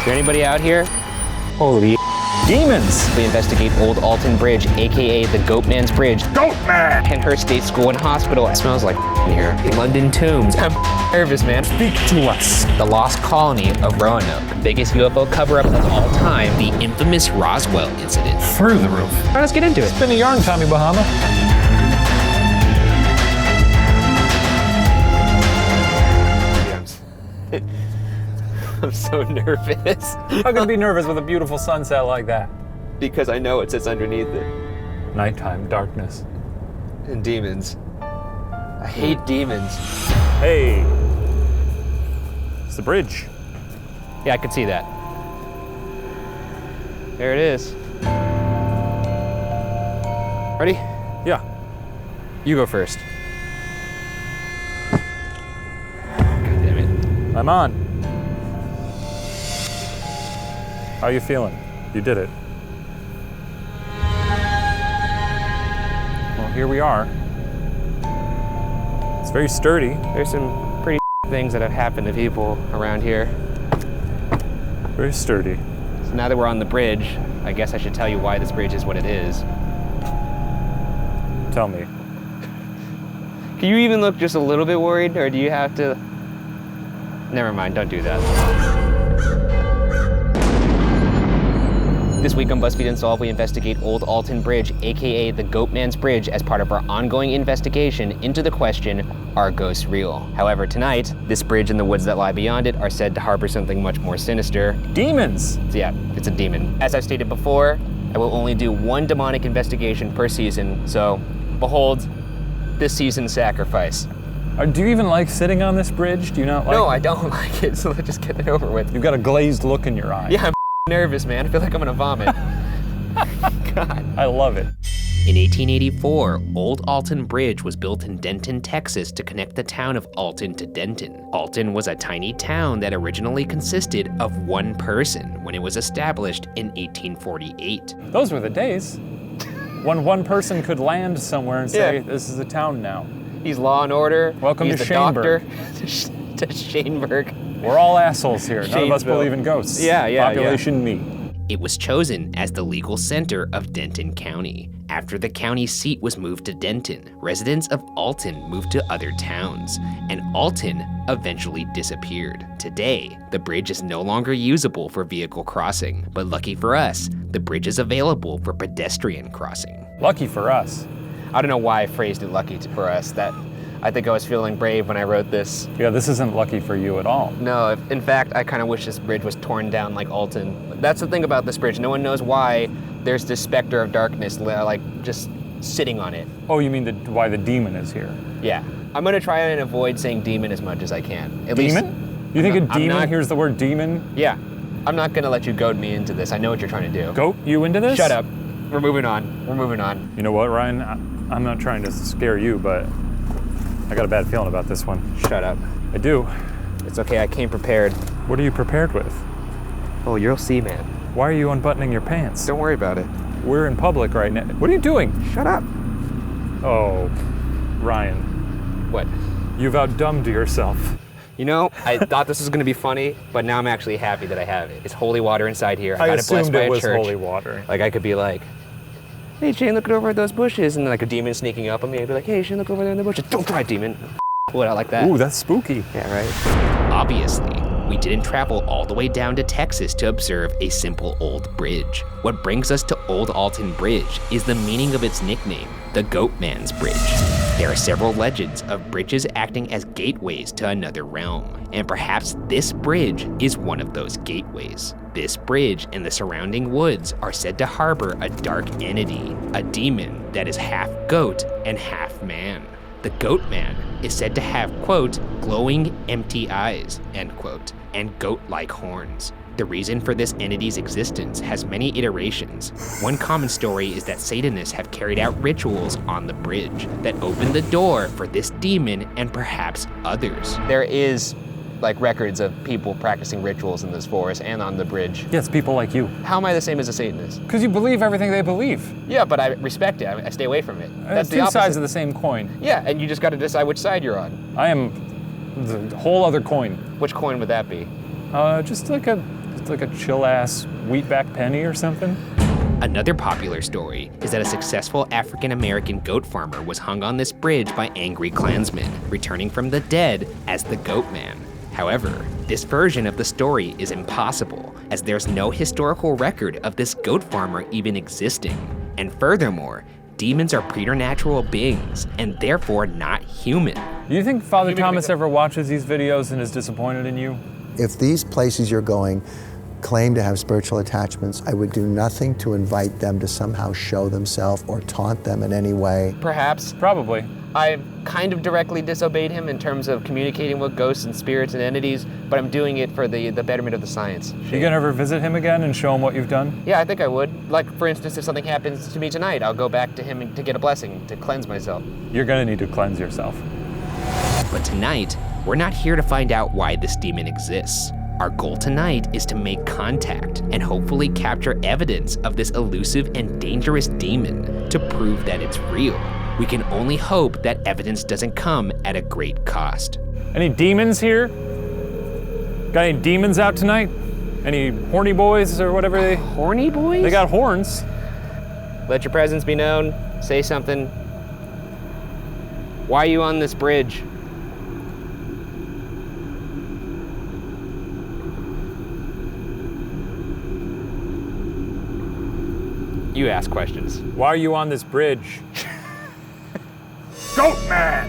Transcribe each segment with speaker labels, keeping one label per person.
Speaker 1: Is there anybody out here?
Speaker 2: Holy demons!
Speaker 1: We investigate Old Alton Bridge, aka the Goatman's Bridge.
Speaker 2: Goatman!
Speaker 1: Pennhurst State School and Hospital. It smells like in here. London Tombs. I'm nervous, man.
Speaker 2: Speak to us.
Speaker 1: The Lost Colony of Roanoke. Biggest UFO cover-up of all time. The infamous Roswell incident.
Speaker 2: Through the roof.
Speaker 1: All right, let's get into it.
Speaker 2: Spin a yarn, Tommy Bahama.
Speaker 1: I'm so nervous.
Speaker 2: How can you be nervous with a beautiful sunset like that?
Speaker 1: Because I know it sits underneath it.
Speaker 2: Nighttime, darkness.
Speaker 1: And demons. I hate demons.
Speaker 2: Hey. It's the bridge.
Speaker 1: Yeah, I could see that. There it is. Ready?
Speaker 2: Yeah.
Speaker 1: You go first. God damn it.
Speaker 2: I'm on. How you feeling? You did it. Well, here we are. It's very sturdy.
Speaker 1: There's some pretty things that have happened to people around here.
Speaker 2: Very sturdy.
Speaker 1: So now that we're on the bridge, I guess I should tell you why this bridge is what it is.
Speaker 2: Tell me.
Speaker 1: Can you even look just a little bit worried, or do you have to? Never mind, don't do that. This week on BuzzFeed Unsolved, we investigate Old Alton Bridge, aka the Goatman's Bridge, as part of our ongoing investigation into the question, are ghosts real? However, tonight, this bridge and the woods that lie beyond it are said to harbor something much more sinister.
Speaker 2: Demons!
Speaker 1: So yeah, it's a demon. As I've stated before, I will only do one demonic investigation per season, so behold, this season's sacrifice.
Speaker 2: Do you even like sitting on this bridge? Do you not like
Speaker 1: No,
Speaker 2: it?
Speaker 1: I don't like it, so let's just get it over with.
Speaker 2: You've got a glazed look in your eye.
Speaker 1: Yeah, I'm nervous, man. I feel like I'm gonna vomit. God.
Speaker 2: I love it.
Speaker 3: In 1884, Old Alton Bridge was built in Denton, Texas to connect the town of Alton to Denton. Alton was a tiny town that originally consisted of one person when it was established in 1848.
Speaker 2: Those were the days when one person could land somewhere and say,
Speaker 1: Yeah.
Speaker 2: this is a town now.
Speaker 1: He's law and order.
Speaker 2: Welcome
Speaker 1: He's
Speaker 2: to
Speaker 1: the doctor.
Speaker 2: Shaneburg.
Speaker 1: To Shaneburg.
Speaker 2: We're all assholes here. None of us
Speaker 1: Shanesville.
Speaker 2: believe in ghosts.
Speaker 1: Yeah.
Speaker 2: Population me.
Speaker 3: It was chosen as the legal center of Denton County. After the county seat was moved to Denton, residents of Alton moved to other towns, and Alton eventually disappeared. Today, the bridge is no longer usable for vehicle crossing, but lucky for us, the bridge is available for pedestrian crossing.
Speaker 2: Lucky for us.
Speaker 1: I don't know why I phrased it lucky for us. I think I was feeling brave when I wrote this.
Speaker 2: Yeah, this isn't lucky for you at all.
Speaker 1: No, in fact, I kind of wish this bridge was torn down like Alton. That's the thing about this bridge. No one knows why there's this specter of darkness like just sitting on it.
Speaker 2: Oh, you mean why the demon is here?
Speaker 1: Yeah. I'm gonna try and avoid saying demon as much as I can. At least,
Speaker 2: Demon? You think a
Speaker 1: I'm
Speaker 2: demon
Speaker 1: not-
Speaker 2: hears the word demon?
Speaker 1: yeah. I'm not gonna let you goad me into this. I know what you're trying to do.
Speaker 2: Goat you into this?
Speaker 1: Shut up. We're moving on.
Speaker 2: You know what, Ryan? I'm not trying to scare you, but I got a bad feeling about this one.
Speaker 1: Shut up.
Speaker 2: I do.
Speaker 1: It's okay, I came prepared.
Speaker 2: What are you prepared with?
Speaker 1: Oh, you'll see, man.
Speaker 2: Why are you unbuttoning your pants?
Speaker 1: Don't worry about it.
Speaker 2: We're in public right now. What are you doing?
Speaker 1: Shut up.
Speaker 2: Oh, Ryan,
Speaker 1: What?
Speaker 2: you've outdumbed yourself.
Speaker 1: You know, I thought this was gonna be funny, but now I'm actually happy that I have it. It's holy water inside here. I got it blessed
Speaker 2: assumed
Speaker 1: by
Speaker 2: it
Speaker 1: a
Speaker 2: was
Speaker 1: church.
Speaker 2: holy water.
Speaker 1: Like I could be like, hey Shane, look over at those bushes, and then like a demon sneaking up on me. I'd be like, hey Shane, look over there in the bushes. Don't try, demon. What, I like that.
Speaker 2: Ooh, that's spooky.
Speaker 1: Yeah, right.
Speaker 3: Obviously, we didn't travel all the way down to Texas to observe a simple old bridge. What brings us to Old Alton Bridge is the meaning of its nickname, the Goatman's Bridge. There are several legends of bridges acting as gateways to another realm, and perhaps this bridge is one of those gateways. This bridge and the surrounding woods are said to harbor a dark entity, a demon that is half goat and half man. The Goatman is said to have, quote, glowing empty eyes, end quote, and goat-like horns. The reason for this entity's existence has many iterations. One common story is that Satanists have carried out rituals on the bridge that opened the door for this demon and perhaps others.
Speaker 1: There is like records of people practicing rituals in this forest and on the bridge.
Speaker 2: Yeah, it's people like you.
Speaker 1: How am I the same as a Satanist?
Speaker 2: Because you believe everything they believe.
Speaker 1: Yeah, but I respect it. I stay away from it. That's the
Speaker 2: two
Speaker 1: opposite.
Speaker 2: sides of the same coin.
Speaker 1: Yeah, and you just got to decide which side you're on.
Speaker 2: I am the whole other coin.
Speaker 1: Which coin would that be?
Speaker 2: Just like like a chill-ass wheatback penny or something.
Speaker 3: Another popular story is that a successful African-American goat farmer was hung on this bridge by angry Klansmen, returning from the dead as the Goatman. However, this version of the story is impossible, as there's no historical record of this goat farmer even existing. And furthermore, demons are preternatural beings, and therefore not human.
Speaker 2: Do you think Father Thomas ever watches these videos and is disappointed in you?
Speaker 4: If these places you're going claim to have spiritual attachments, I would do nothing to invite them to somehow show themselves or taunt them in any way.
Speaker 1: Perhaps.
Speaker 2: Probably.
Speaker 1: I've kind of directly disobeyed him in terms of communicating with ghosts and spirits and entities, but I'm doing it for the betterment of the science.
Speaker 2: You gonna ever visit him again and show him what you've done?
Speaker 1: Yeah, I think I would. Like, for instance, if something happens to me tonight, I'll go back to him to get a blessing, to cleanse myself.
Speaker 2: You're gonna need to cleanse yourself.
Speaker 3: But tonight, we're not here to find out why this demon exists. Our goal tonight is to make contact and hopefully capture evidence of this elusive and dangerous demon to prove that it's real. We can only hope that evidence doesn't come at a great cost.
Speaker 2: Any demons here? Got any demons out tonight? Any horny boys or whatever they...
Speaker 1: Horny boys?
Speaker 2: They got horns.
Speaker 1: Let your presence be known. Say something. Why are you on this bridge? You ask questions.
Speaker 2: Why are you on this bridge? Goatman!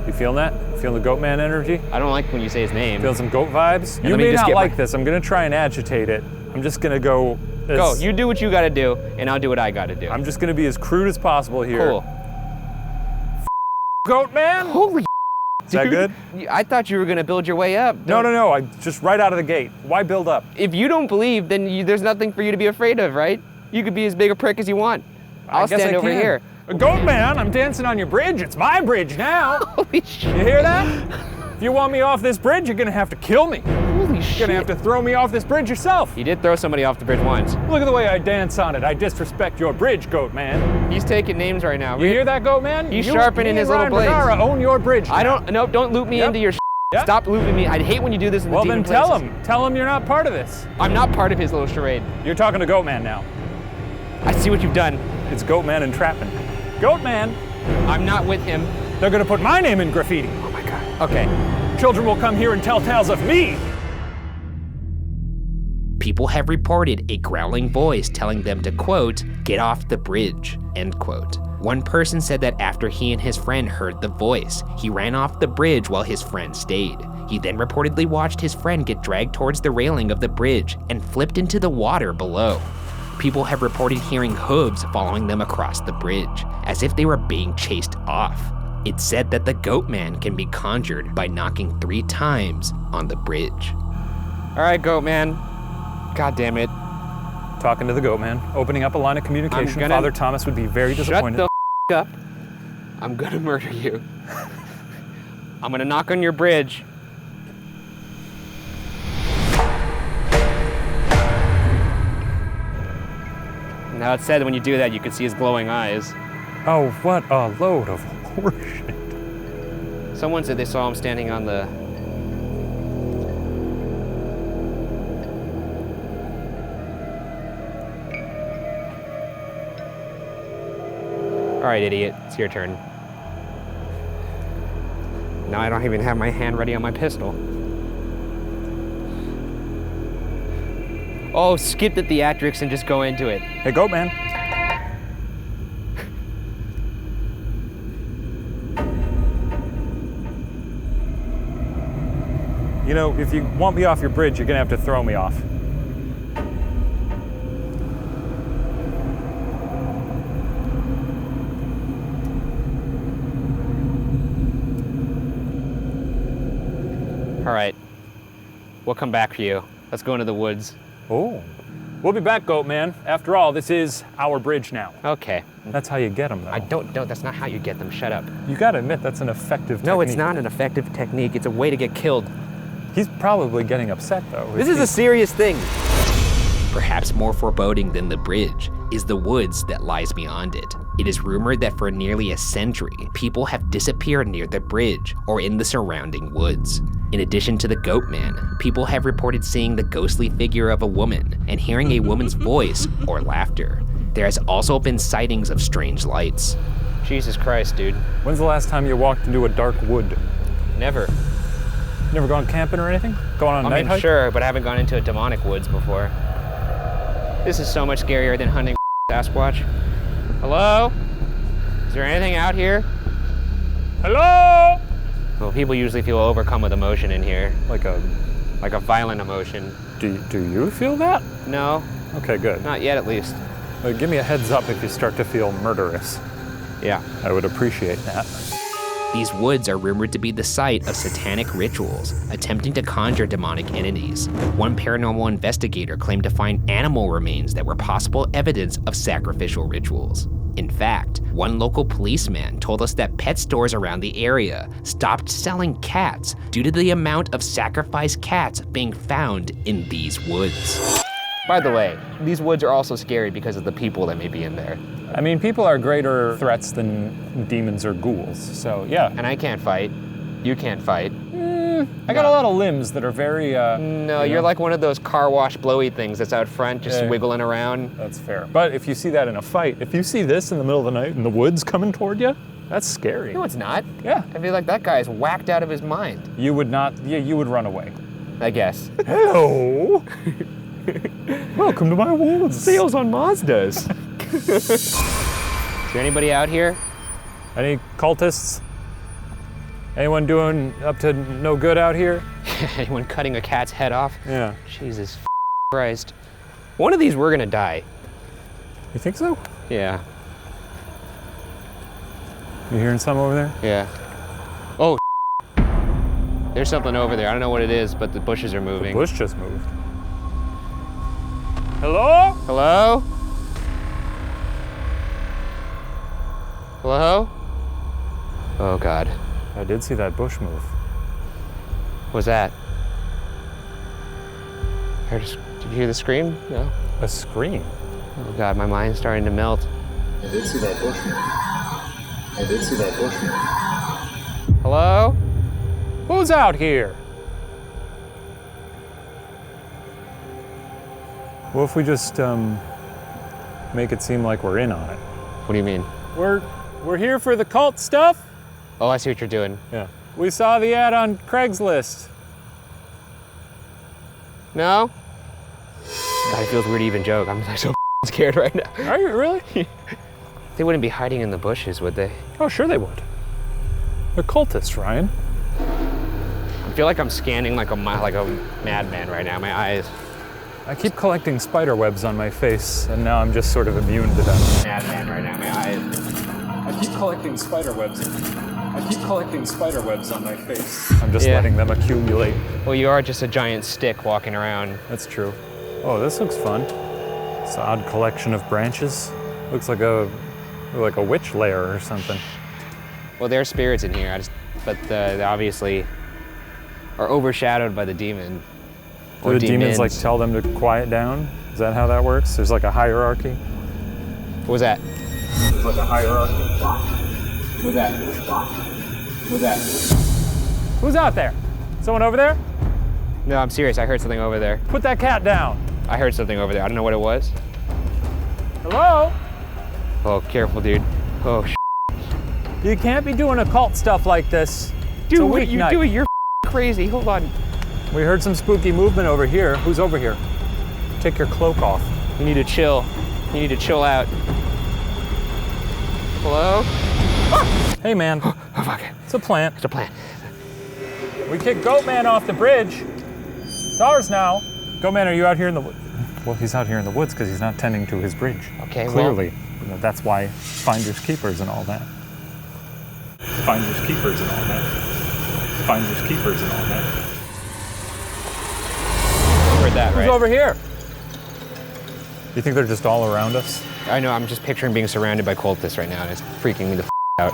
Speaker 2: You feeling that? Feeling the Goatman energy?
Speaker 1: I don't like when you say his name.
Speaker 2: Feel some goat vibes?
Speaker 1: Yeah,
Speaker 2: You
Speaker 1: let me
Speaker 2: may
Speaker 1: just
Speaker 2: not
Speaker 1: get
Speaker 2: like
Speaker 1: my-
Speaker 2: this. I'm gonna try and agitate it. I'm just gonna go...
Speaker 1: Go, you do what you gotta do, and I'll do what I gotta do.
Speaker 2: I'm just gonna be as crude as possible here.
Speaker 1: Cool.
Speaker 2: Goatman?
Speaker 1: Holy
Speaker 2: Is that good?
Speaker 1: I thought you were gonna build your way up.
Speaker 2: No. I just right out of the gate. Why build up?
Speaker 1: If you don't believe, then there's nothing for you to be afraid of, right? You could be as big a prick as you want. I'll
Speaker 2: guess
Speaker 1: stand
Speaker 2: I
Speaker 1: over
Speaker 2: can.
Speaker 1: here.
Speaker 2: Goatman, I'm dancing on your bridge. It's my bridge now.
Speaker 1: Holy shit.
Speaker 2: You hear that? If you want me off this bridge, you're gonna have to kill me.
Speaker 1: Holy
Speaker 2: You're
Speaker 1: shit.
Speaker 2: gonna have to throw me off this bridge yourself.
Speaker 1: You did throw somebody off the bridge once.
Speaker 2: Look at the way I dance on it. I disrespect your bridge, Goatman.
Speaker 1: He's taking names right now.
Speaker 2: You hear that, Goatman?
Speaker 1: He's
Speaker 2: You-
Speaker 1: sharpening
Speaker 2: me
Speaker 1: his
Speaker 2: and
Speaker 1: little
Speaker 2: Ryan
Speaker 1: blades.
Speaker 2: Bergara own your bridge now.
Speaker 1: Don't loop me
Speaker 2: Yep.
Speaker 1: into your
Speaker 2: Yep.
Speaker 1: Stop looping me. I hate when you do this in the
Speaker 2: Well,
Speaker 1: demon
Speaker 2: then tell
Speaker 1: places.
Speaker 2: him. Tell him you're not part of this.
Speaker 1: I'm not part of his little charade.
Speaker 2: You're talking to Goatman now.
Speaker 1: I see what you've done.
Speaker 2: It's Goatman entrapment. Goatman,
Speaker 1: I'm not with him.
Speaker 2: they're gonna put my name in graffiti.
Speaker 1: Oh my God. Okay.
Speaker 2: Children will come here and tell tales of me.
Speaker 3: People have reported a growling voice telling them to, quote, get off the bridge, end quote. One person said that after he and his friend heard the voice, he ran off the bridge while his friend stayed. He then reportedly watched his friend get dragged towards the railing of the bridge and flipped into the water below. People have reported hearing hooves following them across the bridge, as if they were being chased off. It's said that the Goatman can be conjured by knocking 3 times on the bridge.
Speaker 1: All right, Goatman. God damn it.
Speaker 2: Talking to the Goatman, opening up a line of communication. Father Thomas would be very disappointed.
Speaker 1: Shut the up. I'm gonna murder you. I'm gonna knock on your bridge. Now it's said that when you do that, you can see his glowing eyes.
Speaker 2: Oh, what a load of horseshit.
Speaker 1: Someone said they saw him standing on the... All right, idiot, it's your turn. Now I don't even have my hand ready on my pistol. Oh, skip the theatrics and just go into it.
Speaker 2: Hey, Goatman. You know, if you want me off your bridge, you're gonna have to throw me off.
Speaker 1: All right, we'll come back for you. Let's go into the woods.
Speaker 2: Oh. We'll be back, Goatman. After all, this is our bridge now.
Speaker 1: Okay.
Speaker 2: That's how you get them, though.
Speaker 1: I don't, that's not how you get them, shut up.
Speaker 2: You gotta admit, that's an effective
Speaker 1: No,
Speaker 2: technique.
Speaker 1: it's not an effective technique. It's a way to get killed.
Speaker 2: He's probably getting upset, though.
Speaker 1: This is a serious thing.
Speaker 3: Perhaps more foreboding than the bridge is the woods that lies beyond it. It is rumored that for nearly a century, people have disappeared near the bridge or in the surrounding woods. In addition to the Goatman, people have reported seeing the ghostly figure of a woman and hearing a woman's voice or laughter. There has also been sightings of strange lights.
Speaker 1: Jesus Christ, dude.
Speaker 2: When's the last time you walked into a dark wood?
Speaker 1: Never.
Speaker 2: Never gone camping or anything? Going on a night hike?
Speaker 1: Sure, but I haven't gone into a demonic woods before. This is so much scarier than hunting Sasquatch. Hello? Is there anything out here?
Speaker 2: Hello?
Speaker 1: Well, people usually feel overcome with emotion in here.
Speaker 2: Like a
Speaker 1: violent emotion.
Speaker 2: Do you feel that?
Speaker 1: No.
Speaker 2: Okay, good.
Speaker 1: Not yet, at least.
Speaker 2: Give me a heads up if you start to feel murderous.
Speaker 1: Yeah.
Speaker 2: I would appreciate that.
Speaker 3: These woods are rumored to be the site of satanic rituals, attempting to conjure demonic entities. One paranormal investigator claimed to find animal remains that were possible evidence of sacrificial rituals. In fact, one local policeman told us that pet stores around the area stopped selling cats due to the amount of sacrificed cats being found in these woods.
Speaker 1: By the way, these woods are also scary because of the people that may be in there.
Speaker 2: I mean, people are greater threats than demons or ghouls, so yeah.
Speaker 1: And I can't fight. You can't fight.
Speaker 2: I got a lot of limbs that are very,
Speaker 1: No, you're like one of those car wash blowy things that's out front, just wiggling around.
Speaker 2: That's fair. But if you see that in a fight, if you see this in the middle of the night in the woods coming toward you, that's scary.
Speaker 1: No, it's not.
Speaker 2: Yeah.
Speaker 1: I feel like that guy is whacked out of his mind.
Speaker 2: You would not, you would run away.
Speaker 1: I guess.
Speaker 2: Hello. Welcome to my woods.
Speaker 1: Sales on Mazdas. Is there anybody out here?
Speaker 2: Any cultists? Anyone doing up to no good out here?
Speaker 1: Anyone cutting a cat's head off?
Speaker 2: Yeah.
Speaker 1: Jesus Christ. One of these we're gonna die.
Speaker 2: You think so?
Speaker 1: Yeah.
Speaker 2: You hearing some over there?
Speaker 1: Yeah. Oh, there's something over there. I don't know what it is, but the bushes are moving.
Speaker 2: The bush just moved. Hello?
Speaker 1: Hello? Hello? Oh God.
Speaker 2: I did see that bush move.
Speaker 1: What was that? Did you hear the scream? No.
Speaker 2: A scream?
Speaker 1: Oh God, my mind's starting to melt.
Speaker 5: I did see that bush move. I did see that bush move.
Speaker 1: Hello?
Speaker 2: Who's out here? What if we just make it seem like we're in on it?
Speaker 1: What do you mean?
Speaker 2: We're here for the cult stuff?
Speaker 1: Oh, I see what you're doing.
Speaker 2: Yeah. We saw the ad on Craigslist.
Speaker 1: No? God, it feels weird to even joke. I'm so scared right now.
Speaker 2: Are you really?
Speaker 1: They wouldn't be hiding in the bushes, would they?
Speaker 2: Oh, sure they would. They're cultists, Ryan.
Speaker 1: I feel like I'm scanning like a madman right now. My eyes.
Speaker 2: I keep collecting spider webs on my face, and now I'm just sort of immune to them.
Speaker 1: Madman right now. My eyes.
Speaker 2: I keep collecting spider webs. On my face. I'm just letting them accumulate.
Speaker 1: Well, you are just a giant stick walking around.
Speaker 2: That's true. Oh, this looks fun. It's an odd collection of branches. Looks like a witch lair or something.
Speaker 1: Well, there are spirits in here, but they obviously are overshadowed by the demon.
Speaker 2: Do the demons like tell them to quiet down? Is that how that works? There's like a hierarchy?
Speaker 1: What was that?
Speaker 2: There's like a hierarchy.
Speaker 1: What was that? What was that?
Speaker 2: Who's out there? Someone over there?
Speaker 1: No, I'm serious. I heard something over there.
Speaker 2: Put that cat down.
Speaker 1: I heard something over there. I don't know what it was.
Speaker 2: Hello?
Speaker 1: Oh, careful, dude. Oh,
Speaker 2: You can't be doing occult stuff like this.
Speaker 1: Dude, what are you doing? You're crazy. Hold on.
Speaker 2: We heard some spooky movement over here. Who's over here? Take your cloak off.
Speaker 1: You need to chill. You need to chill out. Hello?
Speaker 2: Hey, man.
Speaker 1: Oh, fuck it.
Speaker 2: It's a plant.
Speaker 1: It's a plant.
Speaker 2: We kicked Goatman off the bridge. It's ours now. Goatman, are you out here in the woods? Well, he's out here in the woods because he's not tending to his bridge.
Speaker 1: Okay,
Speaker 2: Clearly. Well, that's why finders keepers and all that. Finders keepers and all that. Finders keepers and all that.
Speaker 1: Heard that, right?
Speaker 2: Who's over here? You think they're just all around us?
Speaker 1: I know, I'm just picturing being surrounded by cultists right now, and it's freaking me the out.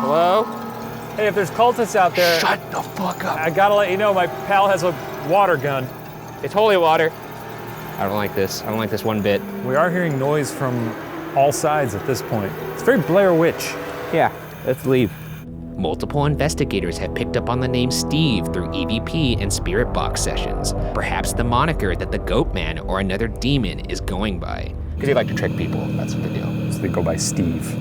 Speaker 1: Hello?
Speaker 2: Hey, if there's cultists out there...
Speaker 1: Shut the fuck up.
Speaker 2: I gotta let you know, my pal has a water gun.
Speaker 1: It's holy water. I don't like this. I don't like this one bit.
Speaker 2: We are hearing noise from all sides at this point. It's very Blair Witch.
Speaker 1: Yeah, let's leave.
Speaker 3: Multiple investigators have picked up on the name Steve through EVP and spirit box sessions, perhaps the moniker that the Goatman or another demon is going by.
Speaker 1: Because they like to trick people, that's what they do.
Speaker 2: So they go by Steve.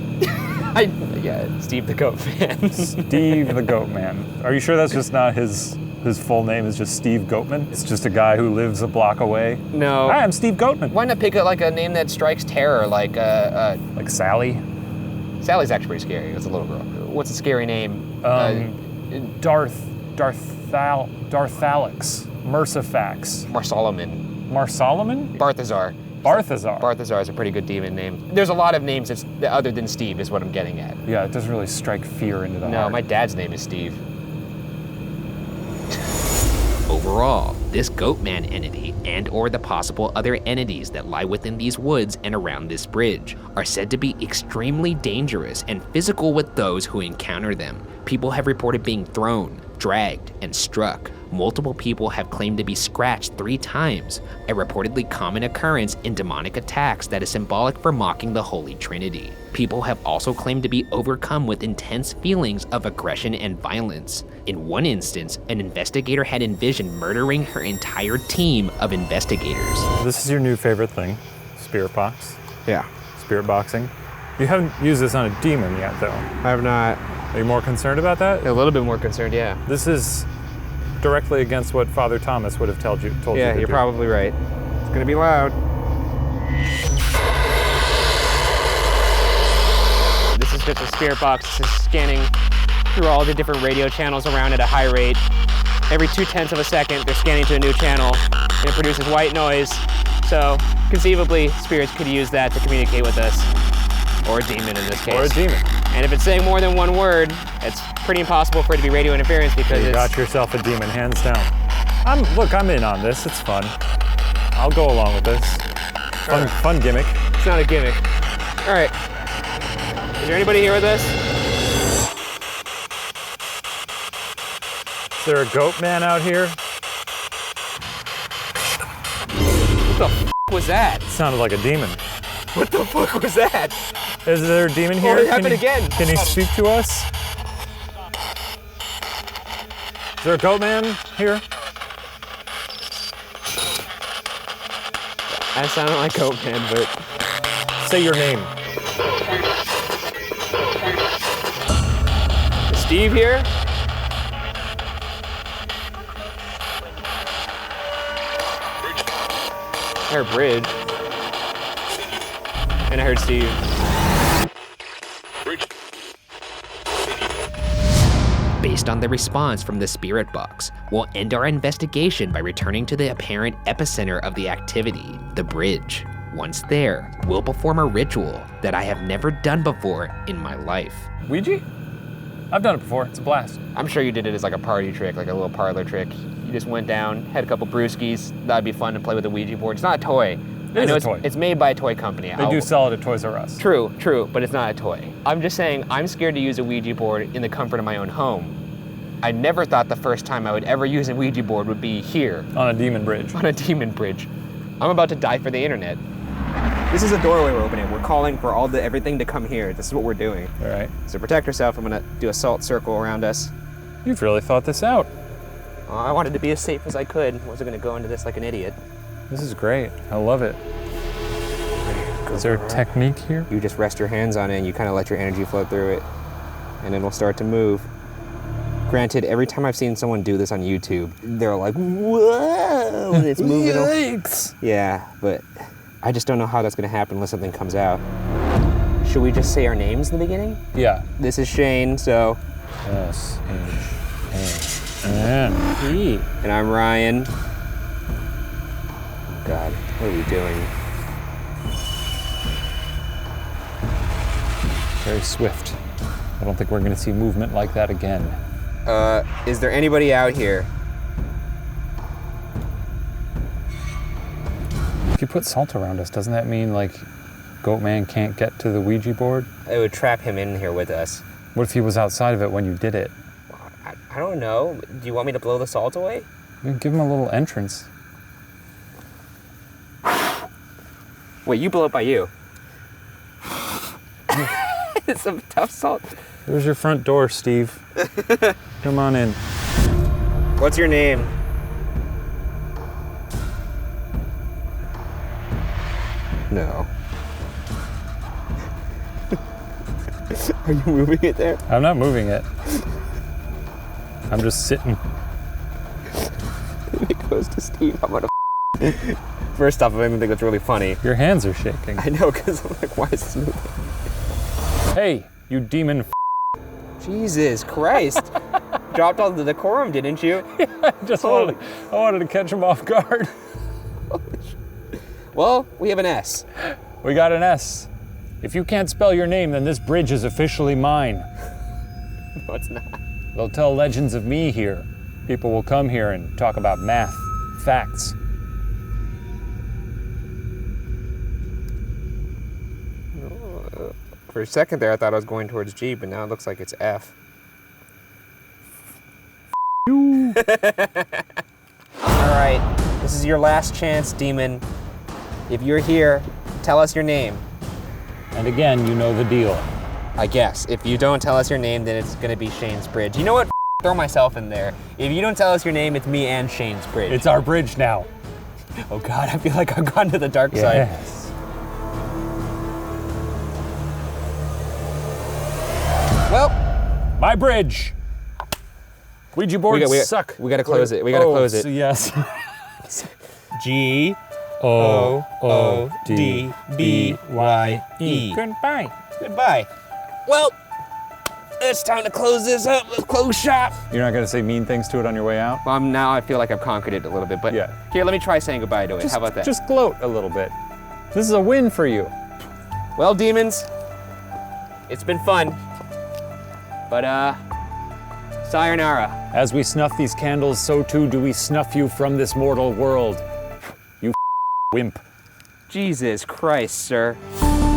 Speaker 1: Yeah, Steve the Goatman.
Speaker 2: Steve the Goatman. Are you sure that's just not his full name is just Steve Goatman? It's just a guy who lives a block away?
Speaker 1: No.
Speaker 2: Hi, I'm Steve Goatman.
Speaker 1: Why not pick like a name that strikes terror, like
Speaker 2: Like Sally?
Speaker 1: Sally's actually pretty scary. It's a little girl. What's a scary name?
Speaker 2: Darthalix. Mercifax.
Speaker 1: Marsolomon.
Speaker 2: Marsolomon?
Speaker 1: Barthazar.
Speaker 2: Barthazar.
Speaker 1: Barthazar is a pretty good demon name. There's a lot of names that's other than Steve is what I'm getting at.
Speaker 2: Yeah, it doesn't really strike fear into the
Speaker 1: No,
Speaker 2: heart.
Speaker 1: my dad's name is Steve.
Speaker 3: Overall, this Goatman entity and or the possible other entities that lie within these woods and around this bridge are said to be extremely dangerous and physical with those who encounter them. People have reported being thrown, dragged, and struck. Multiple people have claimed to be scratched 3 times, a reportedly common occurrence in demonic attacks that is symbolic for mocking the Holy Trinity. People have also claimed to be overcome with intense feelings of aggression and violence. In one instance, an investigator had envisioned murdering her entire team of investigators.
Speaker 2: This is your new favorite thing, spirit box,
Speaker 1: Yeah.
Speaker 2: spirit boxing. You haven't used this on a demon yet, though.
Speaker 1: I have not.
Speaker 2: Are you more concerned about that?
Speaker 1: A little bit more concerned, yeah.
Speaker 2: This is directly against what Father Thomas would have told you to
Speaker 1: Yeah, you're
Speaker 2: do.
Speaker 1: probably right. It's gonna be loud. This is just a spirit box. This is scanning through all the different radio channels around at a high rate. Every 0.2 of a second, they're scanning to a new channel, and it produces white noise. So, conceivably, spirits could use that to communicate with us. Or a demon in this case.
Speaker 2: Or a demon.
Speaker 1: And if it's saying more than one word, it's pretty impossible for it to be radio interference because
Speaker 2: You
Speaker 1: it's...
Speaker 2: got yourself a demon, hands down. I'm in on this. It's fun. I'll go along with this. Fun gimmick.
Speaker 1: It's not a gimmick. All right. Is there anybody here with us?
Speaker 2: Is there a Goatman out here?
Speaker 1: What the f was that?
Speaker 2: It sounded like a demon.
Speaker 1: What the fuck was that?
Speaker 2: Is there a demon here?
Speaker 1: it happened again.
Speaker 2: Can he speak to us? Is there a Goatman here?
Speaker 1: That sounded like Goatman, but...
Speaker 2: Say your name.
Speaker 1: Is Steve here? I heard Bridge. And I heard Steve.
Speaker 3: Based on the response from the spirit box, we'll end our investigation by returning to the apparent epicenter of the activity, the bridge. Once there, we'll perform a ritual that I have never done before in my life.
Speaker 2: Ouija? I've done it before. It's a blast.
Speaker 1: I'm sure you did it as like a party trick, like a little parlor trick. You just went down, had a couple brewskis. That'd be fun to play with a Ouija board. It's not a toy.
Speaker 2: It is a toy.
Speaker 1: It's made by a toy company.
Speaker 2: They do sell it at Toys R Us.
Speaker 1: True, but it's not a toy. I'm just saying I'm scared to use a Ouija board in the comfort of my own home. I never thought the first time I would ever use a Ouija board would be here.
Speaker 2: On a demon bridge.
Speaker 1: On a demon bridge. I'm about to die for the internet. This is a doorway we're opening. We're calling for everything to come here. This is what we're doing.
Speaker 2: All right.
Speaker 1: So protect yourself. I'm gonna do a salt circle around us.
Speaker 2: You've really thought this out.
Speaker 1: I wanted to be as safe as I could. Wasn't gonna go into this like an idiot.
Speaker 2: This is great. I love it. Is there a technique here?
Speaker 1: You just rest your hands on it and you kind of let your energy flow through it. And then we'll start to move. Granted, every time I've seen someone do this on YouTube, they're like, whoa, and it's moving.
Speaker 2: Yikes!
Speaker 1: Yeah, but I just don't know how that's gonna happen unless something comes out. Should we just say our names in the beginning?
Speaker 2: Yeah.
Speaker 1: This is Shane, so.
Speaker 2: S-H-A-N-E.
Speaker 1: And I'm Ryan. Oh God, what are we doing?
Speaker 2: Very swift. I don't think we're gonna see movement like that again.
Speaker 1: Is there anybody out here?
Speaker 2: If you put salt around us, doesn't that mean like Goatman can't get to the Ouija board?
Speaker 1: It would trap him in here with us.
Speaker 2: What if he was outside of it when you did it?
Speaker 1: I don't know. Do you want me to blow the salt away?
Speaker 2: You can give him a little entrance.
Speaker 1: Wait, you blow it by you. It's some tough salt.
Speaker 2: There's your front door, Steve. Come on in.
Speaker 1: What's your name? No. Are you moving it there?
Speaker 2: I'm not moving it. I'm just sitting.
Speaker 1: It goes to Steve. I'm gonna First off, I don't think that's really funny.
Speaker 2: Your hands are shaking.
Speaker 1: I know, because I'm like, why is this moving?
Speaker 2: Hey, you demon.
Speaker 1: Jesus Christ. Dropped all the decorum, didn't you?
Speaker 2: I wanted to catch him off guard.
Speaker 1: Well, we have an S.
Speaker 2: We got an S. If you can't spell your name, then this bridge is officially mine.
Speaker 1: No, it's not.
Speaker 2: They'll tell legends of me here. People will come here and talk about math, facts.
Speaker 1: For a second there, I thought I was going towards G, but now it looks like it's F. All right, this is your last chance, demon. If you're here, tell us your name.
Speaker 2: And again, you know the deal.
Speaker 1: I guess. If you don't tell us your name, then it's gonna be Shane's Bridge. You know what? Throw myself in there. If you don't tell us your name, it's me and Shane's Bridge.
Speaker 2: It's our bridge now.
Speaker 1: Oh God, I feel like I've gone to the dark side.
Speaker 2: Yes.
Speaker 1: Well,
Speaker 2: my bridge. Ouija boards suck.
Speaker 1: We gotta close it. We gotta close it.
Speaker 2: Yes.
Speaker 1: G
Speaker 2: O
Speaker 1: O D B Y E.
Speaker 2: Goodbye.
Speaker 1: Goodbye. Well, it's time to close this up. Let's close shop.
Speaker 2: You're not gonna say mean things to it on your way out?
Speaker 1: Well, now I feel like I've conquered it a little bit, but
Speaker 2: Yeah.
Speaker 1: here, let me try saying goodbye to it. How about that?
Speaker 2: Just gloat a little bit. This is a win for you.
Speaker 1: Well, demons, it's been fun, but sayonara.
Speaker 2: As we snuff these candles, so too do we snuff you from this mortal world. You wimp.
Speaker 1: Jesus Christ, sir.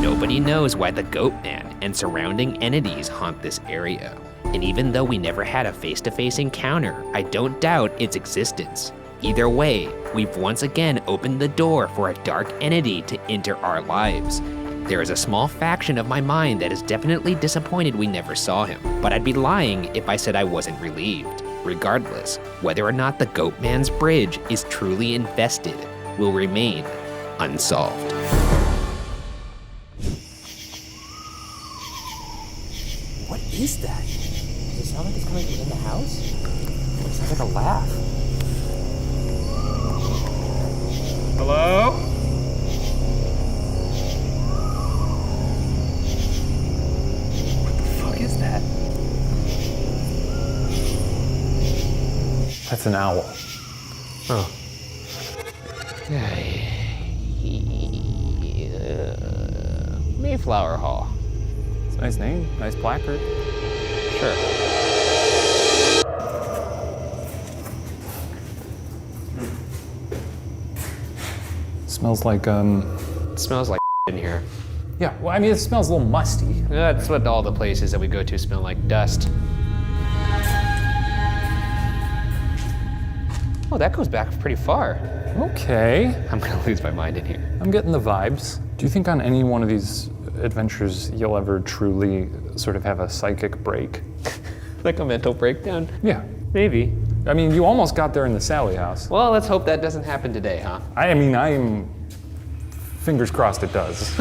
Speaker 3: Nobody knows why the Goatman and surrounding entities haunt this area. And even though we never had a face-to-face encounter, I don't doubt its existence. Either way, we've once again opened the door for a dark entity to enter our lives. There is a small faction of my mind that is definitely disappointed we never saw him, but I'd be lying if I said I wasn't relieved. Regardless, whether or not the Goatman's bridge is truly infested will remain unsolved.
Speaker 1: What is that? Does it sound like it's coming from in the house? It sounds like a laugh. Hello? What the fuck is that?
Speaker 2: That's an owl.
Speaker 1: Oh. Mayflower Hall.
Speaker 2: It's a nice name, nice placard.
Speaker 1: Sure.
Speaker 2: Smells like,
Speaker 1: It smells like in here.
Speaker 2: yeah, well, I mean, it smells a little musty.
Speaker 1: That's what all the places that we go to smell like, dust. Oh, that goes back pretty far.
Speaker 2: Okay.
Speaker 1: I'm gonna lose my mind in here.
Speaker 2: I'm getting the vibes. Do you think on any one of these adventures you'll ever truly sort of have a psychic break?
Speaker 1: Like a mental breakdown?
Speaker 2: Yeah.
Speaker 1: Maybe.
Speaker 2: I mean, you almost got there in the Sally house.
Speaker 1: Well, let's hope that doesn't happen today, huh?
Speaker 2: I'm fingers crossed it does.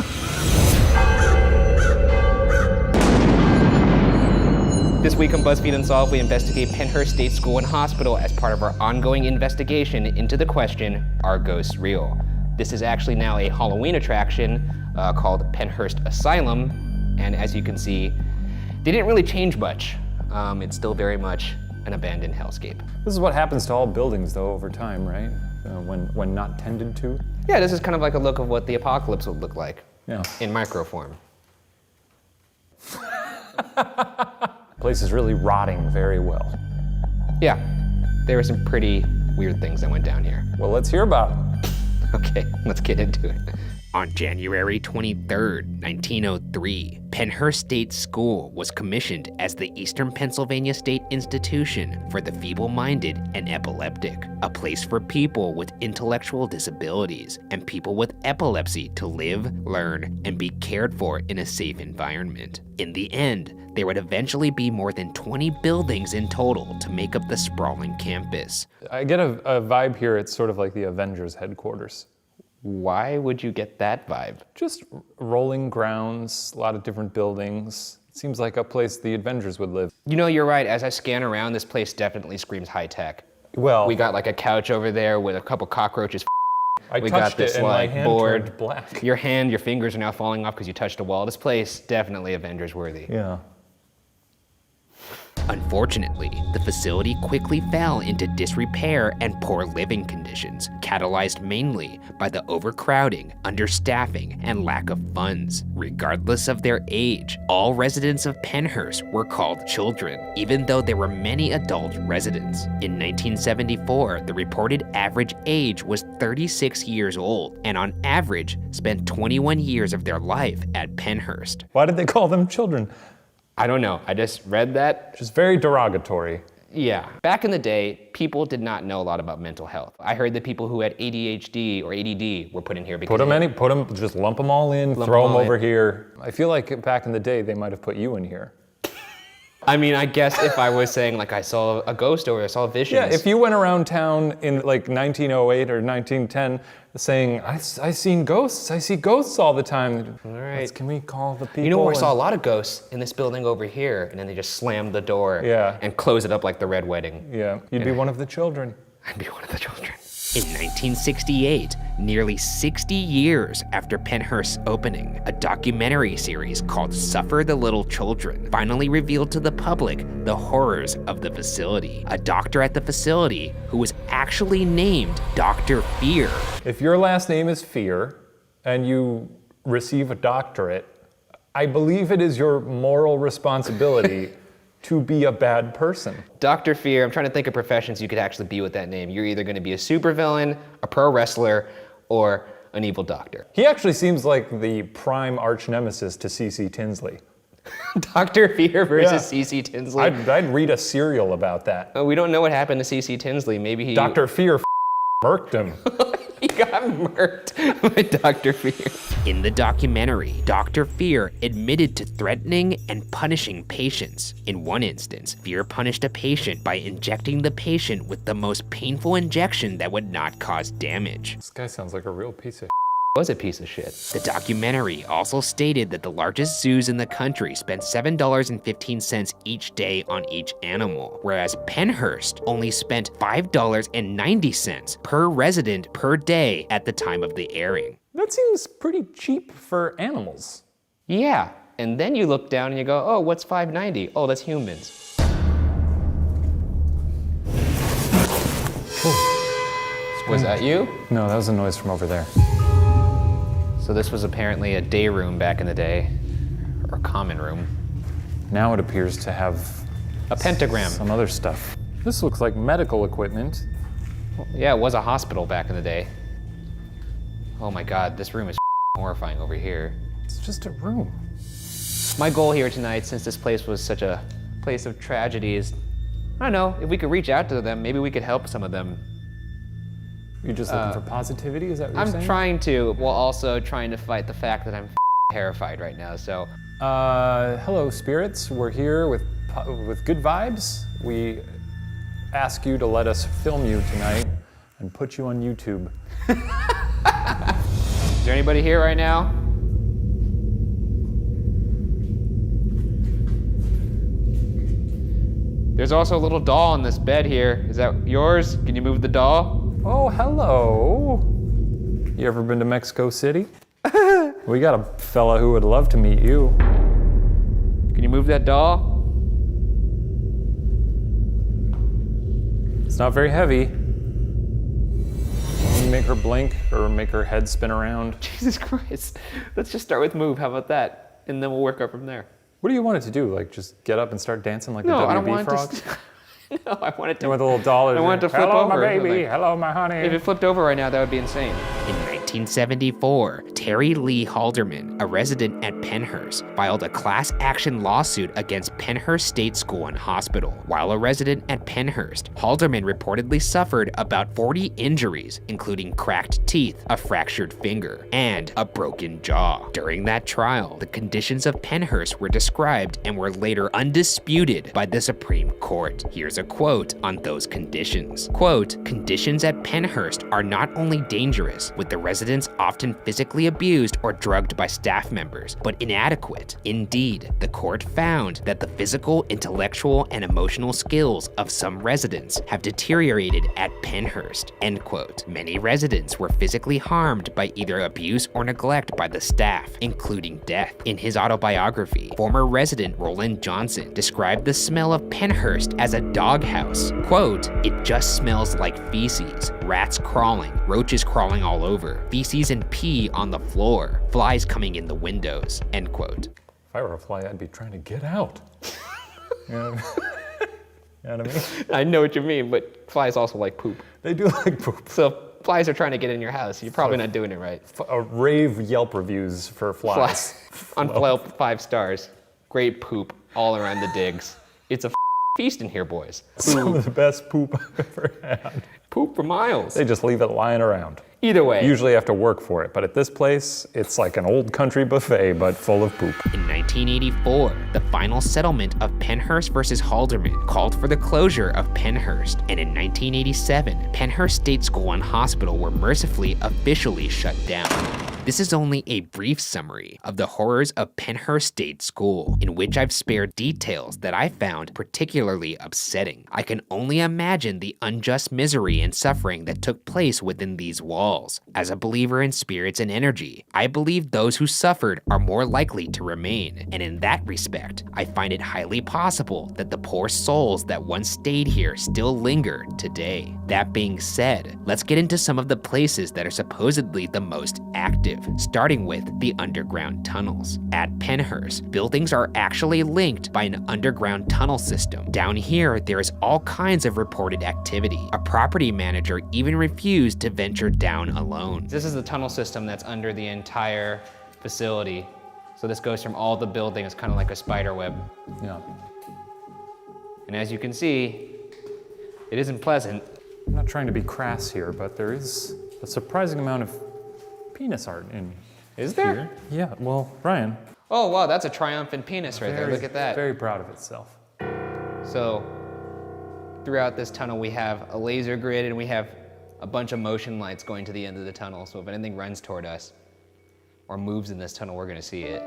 Speaker 1: This week on BuzzFeed Unsolved, we investigate Pennhurst State School and Hospital as part of our ongoing investigation into the question, are ghosts real? This is actually now a Halloween attraction called Pennhurst Asylum, and as you can see, they didn't really change much. It's still very much an abandoned hellscape.
Speaker 2: This is what happens to all buildings, though, over time, right? When not tended to.
Speaker 1: Yeah, this is kind of like a look of what the apocalypse would look like
Speaker 2: Yeah.
Speaker 1: in micro form.
Speaker 2: Place is really rotting very well.
Speaker 1: Yeah, there were some pretty weird things that went down here.
Speaker 2: Well, let's hear about it.
Speaker 1: Okay, let's get into it.
Speaker 3: On January 23rd, 1903, Pennhurst State School was commissioned as the Eastern Pennsylvania State Institution for the Feeble-Minded and Epileptic, a place for people with intellectual disabilities and people with epilepsy to live, learn, and be cared for in a safe environment. In the end, there would eventually be more than 20 buildings in total to make up the sprawling campus.
Speaker 2: I get a vibe here, it's sort of like the Avengers headquarters.
Speaker 1: Why would you get that vibe?
Speaker 2: Just rolling grounds, a lot of different buildings. It seems like a place the Avengers would live.
Speaker 1: You know, you're right. As I scan around, this place definitely screams high tech.
Speaker 2: Well,
Speaker 1: We got like a couch over there with a couple cockroaches.
Speaker 2: I
Speaker 1: We
Speaker 2: touched
Speaker 1: got this
Speaker 2: it and my
Speaker 1: like
Speaker 2: hand
Speaker 1: board.
Speaker 2: turned black.
Speaker 1: Your fingers are now falling off because you touched a wall. This place definitely Avengers worthy.
Speaker 2: Yeah.
Speaker 3: Unfortunately, the facility quickly fell into disrepair and poor living conditions, catalyzed mainly by the overcrowding, understaffing, and lack of funds. Regardless of their age, all residents of Pennhurst were called children, even though there were many adult residents. In 1974, the reported average age was 36 years old, and on average, spent 21 years of their life at Pennhurst.
Speaker 2: Why did they call them children?
Speaker 1: I don't know. I just read that.
Speaker 2: Just very derogatory.
Speaker 1: Yeah. Back in the day, people did not know a lot about mental health. I heard that people who had ADHD or ADD were put in here because
Speaker 2: Just lump them all in, throw them over here. I feel like back in the day, they might have put you in here.
Speaker 1: I mean, I guess if I was saying like I saw a ghost or I saw visions.
Speaker 2: Yeah, if you went around town in like 1908 or 1910 saying, I seen ghosts, I see ghosts all the time.
Speaker 1: All right.
Speaker 2: Can we call the people?
Speaker 1: You know where I saw a lot of ghosts? In this building over here, and then they just slammed the door and close it up like the Red Wedding.
Speaker 2: Yeah, you'd be one of the children.
Speaker 1: I'd be one of the children.
Speaker 3: In 1968, nearly 60 years after Pennhurst's opening, a documentary series called Suffer the Little Children finally revealed to the public the horrors of the facility. A doctor at the facility who was actually named Dr. Fear.
Speaker 2: If your last name is Fear and you receive a doctorate, I believe it is your moral responsibility to be a bad person.
Speaker 1: Dr. Fear, I'm trying to think of professions you could actually be with that name. You're either going to be a supervillain, a pro wrestler, or an evil doctor.
Speaker 2: He actually seems like the prime arch nemesis to C.C. Tinsley.
Speaker 1: Dr. Fear versus C.C. Tinsley.
Speaker 2: I'd read a serial about that.
Speaker 1: We don't know what happened to C.C. Tinsley. Maybe he...
Speaker 2: Dr. Fear murked him.
Speaker 1: He got murked by Dr. Fear.
Speaker 3: In the documentary, Dr. Fear admitted to threatening and punishing patients. In one instance, Fear punished a patient by injecting the patient with the most painful injection that would not cause damage.
Speaker 2: This guy sounds like a real piece of
Speaker 1: Was a piece of shit.
Speaker 3: The documentary also stated that the largest zoos in the country spent $7.15 each day on each animal, whereas Pennhurst only spent $5.90 per resident per day at the time of the airing.
Speaker 2: That seems pretty cheap for animals.
Speaker 1: Yeah, and then you look down and you go, oh, what's $5.90? Oh, that's humans. Was that you?
Speaker 2: No, that was a noise from over there.
Speaker 1: So this was apparently a day room back in the day, or common room.
Speaker 2: Now it appears to have
Speaker 1: A pentagram.
Speaker 2: some other stuff. This looks like medical equipment.
Speaker 1: Yeah, it was a hospital back in the day. Oh my God, this room is horrifying over here.
Speaker 2: It's just a room.
Speaker 1: My goal here tonight, since this place was such a place of tragedy, is, I don't know, if we could reach out to them, maybe we could help some of them.
Speaker 2: You're just looking for positivity? Is that what you're saying?
Speaker 1: I'm trying to, while also trying to fight the fact that I'm terrified right now, so.
Speaker 2: Hello, spirits. We're here with good vibes. We ask you to let us film you tonight and put you on YouTube.
Speaker 1: Is there anybody here right now? There's also a little doll in this bed here. Is that yours? Can you move the doll?
Speaker 2: Oh, hello. You ever been to Mexico City? We got a fella who would love to meet you.
Speaker 1: Can you move that doll?
Speaker 2: It's not very heavy. Can you make her blink or make her head spin around?
Speaker 1: Jesus Christ. Let's just start with move. How about that? And then we'll work up from there.
Speaker 2: What do you want it to do? Like just get up and start dancing like
Speaker 1: No,
Speaker 2: the
Speaker 1: I don't
Speaker 2: WB
Speaker 1: want
Speaker 2: frogs?
Speaker 1: to. No, I wanted to.
Speaker 2: With a little dollar.
Speaker 1: I wanted to flip
Speaker 2: Hello,
Speaker 1: over.
Speaker 2: my baby.
Speaker 1: Like,
Speaker 2: Hello, my honey.
Speaker 1: if it flipped over right now, that would be insane.
Speaker 3: In 1974, Terry Lee Halderman, a resident at Pennhurst, filed a class action lawsuit against Pennhurst State School and Hospital. While a resident at Pennhurst, Halderman reportedly suffered about 40 injuries, including cracked teeth, a fractured finger, and a broken jaw. During that trial, the conditions of Pennhurst were described and were later undisputed by the Supreme Court. Here's a quote on those conditions. Quote, "Conditions at Pennhurst are not only dangerous, with the residents often physically abused or drugged by staff members, but inadequate. Indeed, the court found that the physical, intellectual, and emotional skills of some residents have deteriorated at Pennhurst." End quote. Many residents were physically harmed by either abuse or neglect by the staff, including death. In his autobiography, former resident Roland Johnson described the smell of Pennhurst as a doghouse. Quote, "It just smells like feces, rats crawling, roaches crawling all over, feces and pee on the floor, flies coming in the windows." End quote.
Speaker 2: If I were a fly, I'd be trying to get out. You know what I mean?
Speaker 1: I know what you mean, but flies also like poop.
Speaker 2: They do like poop.
Speaker 1: So if flies are trying to get in your house, you're probably not doing it right.
Speaker 2: Rave Yelp reviews for flies.
Speaker 1: On Yelp, 5 stars. Great poop all around the digs. It's a feast in here, boys.
Speaker 2: Some of the best poop I've ever had.
Speaker 1: Poop for miles.
Speaker 2: They just leave it lying around.
Speaker 1: Either way.
Speaker 2: Usually have to work for it, but at this place, it's like an old country buffet, but full of poop.
Speaker 3: In 1984, the final settlement of Pennhurst versus Halderman called for the closure of Pennhurst, and in 1987, Pennhurst State School and Hospital were mercifully officially shut down. This is only a brief summary of the horrors of Pennhurst State School, in which I've spared details that I found particularly upsetting. I can only imagine the unjust misery and suffering that took place within these walls. As a believer in spirits and energy, I believe those who suffered are more likely to remain, and in that respect, I find it highly possible that the poor souls that once stayed here still linger today. That being said, let's get into some of the places that are supposedly the most active, starting with the underground tunnels. At Pennhurst, buildings are actually linked by an underground tunnel system. Down here, there is all kinds of reported activity. A property manager even refused to venture down alone.
Speaker 1: This is the tunnel system that's under the entire facility. So this goes from all the buildings, kind of like a spider web.
Speaker 2: Yeah.
Speaker 1: And as you can see, it isn't pleasant.
Speaker 2: I'm not trying to be crass here, but there is a surprising amount of penis art in
Speaker 1: Is there?
Speaker 2: here. Yeah, well, Ryan.
Speaker 1: Oh wow, that's a triumphant penis right there, look at that.
Speaker 2: Very proud of itself.
Speaker 1: So throughout this tunnel we have a laser grid and we have a bunch of motion lights going to the end of the tunnel, so if anything runs toward us or moves in this tunnel, we're gonna see it.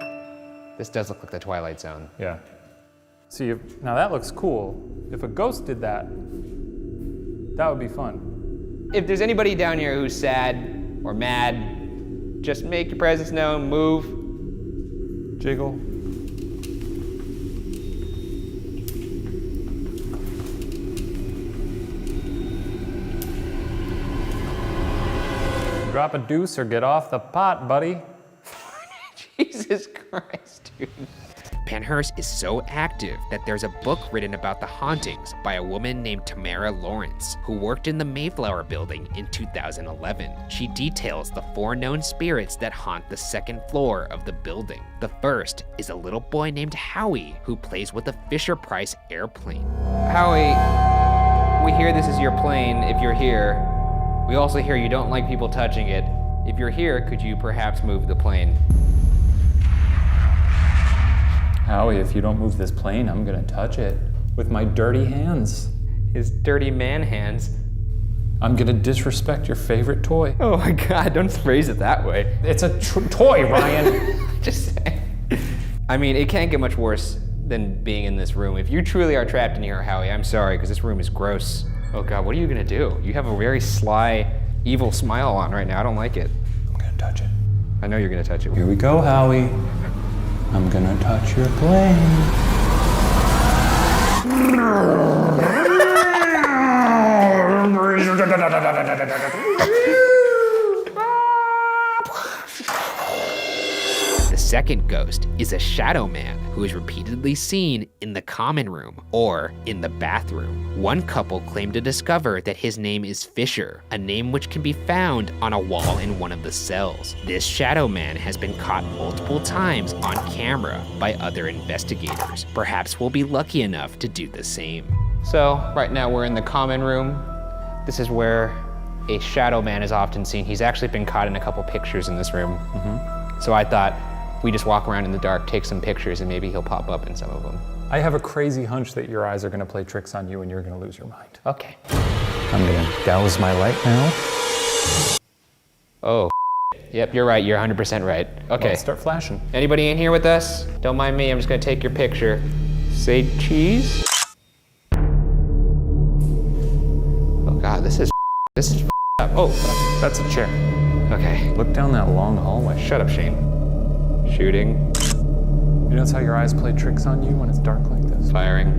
Speaker 1: This does look like the Twilight Zone.
Speaker 2: Yeah. See, now that looks cool. If a ghost did that, that would be fun.
Speaker 1: If there's anybody down here who's sad or mad, just make your presence known, move.
Speaker 2: Jiggle. Drop a deuce or get off the pot, buddy.
Speaker 1: Jesus Christ, dude.
Speaker 3: Pennhurst is so active that there's a book written about the hauntings by a woman named Tamara Lawrence, who worked in the Mayflower building in 2011. She details the 4 known spirits that haunt the 2nd floor of the building. The first is a little boy named Howie, who plays with a Fisher-Price airplane.
Speaker 1: Howie, we hear this is your plane if you're here. We also hear you don't like people touching it. If you're here, could you perhaps move the plane?
Speaker 2: Howie, if you don't move this plane, I'm gonna touch it with my dirty hands.
Speaker 1: His dirty man hands.
Speaker 2: I'm gonna disrespect your favorite toy.
Speaker 1: Oh my God, don't phrase it that way.
Speaker 2: It's a toy, Ryan.
Speaker 1: Just saying. I mean, it can't get much worse than being in this room. If you truly are trapped in here, Howie, I'm sorry, because this room is gross. Oh God, what are you gonna do? You have a very sly, evil smile on right now. I don't like it.
Speaker 2: I'm gonna touch it.
Speaker 1: I know you're gonna touch it.
Speaker 2: Here we go, Howie. I'm gonna touch your plane.
Speaker 3: The second ghost is a shadow man who is repeatedly seen in the common room or in the bathroom. One couple claimed to discover that his name is Fisher, a name which can be found on a wall in one of the cells. This shadow man has been caught multiple times on camera by other investigators. Perhaps we'll be lucky enough to do the same.
Speaker 1: So right now we're in the common room. This is where a shadow man is often seen. He's actually been caught in a couple pictures in this room. So I thought we just walk around in the dark, take some pictures, and maybe he'll pop up in some of them.
Speaker 2: I have a crazy hunch that your eyes are gonna play tricks on you and you're gonna lose your mind.
Speaker 1: Okay.
Speaker 2: I'm gonna douse my light now.
Speaker 1: Oh, yep, you're right. You're 100% right. Okay.
Speaker 2: Let's start flashing.
Speaker 1: Anybody in here with us? Don't mind me, I'm just gonna take your picture. Say cheese. Oh God, this is up. Oh,
Speaker 2: That's a chair.
Speaker 1: okay.
Speaker 2: Look down that long hallway.
Speaker 1: Shut up, Shane. Shooting,
Speaker 2: You notice how your eyes play tricks on you when it's dark like this?
Speaker 1: firing.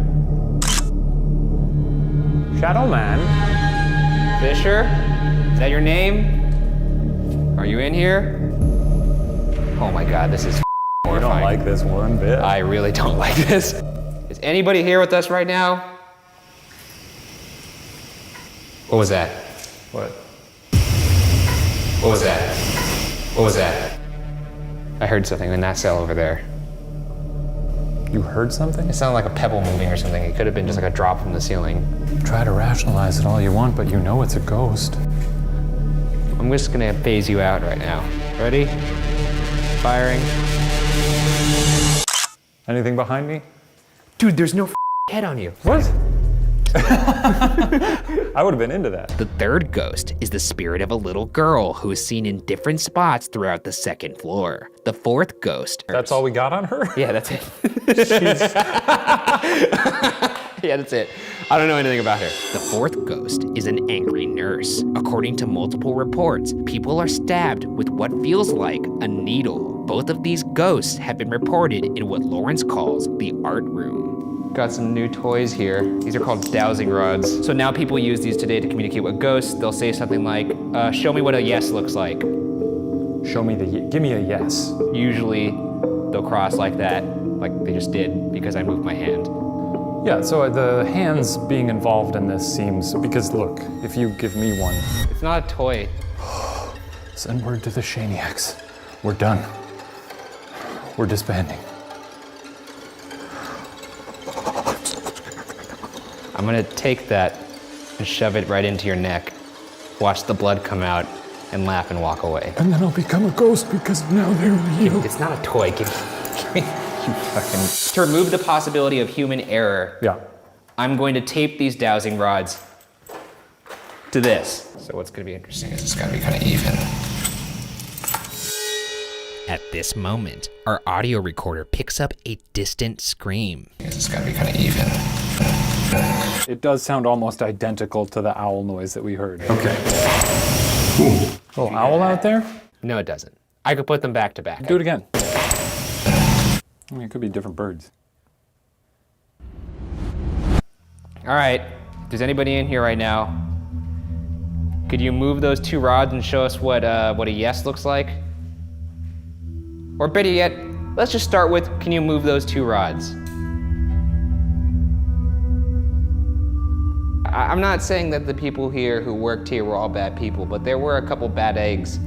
Speaker 2: Shadow Man.
Speaker 1: Fisher, is that your name? Are you in here? Oh my God, this is
Speaker 2: You
Speaker 1: horrifying.
Speaker 2: don't like this one bit.
Speaker 1: I really don't like this. Is anybody here with us right now? What was that?
Speaker 2: What?
Speaker 1: What was that? What was that? I heard something in that cell over there.
Speaker 2: You heard something?
Speaker 1: It sounded like a pebble moving or something. It could have been just like a drop from the ceiling.
Speaker 2: Try to rationalize it all you want, but you know it's a ghost.
Speaker 1: I'm just gonna phase you out right now. Ready? Firing.
Speaker 2: Anything behind me?
Speaker 1: Dude, there's no head on you.
Speaker 2: What? I would have been into that.
Speaker 3: The third ghost is the spirit of a little girl who is seen in different spots throughout the second floor. The fourth ghost.
Speaker 2: That's all we got on her?
Speaker 1: Yeah, that's it. Yeah, that's it. I don't know anything about her.
Speaker 3: The fourth ghost is an angry nurse. According to multiple reports, people are stabbed with what feels like a needle. Both of these ghosts have been reported in what Lawrence calls the art room.
Speaker 1: Got some new toys here. These are called dowsing rods. So now people use these today to communicate with ghosts. They'll say something like, show me what a yes looks like.
Speaker 2: Show me give me a yes.
Speaker 1: Usually they'll cross like that, like they just did because I moved my hand.
Speaker 2: Yeah, so the hands being involved in this seems, because look, if you give me one,
Speaker 1: It's not a toy.
Speaker 2: send word to the Shaniacs. We're done. We're disbanding.
Speaker 1: I'm gonna take that and shove it right into your neck. Watch the blood come out and laugh and walk away.
Speaker 2: And then I'll become a ghost because now they're real.
Speaker 1: It's not a toy. Give me, you fucking. To remove the possibility of human error,
Speaker 2: Yeah.
Speaker 1: I'm going to tape these dowsing rods to this. So what's gonna be interesting is it's gotta be kind of even.
Speaker 3: At this moment, our audio recorder picks up a distant scream.
Speaker 1: It's gotta be kind of even.
Speaker 2: It does sound almost identical to the owl noise that we heard.
Speaker 1: Okay.
Speaker 2: Little owl out there?
Speaker 1: No, it doesn't. I could put them back to back.
Speaker 2: Do it again. I mean, it could be different birds.
Speaker 1: All right. If there's anybody in here right now, could you move those two rods and show us what a yes looks like? Or better yet, let's just start with, can you move those two rods? I'm not saying that the people here who worked here were all bad people, but there were a couple bad eggs.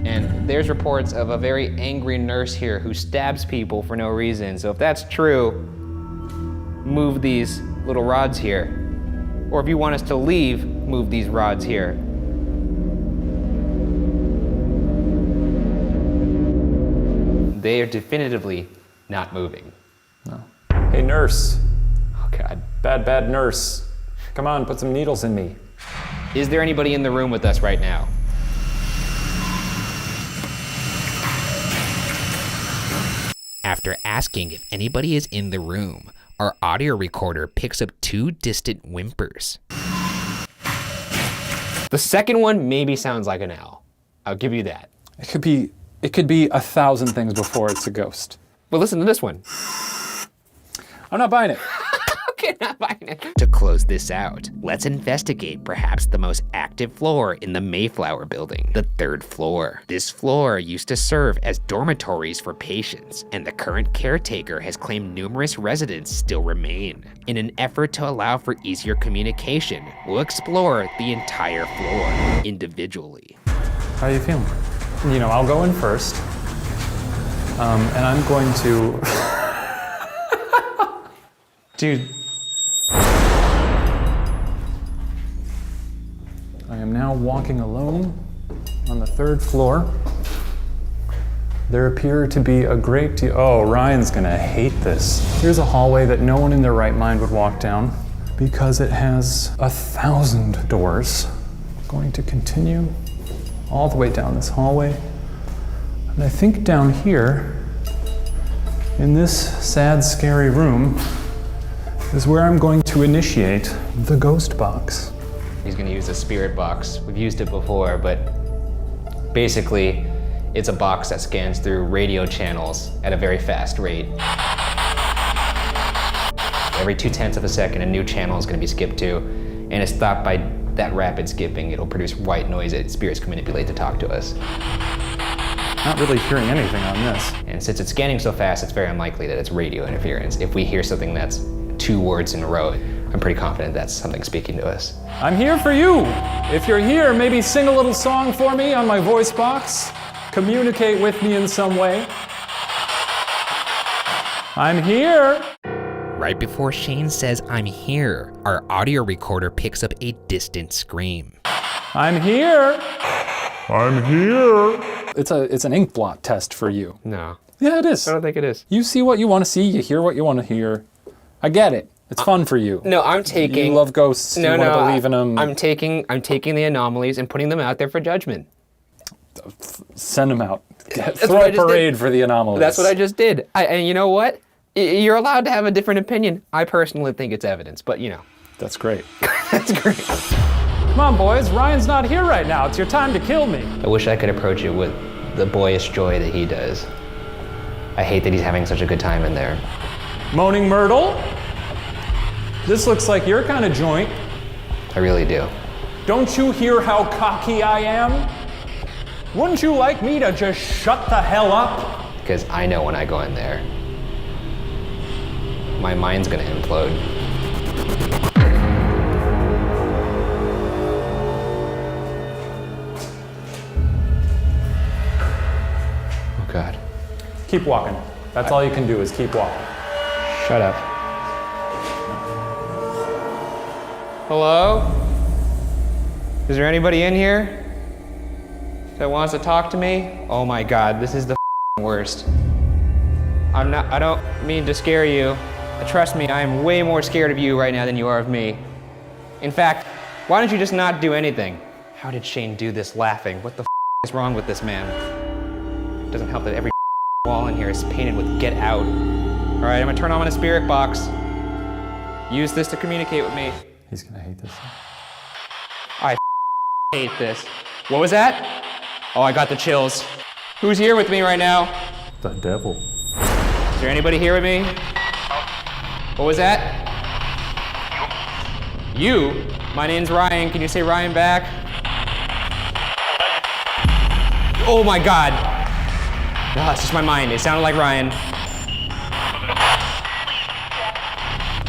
Speaker 1: And there's reports of a very angry nurse here who stabs people for no reason. So if that's true, move these little rods here. Or if you want us to leave, move these rods here. They are definitively not moving.
Speaker 2: No. Hey, nurse.
Speaker 1: Oh God.
Speaker 2: Bad nurse. Come on, put some needles in me.
Speaker 1: Is there anybody in the room with us right now?
Speaker 3: After asking if anybody is in the room, our audio recorder picks up two distant whimpers.
Speaker 1: The second one maybe sounds like an owl. I'll give you that.
Speaker 2: It could be 1,000 things before it's a ghost.
Speaker 1: But listen to this one.
Speaker 2: I'm not buying it.
Speaker 1: Okay, not by
Speaker 3: To close this out, let's investigate perhaps the most active floor in the Mayflower building, the 3rd floor. This floor used to serve as dormitories for patients, and the current caretaker has claimed numerous residents still remain. In an effort to allow for easier communication, we'll explore the entire floor individually.
Speaker 2: How are you feeling? You know, I'll go in first. And I'm going to... Dude. I am now walking alone on the 3rd floor. There appear to be a great deal... Oh, Ryan's gonna hate this. Here's a hallway that no one in their right mind would walk down because it has 1,000 doors. I'm going to continue all the way down this hallway. And I think down here, in this sad, scary room, is where I'm going to initiate the ghost box.
Speaker 1: He's gonna use the spirit box. We've used it before, but basically, it's a box that scans through radio channels at a very fast rate. Every 0.2 of a second, a new channel is gonna be skipped to, and it's thought by that rapid skipping, it'll produce white noise that spirits can manipulate to talk to us.
Speaker 2: Not really hearing anything on this.
Speaker 1: And since it's scanning so fast, it's very unlikely that it's radio interference. If we hear something that's 2 words in a row, I'm pretty confident that's something speaking to us.
Speaker 2: I'm here for you. If you're here, maybe sing a little song for me on my voice box. Communicate with me in some way. I'm here.
Speaker 3: Right before Shane says, "I'm here," our audio recorder picks up a distant scream.
Speaker 2: I'm here. I'm here. It's an ink blot test for you.
Speaker 1: No.
Speaker 2: Yeah, it is.
Speaker 1: I don't think it is.
Speaker 2: You see what you want to see, you hear what you want to hear. I get it. It's fun for you.
Speaker 1: No, I'm taking...
Speaker 2: You love ghosts, you want to believe in them.
Speaker 1: I'm taking the anomalies and putting them out there for judgment.
Speaker 2: Send them out. Throw a parade for the anomalies.
Speaker 1: That's what I just did. And you know what? You're allowed to have a different opinion. I personally think it's evidence, but you know.
Speaker 2: That's great.
Speaker 1: That's great.
Speaker 2: Come on, boys. Ryan's not here right now. It's your time to kill me.
Speaker 1: I wish I could approach it with the boyish joy that he does. I hate that he's having such a good time in there.
Speaker 2: Moaning Myrtle? This looks like your kind of joint.
Speaker 1: I really do.
Speaker 2: Don't you hear how cocky I am? Wouldn't you like me to just shut the hell up?
Speaker 1: Because I know when I go in there, my mind's gonna implode. Oh God.
Speaker 2: Keep walking. That's all you can do is keep walking.
Speaker 1: Shut up. Hello? Is there anybody in here that wants to talk to me? Oh my God, this is the worst. I don't mean to scare you. Trust me, I am way more scared of you right now than you are of me. In fact, why don't you just not do anything? How did Shane do this laughing? What the is wrong with this man? It doesn't help that every wall in here is painted with "get out." All right, I'm gonna turn on my spirit box. Use this to communicate with me.
Speaker 2: He's gonna hate this.
Speaker 1: I hate this. What was that? Oh, I got the chills. Who's here with me right now?
Speaker 2: The devil.
Speaker 1: Is there anybody here with me? What was that? You? My name's Ryan. Can you say Ryan back? Oh my God. No, it's just my mind. It sounded like Ryan.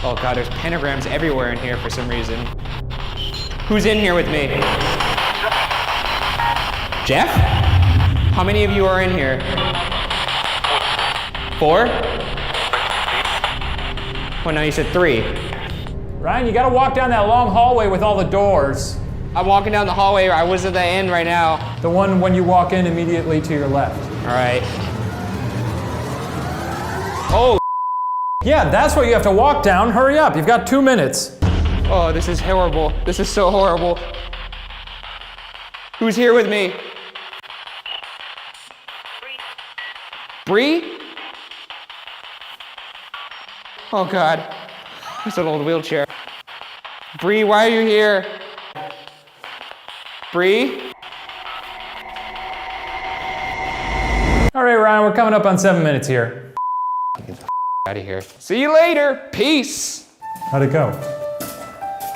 Speaker 1: Oh God, there's pentagrams everywhere in here for some reason. Who's in here with me? Jeff? How many of you are in here? 4? Oh no, you said 3.
Speaker 2: Ryan, you gotta walk down that long hallway with all the doors.
Speaker 1: I'm walking down the hallway. I was at the end right now.
Speaker 2: The one when you walk in immediately to your left.
Speaker 1: All right. Oh.
Speaker 2: Yeah, that's what you have to walk down. Hurry up, you've got 2 minutes.
Speaker 1: Oh, this is horrible. This is so horrible. Who's here with me? Bree? Oh God, it's an old wheelchair. Bree, why are you here? Bree?
Speaker 2: All right, Ryan, we're coming up on 7 minutes here.
Speaker 1: Get the out of here. See you later. Peace.
Speaker 2: How'd it go?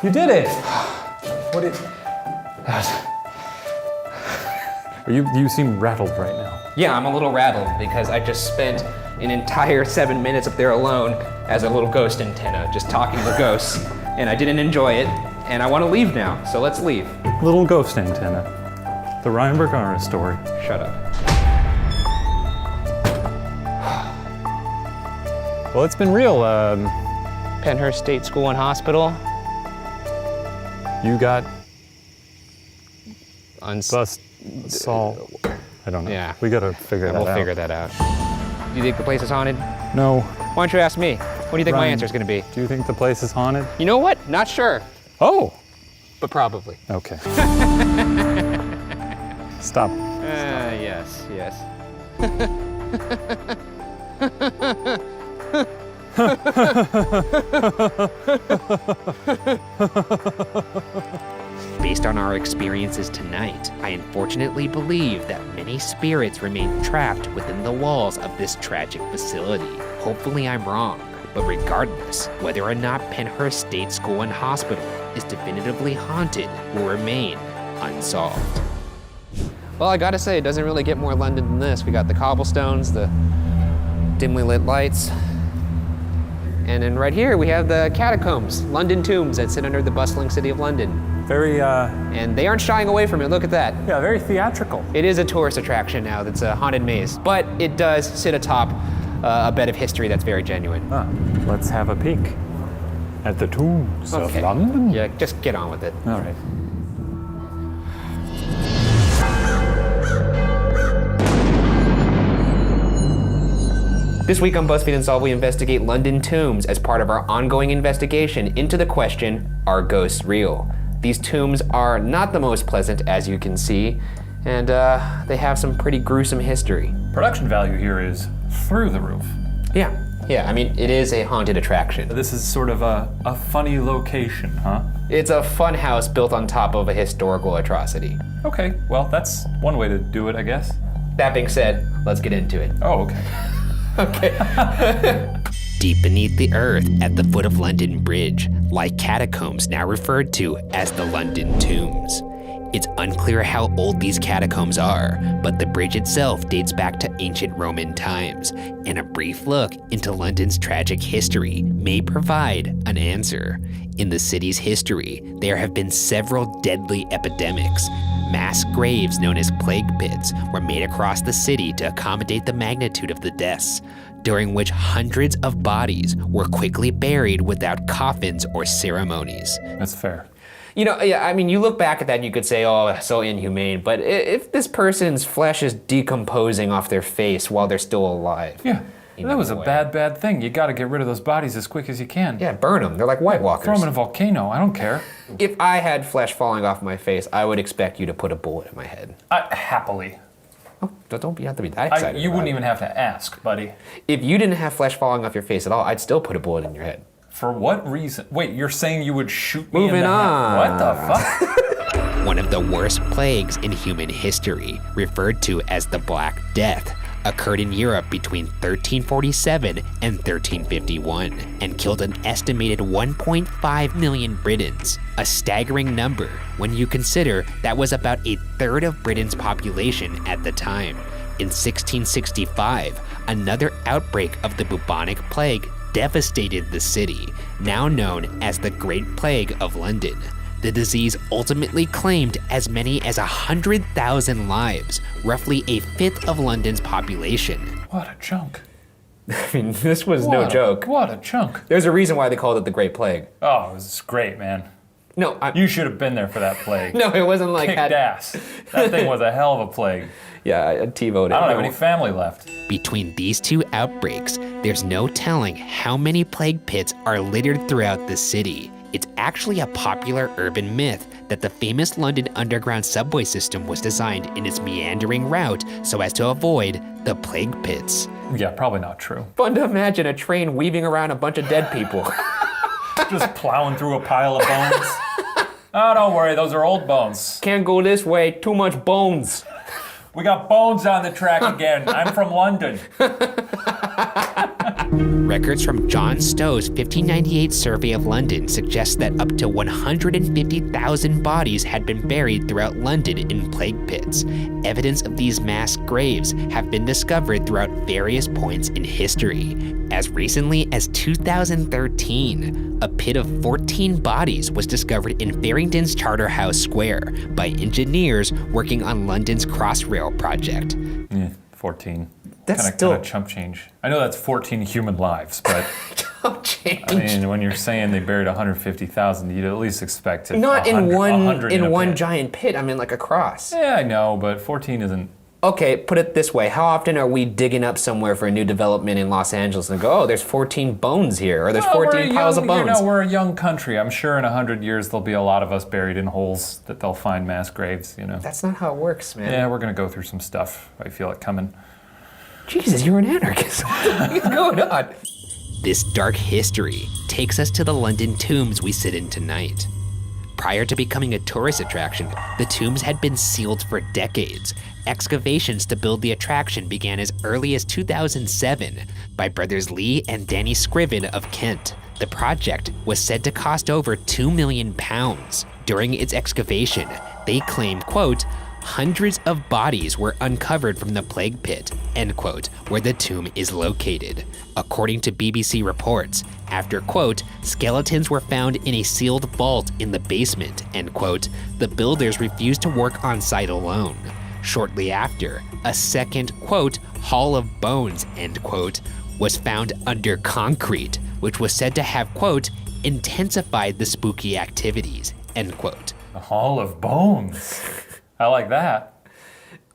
Speaker 2: You did it! What did... You seem rattled right now.
Speaker 1: Yeah, I'm a little rattled because I just spent an entire 7 minutes up there alone as a little ghost antenna, just talking to ghosts, and I didn't enjoy it, and I want to leave now, so let's leave.
Speaker 2: Little ghost antenna. The Ryan Bergara story.
Speaker 1: Shut up.
Speaker 2: Well, it's been real.
Speaker 1: Pennhurst State School and Hospital.
Speaker 2: You got
Speaker 1: Unsolved.
Speaker 2: I don't know.
Speaker 1: Yeah.
Speaker 2: We gotta figure that out.
Speaker 1: We'll figure that out. Do you think the place is haunted?
Speaker 2: No.
Speaker 1: Why don't you ask me? What do you think my
Speaker 2: Ryan,
Speaker 1: answer is going to be?
Speaker 2: Do you think the place is haunted?
Speaker 1: You know what? Not sure,
Speaker 2: Oh!
Speaker 1: but probably.
Speaker 2: Okay. Stop.
Speaker 1: Yes.
Speaker 3: Based on our experiences tonight, I unfortunately believe that many spirits remain trapped within the walls of this tragic facility. Hopefully I'm wrong, but regardless, whether or not Pennhurst State School and Hospital is definitively haunted will remain unsolved.
Speaker 1: Well, I gotta say, it doesn't really get more London than this. We got the cobblestones, the dimly lit lights, and then right here we have the catacombs, London tombs that sit under the bustling city of London.
Speaker 2: Very,
Speaker 1: And they aren't shying away from it, look at that.
Speaker 2: yeah, very theatrical.
Speaker 1: It is a tourist attraction now that's a haunted maze, but it does sit atop a bed of history that's very genuine.
Speaker 2: Let's have a peek at the tombs of
Speaker 1: Okay.
Speaker 2: London.
Speaker 1: Yeah, just get on with it.
Speaker 2: All right.
Speaker 1: This week on BuzzFeed Unsolved, we investigate London tombs as part of our ongoing investigation into the question, are ghosts real? These tombs are not the most pleasant, as you can see, and they have some pretty gruesome history.
Speaker 2: Production value here is through the roof.
Speaker 1: Yeah, I mean, it is a haunted attraction.
Speaker 2: This is sort of a funny location, huh?
Speaker 1: It's a fun house built on top of a historical atrocity.
Speaker 2: Okay, well, that's one way to do it, I guess.
Speaker 1: That being said, let's get into it.
Speaker 2: Oh, okay.
Speaker 1: Okay.
Speaker 3: Deep beneath the earth at the foot of London Bridge lie catacombs now referred to as the London Tombs. It's unclear how old these catacombs are, but the bridge itself dates back to ancient Roman times, and a brief look into London's tragic history may provide an answer. In the city's history, there have been several deadly epidemics. Mass graves known as plague pits were made across the city to accommodate the magnitude of the deaths, during which hundreds of bodies were quickly buried without coffins or ceremonies.
Speaker 2: That's fair.
Speaker 1: You know, yeah, I mean, you look back at that and you could say, oh, so inhumane, but if this person's flesh is decomposing off their face while they're still alive.
Speaker 2: Yeah, that was a
Speaker 1: way.
Speaker 2: bad thing. You gotta get rid of those bodies as quick as you can.
Speaker 1: Yeah, burn them. They're like White Walkers.
Speaker 2: Throw them in a volcano, I don't care.
Speaker 1: If I had flesh falling off my face, I would expect you to put a bullet in my head.
Speaker 2: Happily.
Speaker 1: Oh, don't you have to be that excited.
Speaker 2: You
Speaker 1: about
Speaker 2: wouldn't
Speaker 1: it.
Speaker 2: even have to ask, buddy.
Speaker 1: If you didn't have flesh falling off your face at all, I'd still put a bullet in your head.
Speaker 2: For what reason? Wait, you're saying you would shoot me
Speaker 1: Moving
Speaker 2: in the
Speaker 1: on.
Speaker 2: head? What the fuck?
Speaker 3: One of the worst plagues in human history, referred to as the Black Death, occurred in Europe between 1347 and 1351 and killed an estimated 1.5 million Britons, a staggering number when you consider that was about a third of Britain's population at the time. In 1665, another outbreak of the bubonic plague devastated the city, now known as the Great Plague of London. The disease ultimately claimed as many as 100,000 lives, roughly a fifth of London's population.
Speaker 2: What a chunk.
Speaker 1: I mean, this was no joke.
Speaker 2: What a chunk.
Speaker 1: There's a reason why they called it the Great Plague.
Speaker 2: Oh, it was great, man.
Speaker 1: No,
Speaker 2: You should have been there for that plague.
Speaker 1: no, it wasn't like
Speaker 2: Kicked ass. That thing was a hell of a plague.
Speaker 1: Yeah, I T-voted.
Speaker 2: I don't have any family left.
Speaker 3: Between these two outbreaks, there's no telling how many plague pits are littered throughout the city. It's actually a popular urban myth that the famous London Underground subway system was designed in its meandering route so as to avoid the plague pits.
Speaker 2: Yeah, probably not true.
Speaker 1: Fun to imagine a train weaving around a bunch of dead people.
Speaker 2: Just plowing through a pile of bones. Oh, don't worry, those are old bones.
Speaker 1: Can't go this way, too much bones.
Speaker 2: We got bones on the track again. I'm from London.
Speaker 3: Records from John Stow's 1598 survey of London suggest that up to 150,000 bodies had been buried throughout London in plague pits. Evidence of these mass graves have been discovered throughout various points in history. As recently as 2013, a pit of 14 bodies was discovered in Farringdon's Charterhouse Square by engineers working on London's Crossrail project.
Speaker 2: 14.
Speaker 1: That's
Speaker 2: Kind
Speaker 1: still
Speaker 2: of chump change. I know that's 14 human lives, but
Speaker 1: chump change.
Speaker 2: I mean, when you're saying they buried 150,000, you'd at least expect it.
Speaker 1: Not in
Speaker 2: 100 in
Speaker 1: one
Speaker 2: pit.
Speaker 1: giant pit. I mean, like across.
Speaker 2: Yeah, I know, but 14 isn't.
Speaker 1: Okay, put it this way. How often are we digging up somewhere for a new development in Los Angeles and go, oh, there's 14 bones here, or there's 14 piles of bones?
Speaker 2: You know, we're a young country. I'm sure in 100 years there'll be a lot of us buried in holes that they'll find mass graves, you know.
Speaker 1: That's not how it works, man.
Speaker 2: Yeah, we're gonna go through some stuff. I feel it coming.
Speaker 1: Jesus, you're an anarchist. What is going on?
Speaker 3: This dark history takes us to the London tombs we sit in tonight. Prior to becoming a tourist attraction, the tombs had been sealed for decades. Excavations to build the attraction began as early as 2007 by brothers Lee and Danny Scriven of Kent. The project was said to cost over £2 million. During its excavation, they claimed, quote, hundreds of bodies were uncovered from the plague pit, end quote, where the tomb is located. According to BBC reports, after, quote, skeletons were found in a sealed vault in the basement, end quote, the builders refused to work on site alone. Shortly after, a second, quote, hall of bones, end quote, was found under concrete, which was said to have, quote, intensified the spooky activities, end quote.
Speaker 2: A hall of bones. I like that.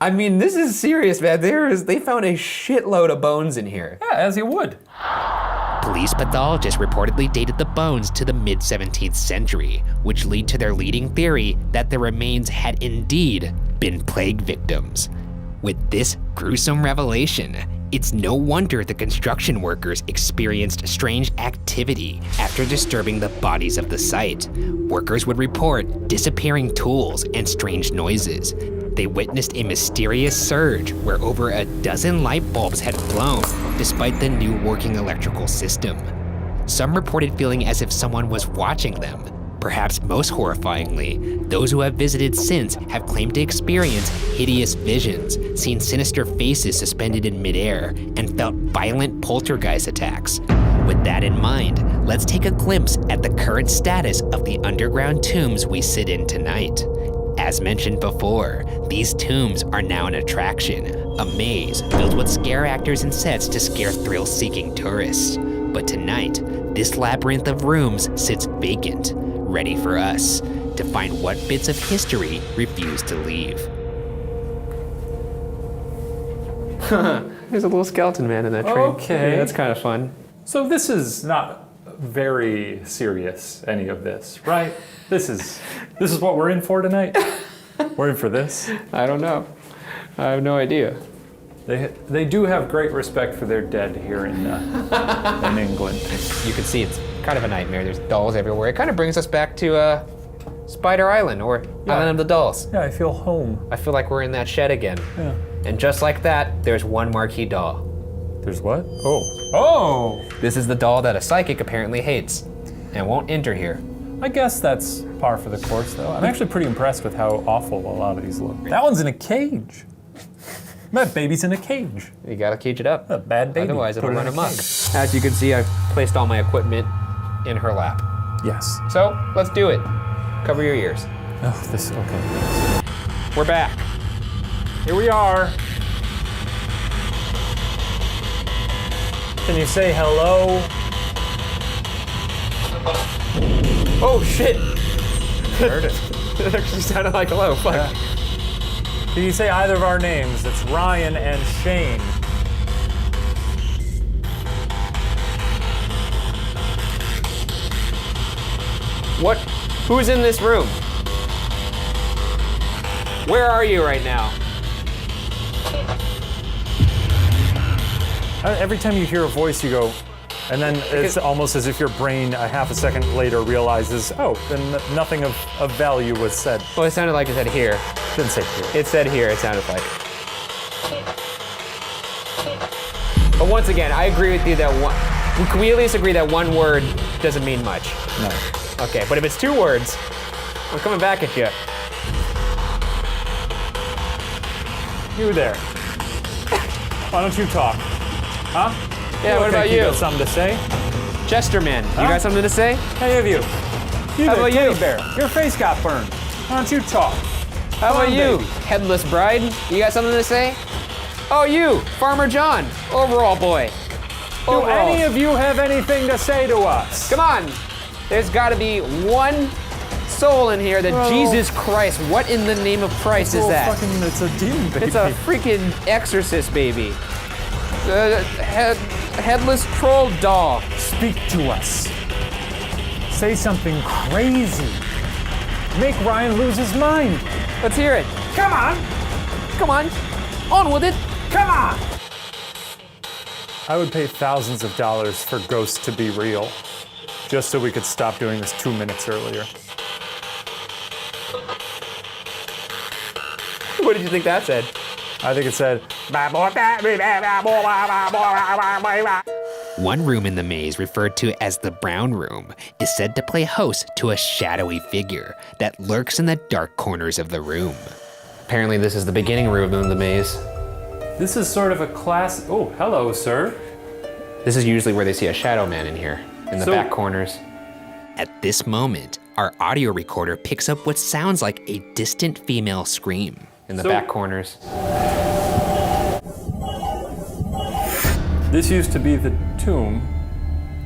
Speaker 1: I mean, this is serious, man. They found a shitload of bones in here.
Speaker 2: Yeah, as you would.
Speaker 3: Police pathologists reportedly dated the bones to the mid-17th century, which lead to their leading theory that the remains had indeed been plague victims. With this gruesome revelation, it's no wonder the construction workers experienced strange activity after disturbing the bodies of the site. Workers would report disappearing tools and strange noises. They witnessed a mysterious surge where over a dozen light bulbs had blown despite the new working electrical system. Some reported feeling as if someone was watching them. Perhaps most horrifyingly, those who have visited since have claimed to experience hideous visions, seen sinister faces suspended in midair, and felt violent poltergeist attacks. With that in mind, let's take a glimpse at the current status of the underground tombs we sit in tonight. As mentioned before, these tombs are now an attraction, a maze filled with scare actors and sets to scare thrill-seeking tourists. But tonight, this labyrinth of rooms sits vacant, ready for us to find what bits of history refuse to leave.
Speaker 1: There's a little skeleton man in that tree.
Speaker 2: Okay.
Speaker 1: Yeah, that's kind of fun.
Speaker 2: So this is not very serious, any of this, right? This is what we're in for tonight? We're in for this?
Speaker 1: I don't know. I have no idea.
Speaker 2: They do have great respect for their dead here in England.
Speaker 1: You can see it's kind of a nightmare. There's dolls everywhere. It kind of brings us back to Spider Island or Island of the Dolls.
Speaker 2: Yeah, I feel home.
Speaker 1: I feel like we're in that shed again.
Speaker 2: Yeah.
Speaker 1: And just like that, there's one marquee doll.
Speaker 2: There's what? Oh!
Speaker 1: This is the doll that a psychic apparently hates and won't enter here.
Speaker 2: I guess that's par for the course, though. I'm actually pretty impressed with how awful a lot of these look. That one's in a cage. That baby's in a cage.
Speaker 1: You gotta cage it up.
Speaker 2: A bad baby.
Speaker 1: Otherwise it'll
Speaker 2: Put it
Speaker 1: run
Speaker 2: in a
Speaker 1: amok.
Speaker 2: cage.
Speaker 1: As you can see, I've placed all my equipment in her lap.
Speaker 2: Yes.
Speaker 1: So let's do it. Cover your ears.
Speaker 2: Oh, this, okay.
Speaker 1: We're back.
Speaker 2: Here we are. Can you say hello?
Speaker 1: Oh shit! Heard it. It actually sounded like hello. Fuck.
Speaker 2: Yeah. Can you say either of our names? It's Ryan and Shane.
Speaker 1: What? Who's in this room? Where are you right now?
Speaker 2: Every time you hear a voice, you go, and then it's almost as if your brain a half a second later realizes, oh, then nothing of value was said.
Speaker 1: Well, it sounded like it said here.
Speaker 2: Didn't say here.
Speaker 1: It said here, it sounded like. But once again, I agree with you that can we at least agree that one word doesn't mean much?
Speaker 2: No.
Speaker 1: Okay, but if it's 2 words, I'm coming back at you.
Speaker 2: You there. Why don't you talk? Huh?
Speaker 1: Yeah, what about you?
Speaker 2: You got something to say?
Speaker 1: Chesterman, you got something to say?
Speaker 2: Hey, have you?
Speaker 1: How about you?
Speaker 2: Bear. Your face got burned. Why don't you talk?
Speaker 1: How about you,
Speaker 2: baby.
Speaker 1: Headless Bride? You got something to say? Oh, you, Farmer John, overall boy.
Speaker 2: Do any of you have anything to say to us?
Speaker 1: Come on, there's got to be one soul in here that Jesus Christ. What in the name of Christ is that?
Speaker 2: It's a demon baby.
Speaker 1: It's a freaking exorcist baby. Headless troll doll.
Speaker 2: Speak to us. Say something crazy. Make Ryan lose his mind.
Speaker 1: Let's hear it.
Speaker 2: Come on.
Speaker 1: Come on. On with it.
Speaker 2: Come on. I would pay thousands of dollars for ghosts to be real, just so we could stop doing this 2 minutes earlier.
Speaker 1: What did you think that said?
Speaker 2: I think it said,
Speaker 3: One room in the maze, referred to as the Brown Room, is said to play host to a shadowy figure that lurks in the dark corners of the room.
Speaker 1: Apparently this is the beginning room of the maze.
Speaker 2: this is sort of a class. Oh, hello, sir.
Speaker 1: This is usually where they see a shadow man in here, in the back corners.
Speaker 3: At this moment, our audio recorder picks up what sounds like a distant female scream.
Speaker 1: In the back corners.
Speaker 2: This used to be the tomb.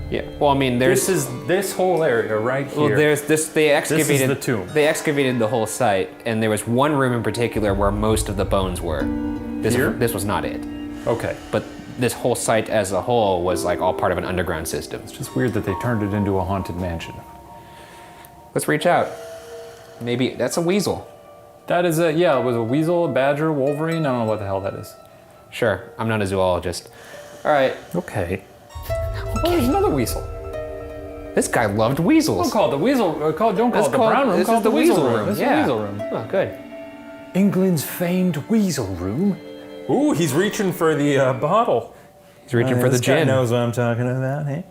Speaker 1: Yeah, well, I mean, there's...
Speaker 2: This is this whole area right here.
Speaker 1: Well, there's this, they excavated...
Speaker 2: This is the tomb.
Speaker 1: They excavated the whole site, and there was one room in particular where most of the bones were. This was not it.
Speaker 2: Okay.
Speaker 1: But this whole site as a whole was like all part of an underground system.
Speaker 2: It's just weird that they turned it into a haunted mansion.
Speaker 1: Let's reach out. Maybe, that's a weasel.
Speaker 2: That is it was a weasel, a badger, Wolverine, I don't know what the hell that is.
Speaker 1: Sure, I'm not a zoologist. All right.
Speaker 2: Okay. Oh, there's another weasel.
Speaker 1: This guy loved weasels.
Speaker 2: Don't call it the weasel, don't call it the brown room,
Speaker 1: This
Speaker 2: call
Speaker 1: is
Speaker 2: it
Speaker 1: the weasel room.
Speaker 2: This is
Speaker 1: Yeah.
Speaker 2: the weasel room.
Speaker 1: Oh, good.
Speaker 2: England's famed weasel room. Ooh, he's reaching for the bottle.
Speaker 1: He's reaching for the
Speaker 6: This guy
Speaker 1: gin.
Speaker 6: knows what I'm talking about, hey?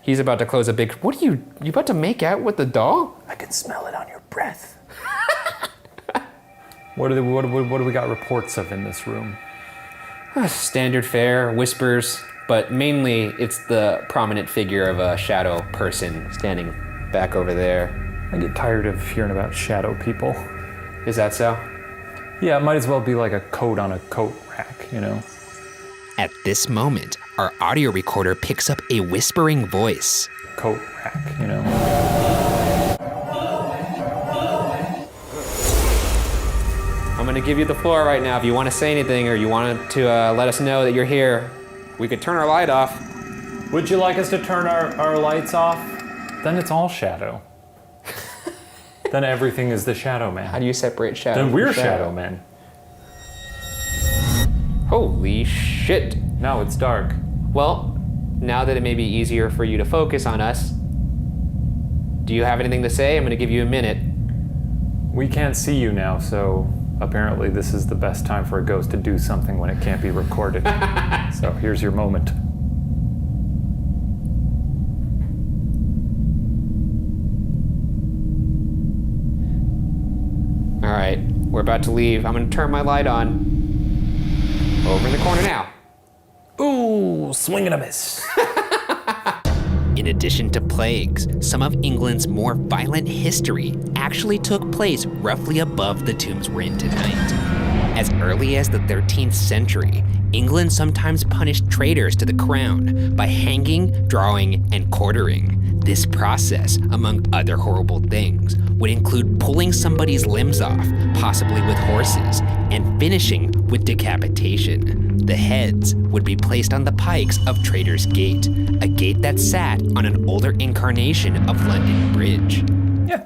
Speaker 1: He's about to close a big... What are you about to make out with the doll?
Speaker 6: I can smell it on your breath.
Speaker 2: What do we got reports of in this room?
Speaker 1: Standard fare, whispers, but mainly it's the prominent figure of a shadow person standing back over there.
Speaker 2: I get tired of hearing about shadow people.
Speaker 1: Is that so?
Speaker 2: Yeah, it might as well be like a coat on a coat rack, you know?
Speaker 3: At this moment, our audio recorder picks up a whispering voice.
Speaker 2: Coat rack, you know?
Speaker 1: I'm gonna give you the floor right now. If you want to say anything or you want to let us know that you're here, we could turn our light off.
Speaker 2: Would you like us to turn our lights off? Then it's all shadow. Then everything is the shadow man.
Speaker 1: How do you separate shadow
Speaker 2: Then
Speaker 1: from
Speaker 2: we're shadow men.
Speaker 1: Holy shit.
Speaker 2: Now it's dark.
Speaker 1: Well, now that it may be easier for you to focus on us, do you have anything to say? I'm gonna give you a minute.
Speaker 2: We can't see you now, so apparently this is the best time for a ghost to do something when it can't be recorded. So here's your moment.
Speaker 1: All right, we're about to leave. I'm gonna turn my light on. Over in the corner now.
Speaker 6: Ooh, swing and a miss.
Speaker 3: In addition to plagues, some of England's more violent history actually took place roughly above the tombs we're in tonight. As early as the 13th century, England sometimes punished traitors to the crown by hanging, drawing, and quartering. This process, among other horrible things, would include pulling somebody's limbs off, possibly with horses, and finishing with decapitation. The heads would be placed on the pikes of Traitor's Gate, a gate that sat on an older incarnation of London Bridge.
Speaker 2: Yeah.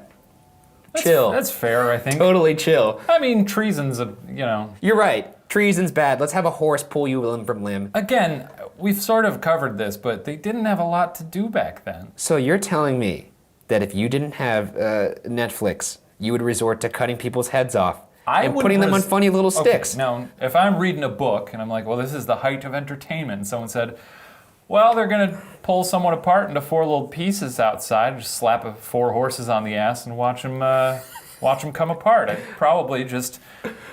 Speaker 1: Chill.
Speaker 2: That's fair, I think.
Speaker 1: Totally chill.
Speaker 2: I mean, treason's a, you know.
Speaker 1: You're right. Treason's bad. Let's have a horse pull you limb from limb.
Speaker 2: Again, we've sort of covered this, but they didn't have a lot to do back then.
Speaker 1: So you're telling me that if you didn't have Netflix, you would resort to cutting people's heads off
Speaker 3: and putting them on funny little sticks.
Speaker 2: Now, if I'm reading a book and I'm like, well, this is the height of entertainment, and someone said, well, they're going to pull someone apart into 4 little pieces outside, just slap 4 horses on the ass and watch them come apart. I'd probably just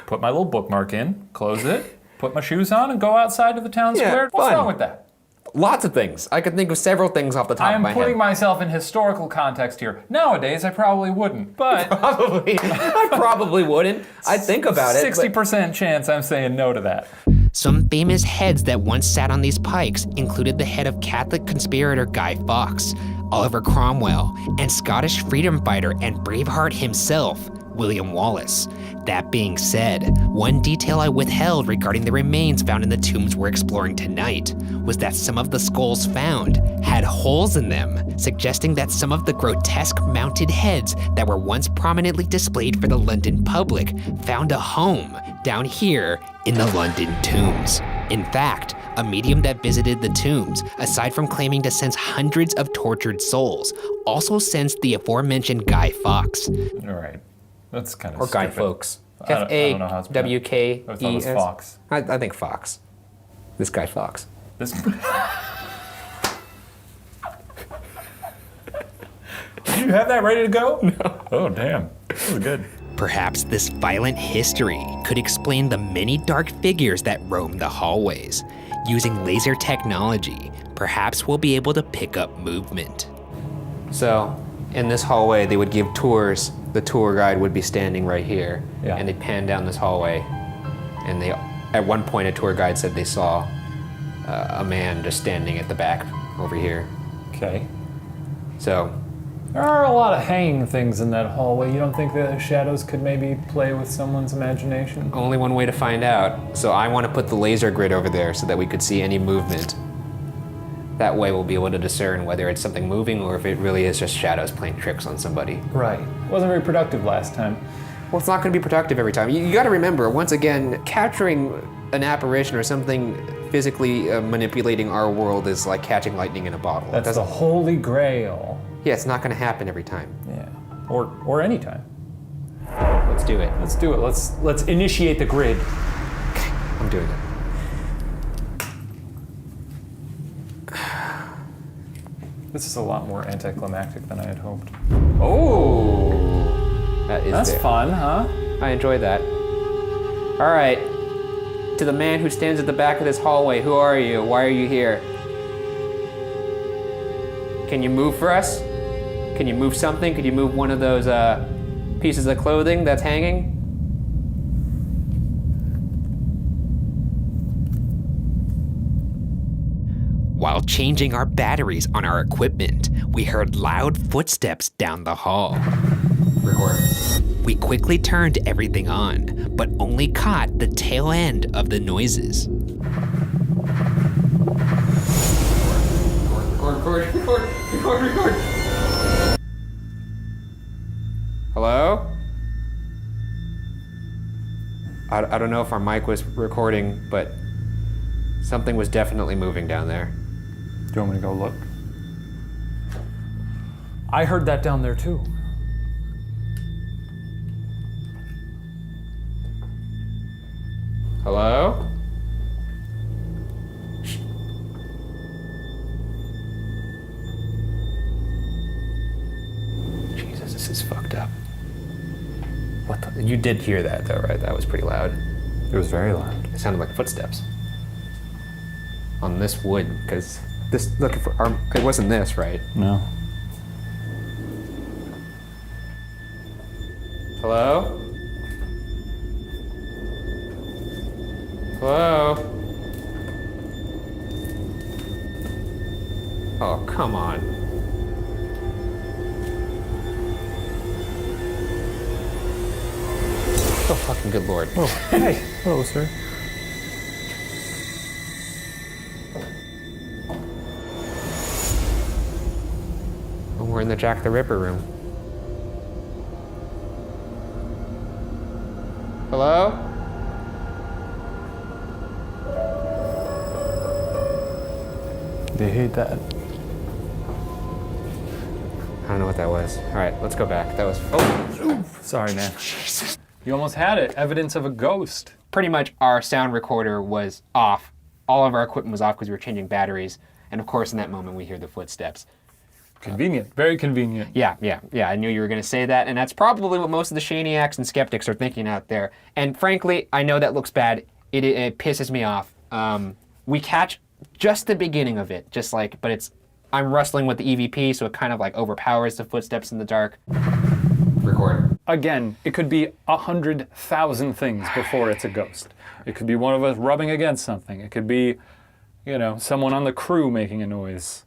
Speaker 2: put my little bookmark in, close it, put my shoes on, and go outside to the town square. What's wrong with that?
Speaker 3: Lots of things. I could think of several things off the top of my head.
Speaker 2: I am putting myself in historical context here. Nowadays, I probably wouldn't, but...
Speaker 3: I probably wouldn't. I'd think about it.
Speaker 2: 60% chance I'm saying no to that.
Speaker 3: Some famous heads that once sat on these pikes included the head of Catholic conspirator Guy Fawkes, Oliver Cromwell, and Scottish freedom fighter and Braveheart himself, William Wallace. That being said, one detail I withheld regarding the remains found in the tombs we're exploring tonight was that some of the skulls found had holes in them, suggesting that some of the grotesque mounted heads that were once prominently displayed for the London public found a home down here in the London tombs. In fact, a medium that visited the tombs, aside from claiming to sense hundreds of tortured souls, also sensed the aforementioned Guy Fawkes.
Speaker 2: All right. That's kind of
Speaker 3: Or
Speaker 2: stupid.
Speaker 3: Guy Fawkes.
Speaker 2: I don't know how it's pronounced.
Speaker 3: F-A-W-K-E-S.
Speaker 2: I thought it was Fox.
Speaker 3: I think Fox. This Guy Fawkes.
Speaker 2: This... Did you have that ready to go? No. Oh, damn. That was good.
Speaker 3: Perhaps this violent history could explain the many dark figures that roam the hallways. Using laser technology, perhaps we'll be able to pick up movement. So, in this hallway, they would give tours. The tour guide would be standing right here, and they'd pan down this hallway. And they, at one point, a tour guide said they saw a man just standing at the back over here.
Speaker 2: Okay.
Speaker 3: So,
Speaker 2: there are a lot of hanging things in that hallway. You don't think the shadows could maybe play with someone's imagination?
Speaker 3: only one way to find out. So I want to put the laser grid over there so that we could see any movement. That way we'll be able to discern whether it's something moving or if it really is just shadows playing tricks on somebody.
Speaker 2: Right. Wasn't very productive last time.
Speaker 3: Well, it's not going to be productive every time. You got to remember, once again, capturing an apparition or something physically manipulating our world is like catching lightning in a bottle.
Speaker 2: That's the holy grail.
Speaker 3: Yeah, it's not going to happen every time.
Speaker 2: Yeah. Or any time.
Speaker 3: Let's do it.
Speaker 2: Let's do it. Let's initiate the grid.
Speaker 3: I'm doing it.
Speaker 2: This is a lot more anticlimactic than I had hoped.
Speaker 3: Oh,
Speaker 2: That's fun, huh?
Speaker 3: I enjoy that. All right, to the man who stands at the back of this hallway, who are you? Why are you here? Can you move for us? Can you move something? Could you move one of those pieces of clothing that's hanging? While changing our batteries on our equipment, we heard loud footsteps down the hall. Record. We quickly turned everything on, but only caught the tail end of the noises. Record. Hello? I don't know if our mic was recording, but something was definitely moving down there.
Speaker 2: Do you want me to go look? I heard that down there too.
Speaker 3: Hello? Jesus, this is fucked up. What the? You did hear that though, right? That was pretty loud.
Speaker 2: It was very loud.
Speaker 3: It sounded like footsteps. On this wood, because this, looking for, it wasn't this, right?
Speaker 2: No.
Speaker 3: Hello? Hello? Oh, come on. Oh, fucking good lord.
Speaker 2: Oh, hey. Hello, sir.
Speaker 3: Oh, we're in the Jack the Ripper room. Hello?
Speaker 2: They hate that.
Speaker 3: I don't know what that was. All right, let's go back. That was, oh.
Speaker 2: Sorry, man. You almost had it. Evidence of a ghost.
Speaker 1: Pretty much our sound recorder was off. All of our equipment was off because we were changing batteries. And of course, in that moment, we hear the footsteps.
Speaker 2: Convenient. Very convenient.
Speaker 1: Yeah. I knew you were going to say that. And that's probably what most of the Shaniacs and skeptics are thinking out there. And frankly, I know that looks bad. It pisses me off. We catch just the beginning of it, but I'm wrestling with the EVP, so it kind of like overpowers the footsteps in the dark. Record.
Speaker 2: Again, it could be 100,000 things before it's a ghost. It could be one of us rubbing against something. It could be, someone on the crew making a noise.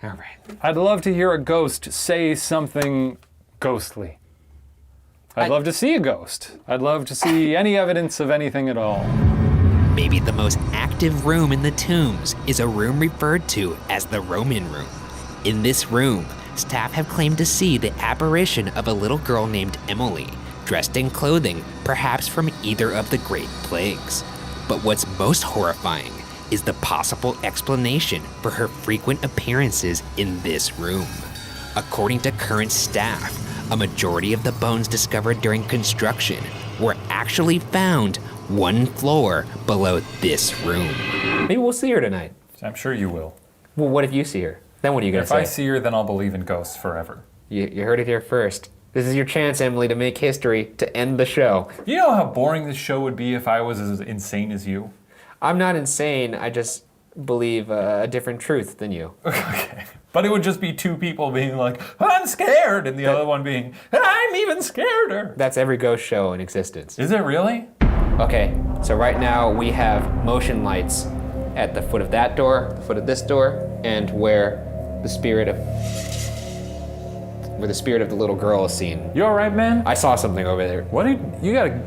Speaker 1: All right.
Speaker 2: I'd love to hear a ghost say something ghostly. I'd love to see a ghost. I'd love to see any evidence of anything at all.
Speaker 3: Maybe the most active room in the tombs is a room referred to as the Roman Room. In this room, staff have claimed to see the apparition of a little girl named Emily, dressed in clothing perhaps from either of the Great Plagues. But what's most horrifying is the possible explanation for her frequent appearances in this room. According to current staff, a majority of the bones discovered during construction were actually found 1 floor below this room.
Speaker 1: Maybe we'll see her tonight.
Speaker 2: I'm sure you will.
Speaker 1: Well, what if you see her? Then what are you going to say?
Speaker 2: If I see her, then I'll believe in ghosts forever.
Speaker 1: You heard it here first. This is your chance, Emily, to make history, to end the show.
Speaker 2: You know how boring this show would be if I was as insane as you?
Speaker 1: I'm not insane. I just believe a different truth than you.
Speaker 2: Okay. But it would just be 2 people being like, I'm scared, and the other one being, I'm even scareder.
Speaker 1: That's every ghost show in existence.
Speaker 2: Is it really?
Speaker 1: Okay, so right now we have motion lights at the foot of that door, the foot of this door, and where the spirit of the little girl is seen.
Speaker 2: You all right, man?
Speaker 1: I saw something over there.
Speaker 2: What did you gotta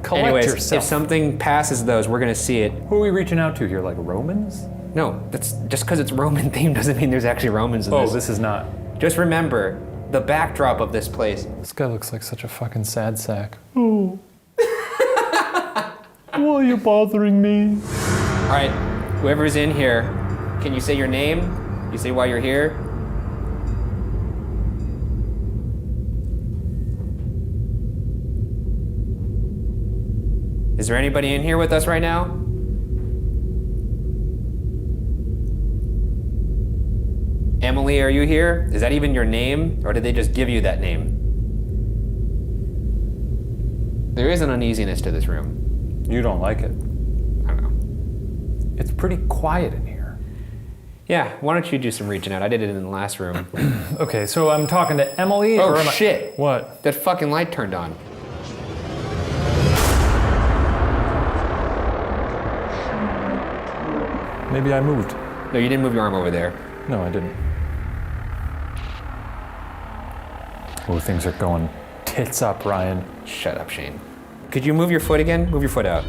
Speaker 2: collect
Speaker 1: Anyways,
Speaker 2: yourself?
Speaker 1: if something passes those, we're gonna see it.
Speaker 2: Who are we reaching out to here, like Romans?
Speaker 1: No, that's just because it's Roman themed doesn't mean there's actually Romans in this.
Speaker 2: Oh, this is not.
Speaker 1: Just remember the backdrop of this place.
Speaker 2: This guy looks like such a fucking sad sack. Oh. Why are you bothering me?
Speaker 1: All right, whoever's in here, can you say your name? You say why you're here? Is there anybody in here with us right now? Emily, are you here? Is that even your name, or did they just give you that name? There is an uneasiness to this room.
Speaker 2: You don't like it.
Speaker 1: I don't know.
Speaker 2: It's pretty quiet in here.
Speaker 1: Yeah, why don't you do some reaching out? I did it in the last room.
Speaker 2: Okay, so I'm talking to Emily.
Speaker 1: Oh,
Speaker 2: or am
Speaker 1: shit.
Speaker 2: What?
Speaker 1: That fucking light turned on.
Speaker 2: Maybe I moved.
Speaker 1: No, you didn't move your arm over there.
Speaker 2: No, I didn't. Oh, things are going tits up, Ryan.
Speaker 1: Shut up, Shane. Could you move your foot again? Move your foot out.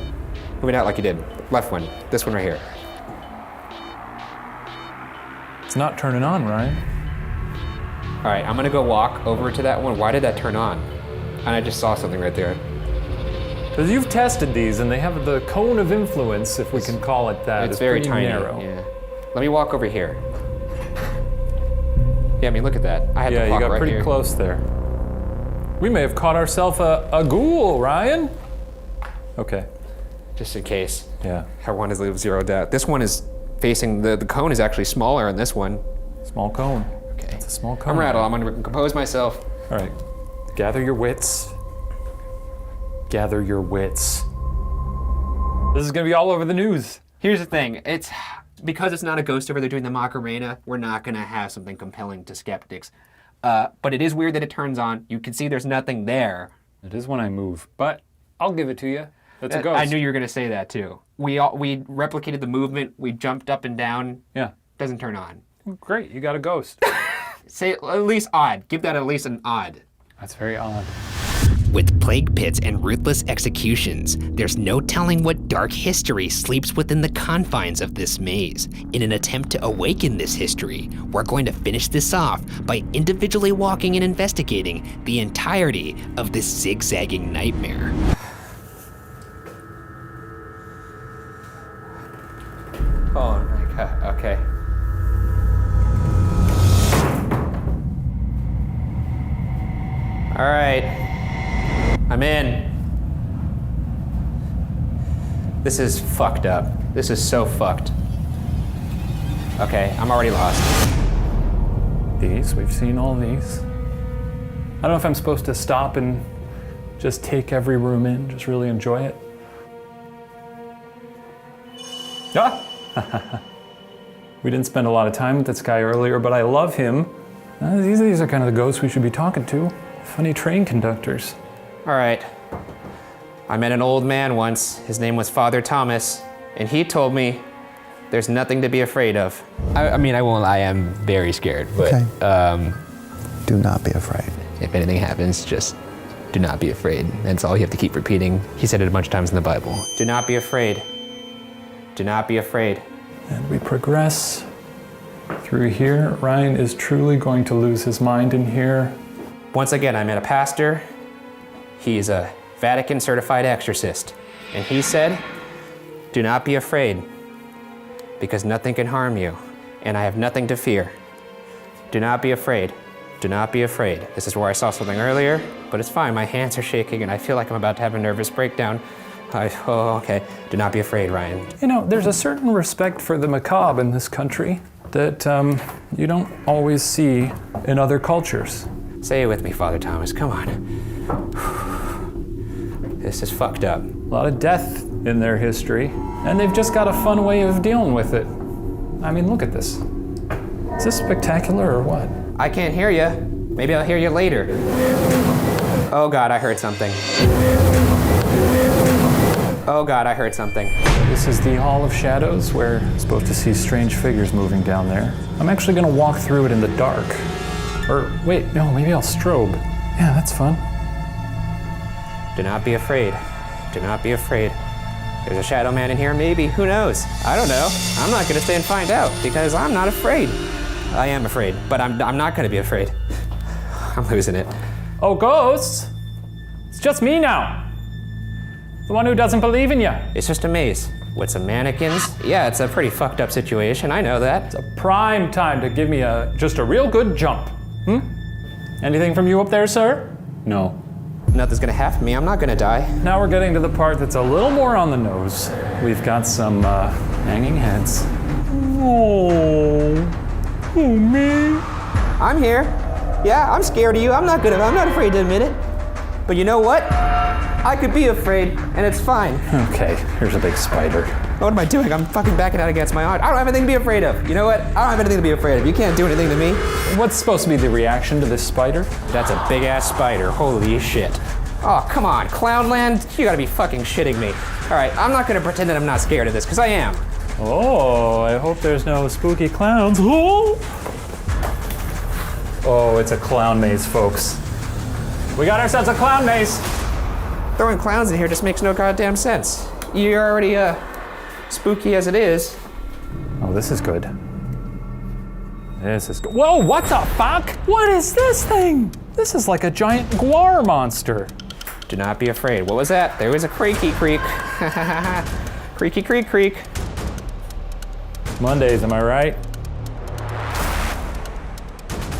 Speaker 1: Move it out like you did. Left one. This one right here.
Speaker 2: It's not turning on, Ryan.
Speaker 1: All right, I'm gonna go walk over to that one. Why did that turn on? And I just saw something right there.
Speaker 2: Because you've tested these, and they have the cone of influence, if we can call it that.
Speaker 1: It's very
Speaker 2: pretty
Speaker 1: tiny.
Speaker 2: narrow.
Speaker 1: Yeah. Let me walk over here. Yeah, I mean, look at that. I had
Speaker 2: Yeah,
Speaker 1: to
Speaker 2: you
Speaker 1: walk
Speaker 2: got
Speaker 1: right
Speaker 2: pretty
Speaker 1: here.
Speaker 2: close there. We may have caught ourselves a ghoul, Ryan. Okay.
Speaker 1: Just in case.
Speaker 2: Yeah.
Speaker 1: I want to leave zero doubt. This one is facing, the cone is actually smaller on this one.
Speaker 2: Small cone.
Speaker 1: Okay.
Speaker 2: It's a small cone.
Speaker 1: I'm rattled. I'm gonna compose myself.
Speaker 2: All right. Gather your wits. Gather your wits. This is gonna be all over the news.
Speaker 1: Here's the thing. Because it's not a ghost over there doing the Macarena, we're not gonna have something compelling to skeptics. But it is weird that it turns on. You can see there's nothing there.
Speaker 2: It is when I move, but I'll give it to you. That's a ghost.
Speaker 1: I knew you were gonna say that too. We replicated the movement. We jumped up and down.
Speaker 2: Yeah.
Speaker 1: Doesn't turn on.
Speaker 2: Great, you got a ghost.
Speaker 1: Say at least odd. Give that at least an odd.
Speaker 2: That's very odd.
Speaker 3: With plague pits and ruthless executions, there's no telling what dark history sleeps within the confines of this maze. In an attempt to awaken this history, we're going to finish this off by individually walking and investigating the entirety of this zigzagging nightmare.
Speaker 1: Oh my god. Okay. All right. I'm in. This is fucked up. This is so fucked. Okay, I'm already lost.
Speaker 2: These, we've seen all these. I don't know if I'm supposed to stop and just take every room in, just really enjoy it. Ah! We didn't spend a lot of time with this guy earlier, but I love him. These are kind of the ghosts we should be talking to. Funny train conductors.
Speaker 1: All right. I met an old man once. His name was Father Thomas, and he told me there's nothing to be afraid of. I mean, I won't lie, I'm very scared, but
Speaker 4: Okay. Do not be afraid.
Speaker 1: if anything happens, just do not be afraid. That's all you have to keep repeating. He said it a bunch of times in the Bible. Do not be afraid. Do not be afraid.
Speaker 2: And we progress through here. Ryan is truly going to lose his mind in here.
Speaker 1: Once again, I met a pastor. He's a Vatican certified exorcist. And he said, do not be afraid, because nothing can harm you, and I have nothing to fear. Do not be afraid. Do not be afraid. This is where I saw something earlier, but it's fine. My hands are shaking, and I feel like I'm about to have a nervous breakdown. Oh, okay. Do not be afraid, Ryan.
Speaker 2: You know, there's a certain respect for the macabre in this country that you don't always see in other cultures.
Speaker 1: Say it with me, Father Thomas. Come on. This is fucked up.
Speaker 2: A lot of death in their history, and they've just got a fun way of dealing with it. I mean, look at this. Is this spectacular or what?
Speaker 1: I can't hear you. Maybe I'll hear you later. Oh God, I heard something. Oh God, I heard something.
Speaker 2: This is the Hall of Shadows, where you're supposed to see strange figures moving down there. I'm actually gonna walk through it in the dark. Or wait, no, maybe I'll strobe. Yeah, that's fun.
Speaker 1: Do not be afraid. Do not be afraid. There's a shadow man in here, maybe, who knows? I don't know. I'm not gonna stay and find out, because I'm not afraid. I am afraid, but I'm not gonna be afraid. I'm losing it.
Speaker 2: Oh, ghosts? It's just me now. The one who doesn't believe in you.
Speaker 1: It's just a maze with some mannequins. Yeah, it's a pretty fucked up situation, I know that.
Speaker 2: It's a prime time to give me just a real good jump. Anything from you up there, sir? No.
Speaker 1: Nothing's gonna happen to me, I'm not gonna die.
Speaker 2: Now we're getting to the part that's a little more on the nose. We've got some hanging heads. Oh me.
Speaker 1: I'm here. Yeah, I'm scared of you. I'm not afraid to admit it. But you know what? I could be afraid, and it's fine.
Speaker 2: Okay, here's a big spider.
Speaker 1: What am I doing? I'm fucking backing out against my odds. I don't have anything to be afraid of. You know what? I don't have anything to be afraid of. You can't do anything to me.
Speaker 2: What's supposed to be the reaction to this spider?
Speaker 1: That's a big ass spider. Holy shit. Oh, come on. Clownland? You gotta be fucking shitting me. All right, I'm not gonna pretend that I'm not scared of this, because I am.
Speaker 2: Oh, I hope there's no spooky clowns. Oh, it's a clown maze, folks. We got ourselves a clown maze.
Speaker 1: Throwing clowns in here just makes no goddamn sense. You're already, spooky as it is.
Speaker 2: Oh, this is good. This is good. Whoa, what the fuck? What is this thing? This is like a giant guar monster.
Speaker 1: Do not be afraid. What was that? There was a creaky creak. Creaky creak creak.
Speaker 2: Mondays, am I right?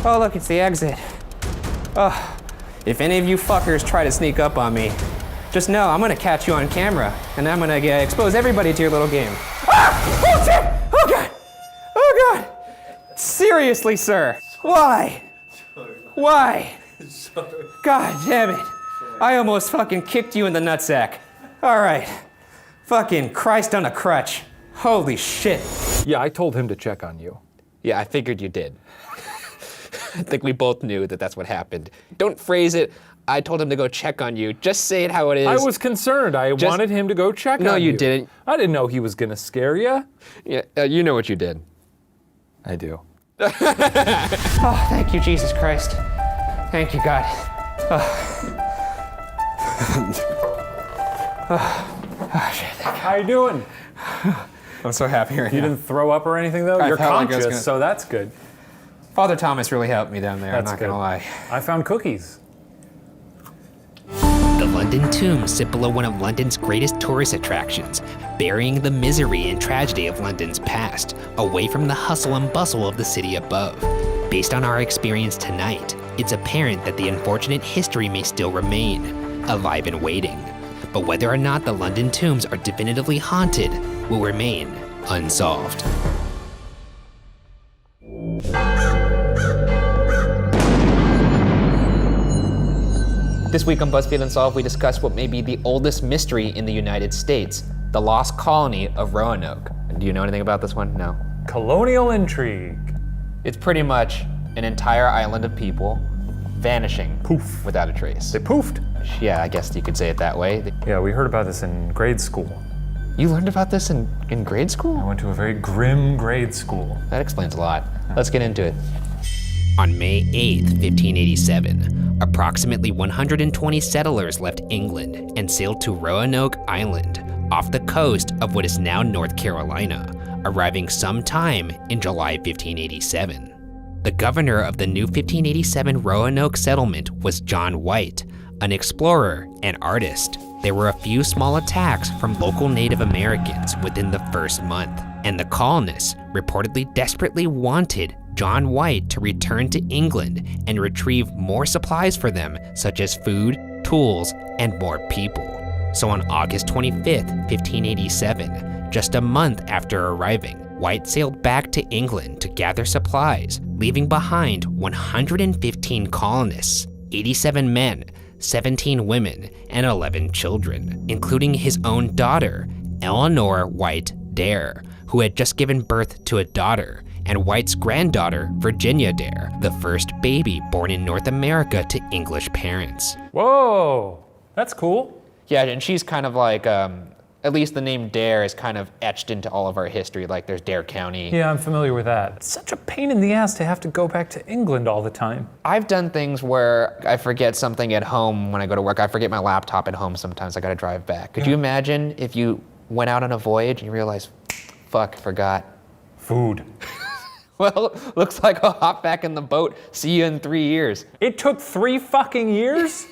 Speaker 1: Oh, look, it's the exit. Oh, if any of you fuckers try to sneak up on me, just know I'm gonna catch you on camera, and I'm gonna expose everybody to your little game. Ah! Oh, shit! Oh, God! Oh, God! Seriously, sir. Why? Why? God damn it. I almost fucking kicked you in the nutsack. All right. Fucking Christ on a crutch. Holy shit.
Speaker 2: Yeah, I told him to check on you.
Speaker 1: Yeah, I figured you did. I think we both knew that that's what happened. Don't phrase it, I told him to go check on you. Just say it how it is.
Speaker 2: I was concerned. I wanted him to go check on you.
Speaker 1: No, you didn't.
Speaker 2: I didn't know he was gonna scare you.
Speaker 1: Yeah, you know what you did.
Speaker 2: I do.
Speaker 1: Oh, thank you, Jesus Christ. Thank you, God. Oh, shit.
Speaker 2: How you doing?
Speaker 1: I'm so happy right
Speaker 2: You
Speaker 1: now.
Speaker 2: didn't throw up or anything though?
Speaker 1: I
Speaker 2: You're
Speaker 1: felt like I was
Speaker 2: conscious,
Speaker 1: gonna-
Speaker 2: so that's good.
Speaker 1: Father Thomas really helped me down there,
Speaker 2: That's
Speaker 1: I'm not
Speaker 2: good.
Speaker 1: gonna lie.
Speaker 2: I found cookies.
Speaker 3: The London tombs sit below one of London's greatest tourist attractions, burying the misery and tragedy of London's past, away from the hustle and bustle of the city above. Based on our experience tonight, it's apparent that the unfortunate history may still remain. alive and waiting. But whether or not the London tombs are definitively haunted will remain unsolved.
Speaker 1: This week on BuzzFeed Unsolved, we discuss what may be the oldest mystery in the United States, the lost colony of Roanoke. Do you know anything about this one? No.
Speaker 2: Colonial intrigue.
Speaker 1: It's pretty much an entire island of people vanishing
Speaker 2: Poof.
Speaker 1: without a trace.
Speaker 2: They poofed.
Speaker 1: Yeah, I guess you could say it that way.
Speaker 2: Yeah, we heard about this in grade school.
Speaker 1: You learned about this in grade school?
Speaker 2: I went to a very grim grade school.
Speaker 1: That explains a lot. Let's get into it.
Speaker 3: On May 8th, 1587, approximately 120 settlers left England and sailed to Roanoke Island off the coast of what is now North Carolina, arriving sometime in July 1587. The governor of the new 1587 Roanoke settlement was John White, an explorer and artist. There were a few small attacks from local Native Americans within the first month, and the colonists reportedly desperately wanted John White to return to England and retrieve more supplies for them, such as food, tools, and more people. So on August 25th, 1587, just a month after arriving, White sailed back to England to gather supplies, leaving behind 115 colonists, 87 men, 17 women, and 11 children, including his own daughter, Eleanor White Dare, who had just given birth to a daughter, and White's granddaughter, Virginia Dare, the first baby born in North America to English parents.
Speaker 2: Whoa, that's cool.
Speaker 1: Yeah, and she's kind of like, at least the name Dare is kind of etched into all of our history. Like there's Dare County.
Speaker 2: Yeah, I'm familiar with that. It's such a pain in the ass to have to go back to England all the time.
Speaker 1: I've done things where I forget something at home when I go to work. I forget my laptop at home sometimes. I gotta drive back. Could you imagine if you went out on a voyage and you realize, fuck, forgot.
Speaker 2: Food.
Speaker 1: Well, looks like I'll hop back in the boat. See you in 3 years.
Speaker 2: It took 3 fucking years?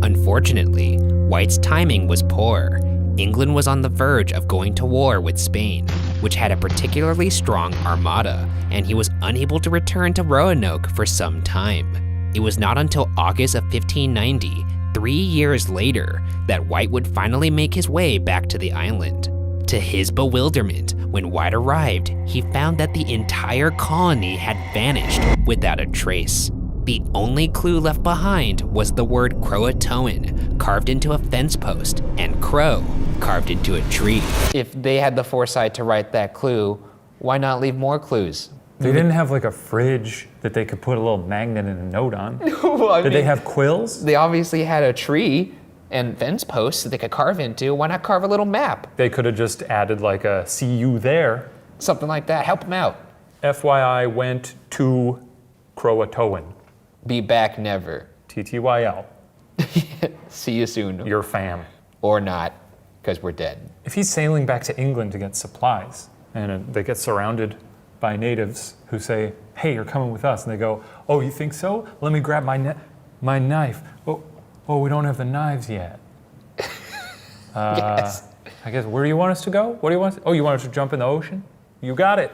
Speaker 3: Unfortunately, White's timing was poor. England was on the verge of going to war with Spain, which had a particularly strong armada, and he was unable to return to Roanoke for some time. It was not until August of 1590, 3 years later, that White would finally make his way back to the island. To his bewilderment, when White arrived, he found that the entire colony had vanished without a trace. The only clue left behind was the word Croatoan carved into a fence post and crow carved into a tree.
Speaker 1: If they had the foresight to write that clue, why not leave more clues?
Speaker 2: They didn't have like a fridge that they could put a little magnet and a note on.
Speaker 1: Well,
Speaker 2: Did they have quills?
Speaker 1: They obviously had a tree and fence posts that they could carve into. Why not carve a little map?
Speaker 2: They could have just added like a see you there.
Speaker 1: Something like that. Help them out.
Speaker 2: FYI went to Croatoan.
Speaker 1: Be back never.
Speaker 2: TTYL.
Speaker 1: See you soon.
Speaker 2: Your fam.
Speaker 1: Or not, because we're dead.
Speaker 2: If he's sailing back to England to get supplies, and they get surrounded by natives who say, hey, you're coming with us, and they go, oh, you think so? Let me grab my knife. Oh, we don't have the knives yet.
Speaker 1: Yes.
Speaker 2: I guess, where do you want us to go? What do you want? Oh, you want us to jump in the ocean? You got it.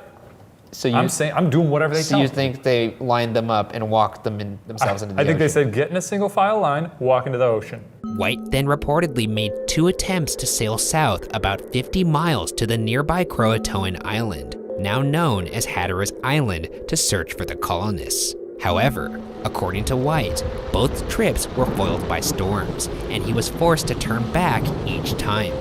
Speaker 1: So you,
Speaker 2: I'm doing whatever they tell me.
Speaker 1: So you think they lined them up and walked themselves into the
Speaker 2: I think
Speaker 1: ocean?
Speaker 2: they said, get in a single file line, walk into the ocean.
Speaker 3: White then reportedly made 2 attempts to sail south about 50 miles to the nearby Croatoan Island, now known as Hatteras Island, to search for the colonists. However, according to White, both trips were foiled by storms, and he was forced to turn back each time.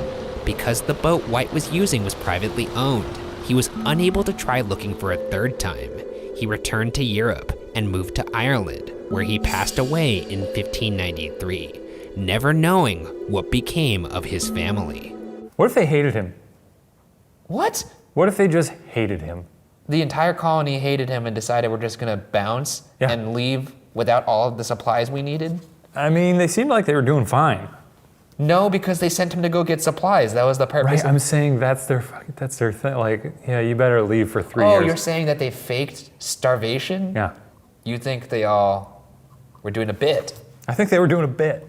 Speaker 3: Because the boat White was using was privately owned, he was unable to try looking for a third time. He returned to Europe and moved to Ireland, where he passed away in 1593, never knowing what became of his family.
Speaker 2: What if they hated him?
Speaker 1: What?
Speaker 2: What if they just hated him?
Speaker 1: The entire colony hated him and decided we're just gonna bounce and leave without all of the supplies we needed?
Speaker 2: I mean, they seemed like they were doing fine.
Speaker 1: No, because they sent him to go get supplies. That was the purpose.
Speaker 2: Right, I'm saying that's their thing. Like, yeah, you better leave for 3
Speaker 1: Oh,
Speaker 2: years.
Speaker 1: you're saying that they faked starvation?
Speaker 2: Yeah.
Speaker 1: You think they all were doing a bit?
Speaker 2: I think they were doing a bit.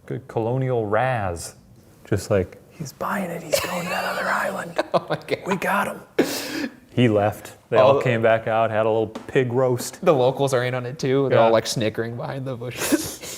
Speaker 2: Good colonial razz. Just like, he's buying it, he's going to that other island.
Speaker 1: Oh my God.
Speaker 2: We got him. He left. They all came back out, had a little pig roast.
Speaker 1: The locals are in on it too. They're
Speaker 2: Yeah.
Speaker 1: all like snickering behind the bushes.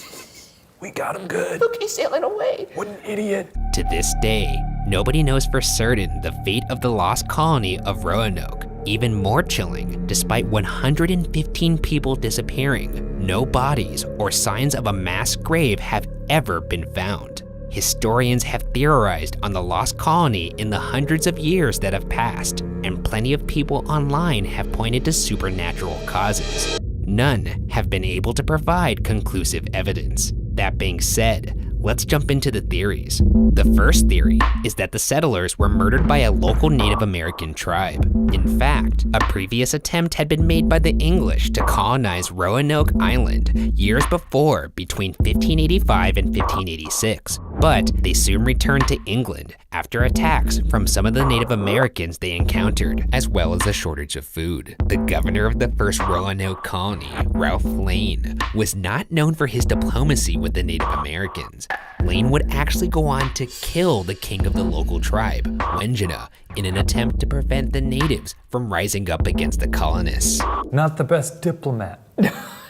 Speaker 6: We got him good.
Speaker 3: Look, he's sailing away.
Speaker 6: What an idiot.
Speaker 3: To this day, nobody knows for certain the fate of the lost colony of Roanoke. Even more chilling, despite 115 people disappearing, no bodies or signs of a mass grave have ever been found. Historians have theorized on the lost colony in the hundreds of years that have passed, and plenty of people online have pointed to supernatural causes. None have been able to provide conclusive evidence. That being said, let's jump into the theories. The first theory is that the settlers were murdered by a local Native American tribe. In fact, a previous attempt had been made by the English to colonize Roanoke Island years before, between 1585 and 1586. But they soon returned to England after attacks from some of the Native Americans they encountered, as well as a shortage of food. The governor of the first Roanoke Colony, Ralph Lane, was not known for his diplomacy with the Native Americans. Lane would actually go on to kill the king of the local tribe, Wengina, in an attempt to prevent the natives from rising up against the colonists.
Speaker 2: Not the best diplomat.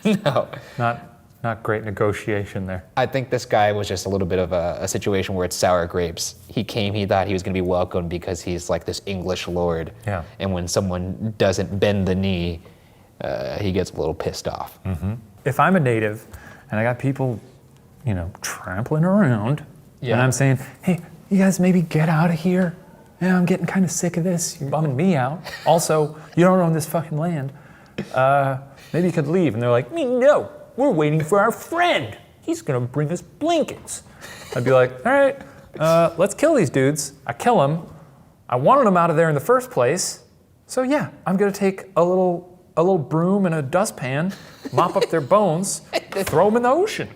Speaker 1: No.
Speaker 2: Not great negotiation there.
Speaker 1: I think this guy was just a little bit of a situation where it's sour grapes. He came, he thought he was gonna be welcomed because he's like this English lord.
Speaker 2: Yeah.
Speaker 1: And when someone doesn't bend the knee, he gets a little pissed off.
Speaker 2: Mm-hmm. If I'm a native and I got people, trampling around, and I'm saying, hey, you guys maybe get out of here. Yeah, I'm getting kind of sick of this. You're bumming me out. Also, you don't own this fucking land. Maybe you could leave. And they're like, no, we're waiting for our friend. He's gonna bring us blankets. I'd be like, all right, let's kill these dudes. I kill them. I wanted them out of there in the first place. So yeah, I'm gonna take a little broom and a dustpan, mop up their bones, throw them in the ocean.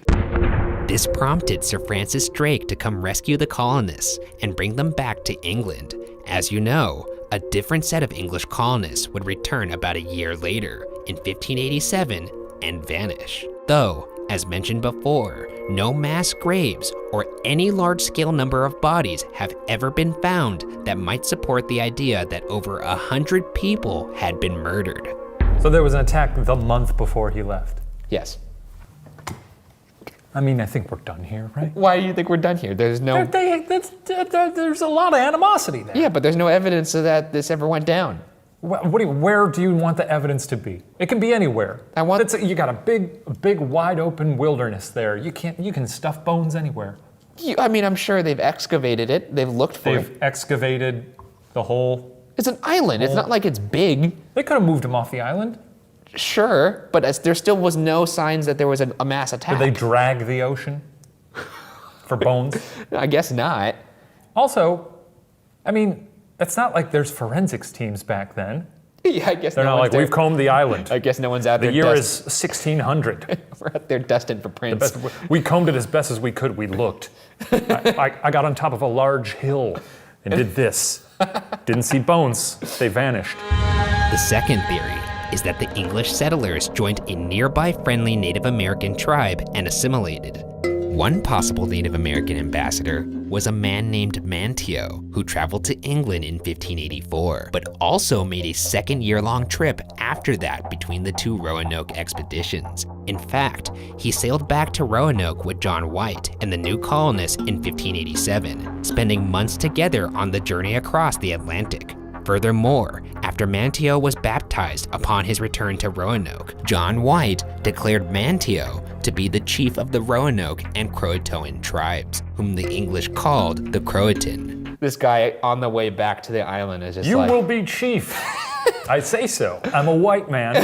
Speaker 3: This prompted Sir Francis Drake to come rescue the colonists and bring them back to England. As you know, a different set of English colonists would return about a year later, in 1587, and vanish. Though, as mentioned before, no mass graves or any large-scale number of bodies have ever been found that might support the idea that over 100 people had been murdered.
Speaker 2: So there was an attack the month before he left.
Speaker 1: Yes.
Speaker 2: I mean, I think we're done here, right?
Speaker 1: Why do you think we're done here? There's no...
Speaker 2: There's a lot of animosity there.
Speaker 1: Yeah, but there's no evidence of that this ever went down.
Speaker 2: Where do you want the evidence to be? It can be anywhere. You got a big, wide open wilderness there. You can stuff bones anywhere.
Speaker 1: I'm sure they've excavated it. They've looked for it.
Speaker 2: They've excavated the whole...
Speaker 1: It's an island. It's not like it's big.
Speaker 2: They could have moved him off the island.
Speaker 1: Sure, but there still was no signs that there was a mass attack.
Speaker 2: Did they drag the ocean for bones?
Speaker 1: I guess not.
Speaker 2: Also, it's not like there's forensics teams back then.
Speaker 1: Yeah, I guess
Speaker 2: they're not like, we've combed the island.
Speaker 1: I guess no one's out there.
Speaker 2: The year is 1600.
Speaker 1: We're out there dusting for prints.
Speaker 2: We combed it as best as we could. We looked. I got on top of a large hill and did this. Didn't see bones. They vanished.
Speaker 3: The second theory is that the English settlers joined a nearby friendly Native American tribe and assimilated. One possible Native American ambassador was a man named Manteo, who traveled to England in 1584, but also made a second year-long trip after that between the two Roanoke expeditions. In fact, he sailed back to Roanoke with John White and the new colonists in 1587, spending months together on the journey across the Atlantic. Furthermore, after Manteo was baptized upon his return to Roanoke, John White declared Manteo to be the chief of the Roanoke and Croatoan tribes, whom the English called the Croatan.
Speaker 1: This guy on the way back to the island is just
Speaker 2: You will be chief. I say so. I'm a white man.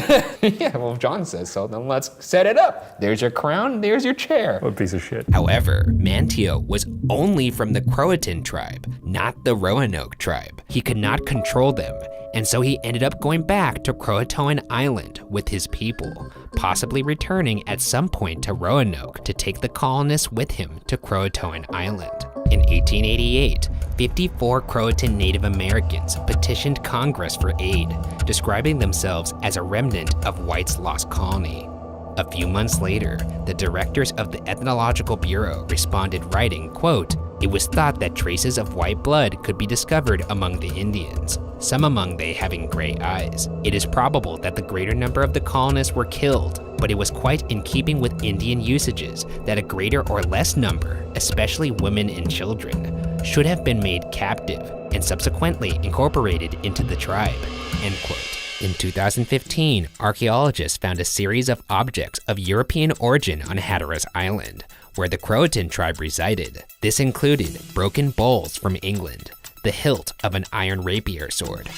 Speaker 1: Yeah, well, if John says so, then let's set it up. There's your crown, there's your chair.
Speaker 2: What a piece of shit.
Speaker 3: However, Manteo was only from the Croatan tribe, not the Roanoke tribe. He could not control them, and so he ended up going back to Croatoan Island with his people, possibly returning at some point to Roanoke to take the colonists with him to Croatoan Island. In 1888, 54 Croatan Native Americans petitioned Congress for aid, describing themselves as a remnant of White's lost colony. A few months later, the directors of the Ethnological Bureau responded writing, quote, It was thought that traces of white blood could be discovered among the Indians, some among they having gray eyes. It is probable that the greater number of the colonists were killed, but it was quite in keeping with Indian usages that a greater or less number, especially women and children, should have been made captive and subsequently incorporated into the tribe, end quote. In 2015, archaeologists found a series of objects of European origin on Hatteras Island, where the Croatan tribe resided. This included broken bowls from England, the hilt of an iron rapier sword,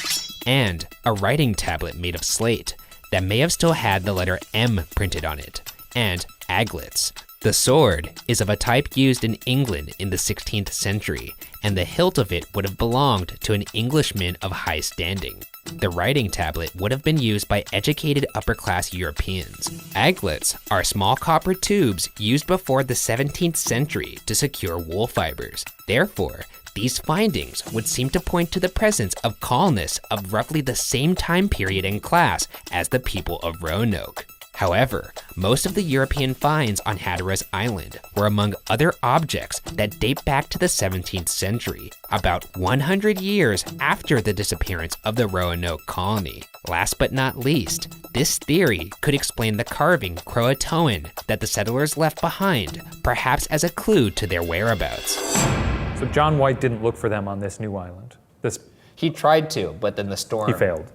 Speaker 3: and a writing tablet made of slate that may have still had the letter M printed on it, and aglets. The sword is of a type used in England in the 16th century, and the hilt of it would have belonged to an Englishman of high standing. The writing tablet would have been used by educated upper-class Europeans. Aglets are small copper tubes used before the 17th century to secure wool fibers. Therefore, these findings would seem to point to the presence of colonists of roughly the same time period and class as the people of Roanoke. However, most of the European finds on Hatteras Island were among other objects that date back to the 17th century, about 100 years after the disappearance of the Roanoke Colony. Last but not least, this theory could explain the carving Croatoan that the settlers left behind, perhaps as a clue to their whereabouts.
Speaker 2: So John White didn't look for them on this new island.
Speaker 1: He tried to, but then the storm.
Speaker 2: He failed.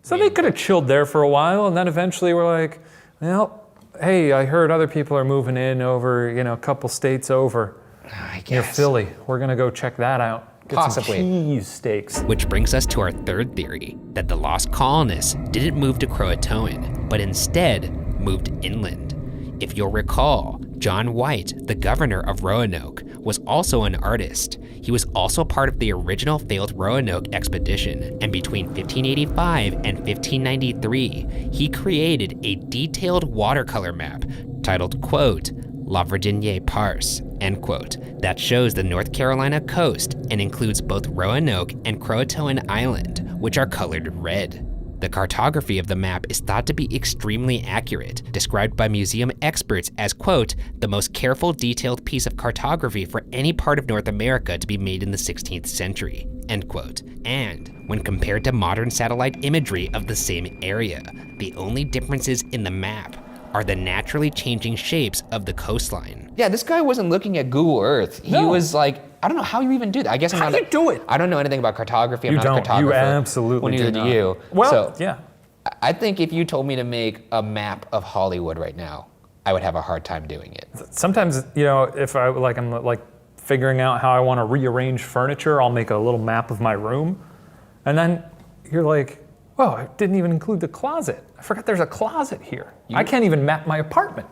Speaker 2: So they could have chilled there for a while, and then eventually were like, well, hey, I heard other people are moving in over, a couple states over.
Speaker 1: I guess.
Speaker 2: Near Philly. We're gonna go check that out. Get
Speaker 1: Possibly.
Speaker 2: some cheese steaks.
Speaker 3: Which brings us to our third theory, that the lost colonists didn't move to Croatoan, but instead moved inland. If you'll recall, John White, the governor of Roanoke, was also an artist. He was also part of the original failed Roanoke expedition, and between 1585 and 1593, he created a detailed watercolor map titled, quote, La Virginie Parse, end quote, that shows the North Carolina coast and includes both Roanoke and Croatoan Island, which are colored red. The cartography of the map is thought to be extremely accurate, described by museum experts as, quote, the most careful, detailed piece of cartography for any part of North America to be made in the 16th century, end quote. And when compared to modern satellite imagery of the same area, the only differences in the map are the naturally changing shapes of the coastline.
Speaker 1: Yeah, this guy wasn't looking at Google Earth. He was like, I don't know how you even do that. I guess I'm not.
Speaker 2: How do you do it?
Speaker 1: I don't know anything about cartography. I'm
Speaker 2: You
Speaker 1: not a
Speaker 2: don't.
Speaker 1: cartographer.
Speaker 2: You absolutely
Speaker 1: Neither
Speaker 2: do
Speaker 1: do you.
Speaker 2: Well,
Speaker 1: So,
Speaker 2: yeah.
Speaker 1: I think if you told me to make a map of Hollywood right now, I would have a hard time doing it.
Speaker 2: Sometimes, if I'm figuring out how I want to rearrange furniture, I'll make a little map of my room. And then you're like, oh, I didn't even include the closet. I forgot there's a closet here. I can't even map my apartment.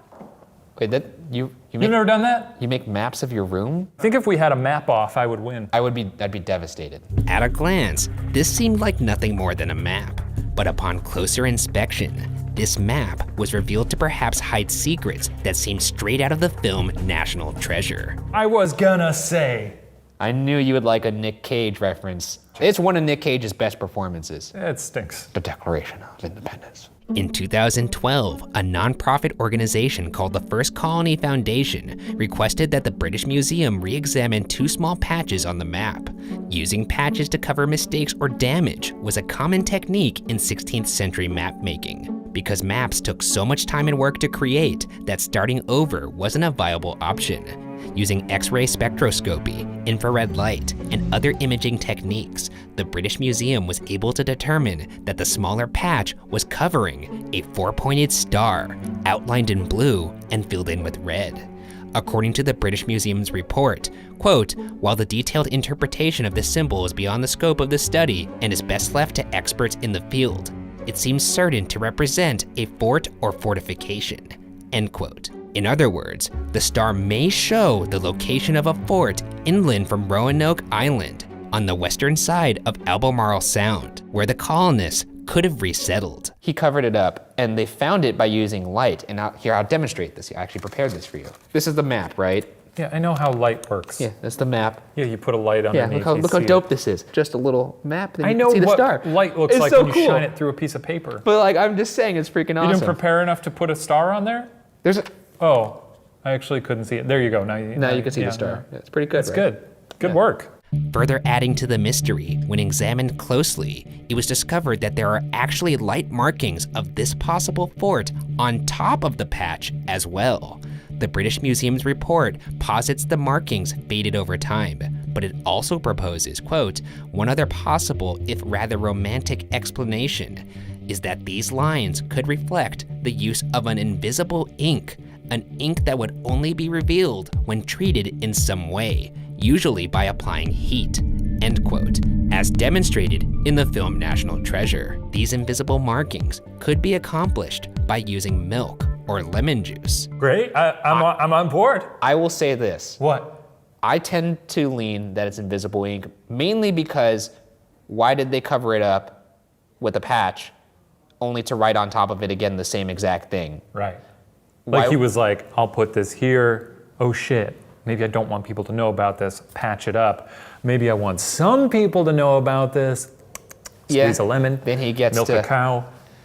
Speaker 1: Wait, you've
Speaker 2: never done that?
Speaker 1: You make maps of your room?
Speaker 2: I think if we had a map off, I would win.
Speaker 1: I'd be devastated.
Speaker 3: At a glance, this seemed like nothing more than a map, but upon closer inspection, this map was revealed to perhaps hide secrets that seemed straight out of the film National Treasure.
Speaker 2: I was gonna say.
Speaker 1: I knew you would like a Nick Cage reference. It's one of Nick Cage's best performances.
Speaker 2: It stinks.
Speaker 1: The Declaration of Independence.
Speaker 3: In 2012, a nonprofit organization called the First Colony Foundation requested that the British Museum re-examine 2 small patches on the map. Using patches to cover mistakes or damage was a common technique in 16th century map making, because maps took so much time and work to create that starting over wasn't a viable option. Using X-ray spectroscopy, infrared light, and other imaging techniques, the British Museum was able to determine that the smaller patch was covering a 4-pointed star, outlined in blue and filled in with red. According to the British Museum's report, quote, while the detailed interpretation of this symbol is beyond the scope of the study and is best left to experts in the field, it seems certain to represent a fort or fortification, end quote. In other words, the star may show the location of a fort inland from Roanoke Island on the western side of Albemarle Sound, where the colonists could have resettled.
Speaker 1: He covered it up, and they found it by using light. And I'll demonstrate this. I actually prepared this for you. This is the map, right?
Speaker 2: Yeah, I know how light works.
Speaker 1: Yeah, that's the map.
Speaker 2: Yeah, you put a light
Speaker 1: Yeah,
Speaker 2: underneath.
Speaker 1: look how dope this is. Just a little map, then
Speaker 2: I
Speaker 1: you
Speaker 2: know
Speaker 1: can see the
Speaker 2: what
Speaker 1: star.
Speaker 2: light looks
Speaker 1: It's
Speaker 2: like
Speaker 1: so
Speaker 2: when
Speaker 1: cool.
Speaker 2: you shine it through a piece of paper.
Speaker 1: But I'm just saying, it's freaking awesome.
Speaker 2: You didn't prepare enough to put a star on there?
Speaker 1: There's a,
Speaker 2: Oh, I actually couldn't see it. There you go.
Speaker 1: Now you can see the star.
Speaker 2: no.
Speaker 1: It's pretty good,
Speaker 2: It's
Speaker 1: right?
Speaker 2: good. Good work.
Speaker 3: Further adding to the mystery, when examined closely, it was discovered that there are actually light markings of this possible fort on top of the patch as well. The British Museum's report posits the markings faded over time, but it also proposes, quote, one other possible, if rather romantic explanation is that these lines could reflect the use of an invisible ink, an ink that would only be revealed when treated in some way, usually by applying heat, end quote. As demonstrated in the film National Treasure, these invisible markings could be accomplished by using milk or lemon juice.
Speaker 2: Great. I'm on board.
Speaker 1: I will say this.
Speaker 2: What?
Speaker 1: I tend to lean that it's invisible ink, mainly because why did they cover it up with a patch only to write on top of it again the same exact thing?
Speaker 2: Right. Like
Speaker 1: Why-
Speaker 2: he was like, I'll put this here. Oh shit. Maybe I don't want people to know about this. Patch it up. Maybe I want some people to know about this. Squeeze a lemon.
Speaker 1: Then he gets
Speaker 2: milk
Speaker 1: to
Speaker 2: a cow.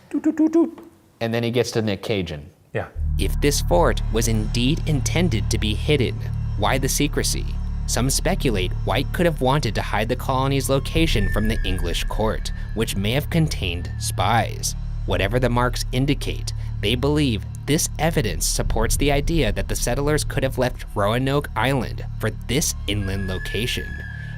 Speaker 2: Doot, doot, doot, doot.
Speaker 1: And then he gets to Nick Cajun.
Speaker 2: Yeah.
Speaker 3: If this fort was indeed intended to be hidden, why the secrecy? Some speculate White could have wanted to hide the colony's location from the English court, which may have contained spies. Whatever the marks indicate, they believe this evidence supports the idea that the settlers could have left Roanoke Island for this inland location.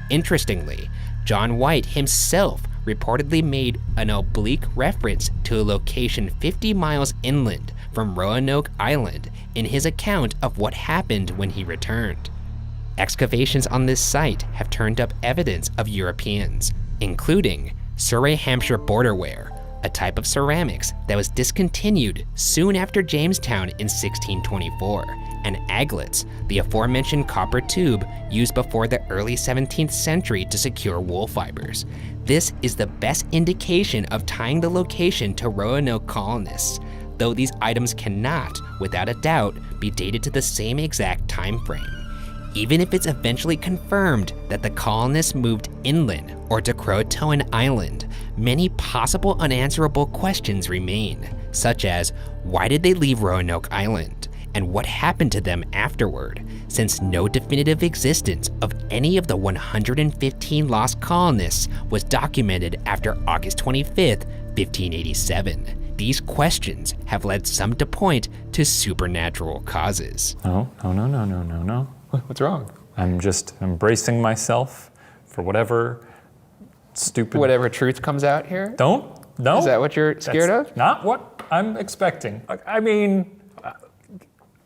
Speaker 3: Interestingly, John White himself reportedly made an oblique reference to a location 50 miles inland from Roanoke Island in his account of what happened when he returned. Excavations on this site have turned up evidence of Europeans, including Surrey Hampshire borderware, a type of ceramics that was discontinued soon after Jamestown in 1624, and aglets, the aforementioned copper tube used before the early 17th century to secure wool fibers. This is the best indication of tying the location to Roanoke colonists, though these items cannot, without a doubt, be dated to the same exact time frame. Even if it's eventually confirmed that the colonists moved inland or to Croatoan Island, many possible unanswerable questions remain, such as why did they leave Roanoke Island, and what happened to them afterward, since no definitive existence of any of the 115 lost colonists was documented after August 25th, 1587. These questions have led some to point to supernatural causes.
Speaker 2: No.
Speaker 1: What's wrong?
Speaker 2: I'm just embracing myself for whatever stupid.
Speaker 1: Whatever truth comes out here?
Speaker 2: No.
Speaker 1: Is that what you're scared
Speaker 2: That's
Speaker 1: of?
Speaker 2: Not what I'm expecting. I mean,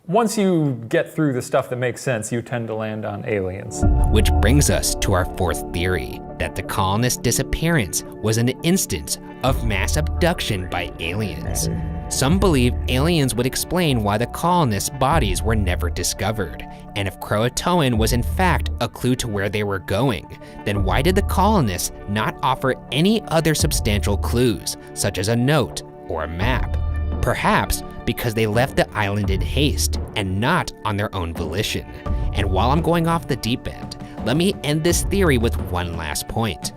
Speaker 2: once you get through the stuff that makes sense, you tend to land on aliens.
Speaker 3: Which brings us to our fourth theory, that the colonists' disappearance was an instance of mass abduction by aliens. Some believe aliens would explain why the colonists' bodies were never discovered. And if Croatoan was in fact a clue to where they were going, then why did the colonists not offer any other substantial clues, such as a note or a map? Perhaps because they left the island in haste and not on their own volition. And while I'm going off the deep end, let me end this theory with one last point.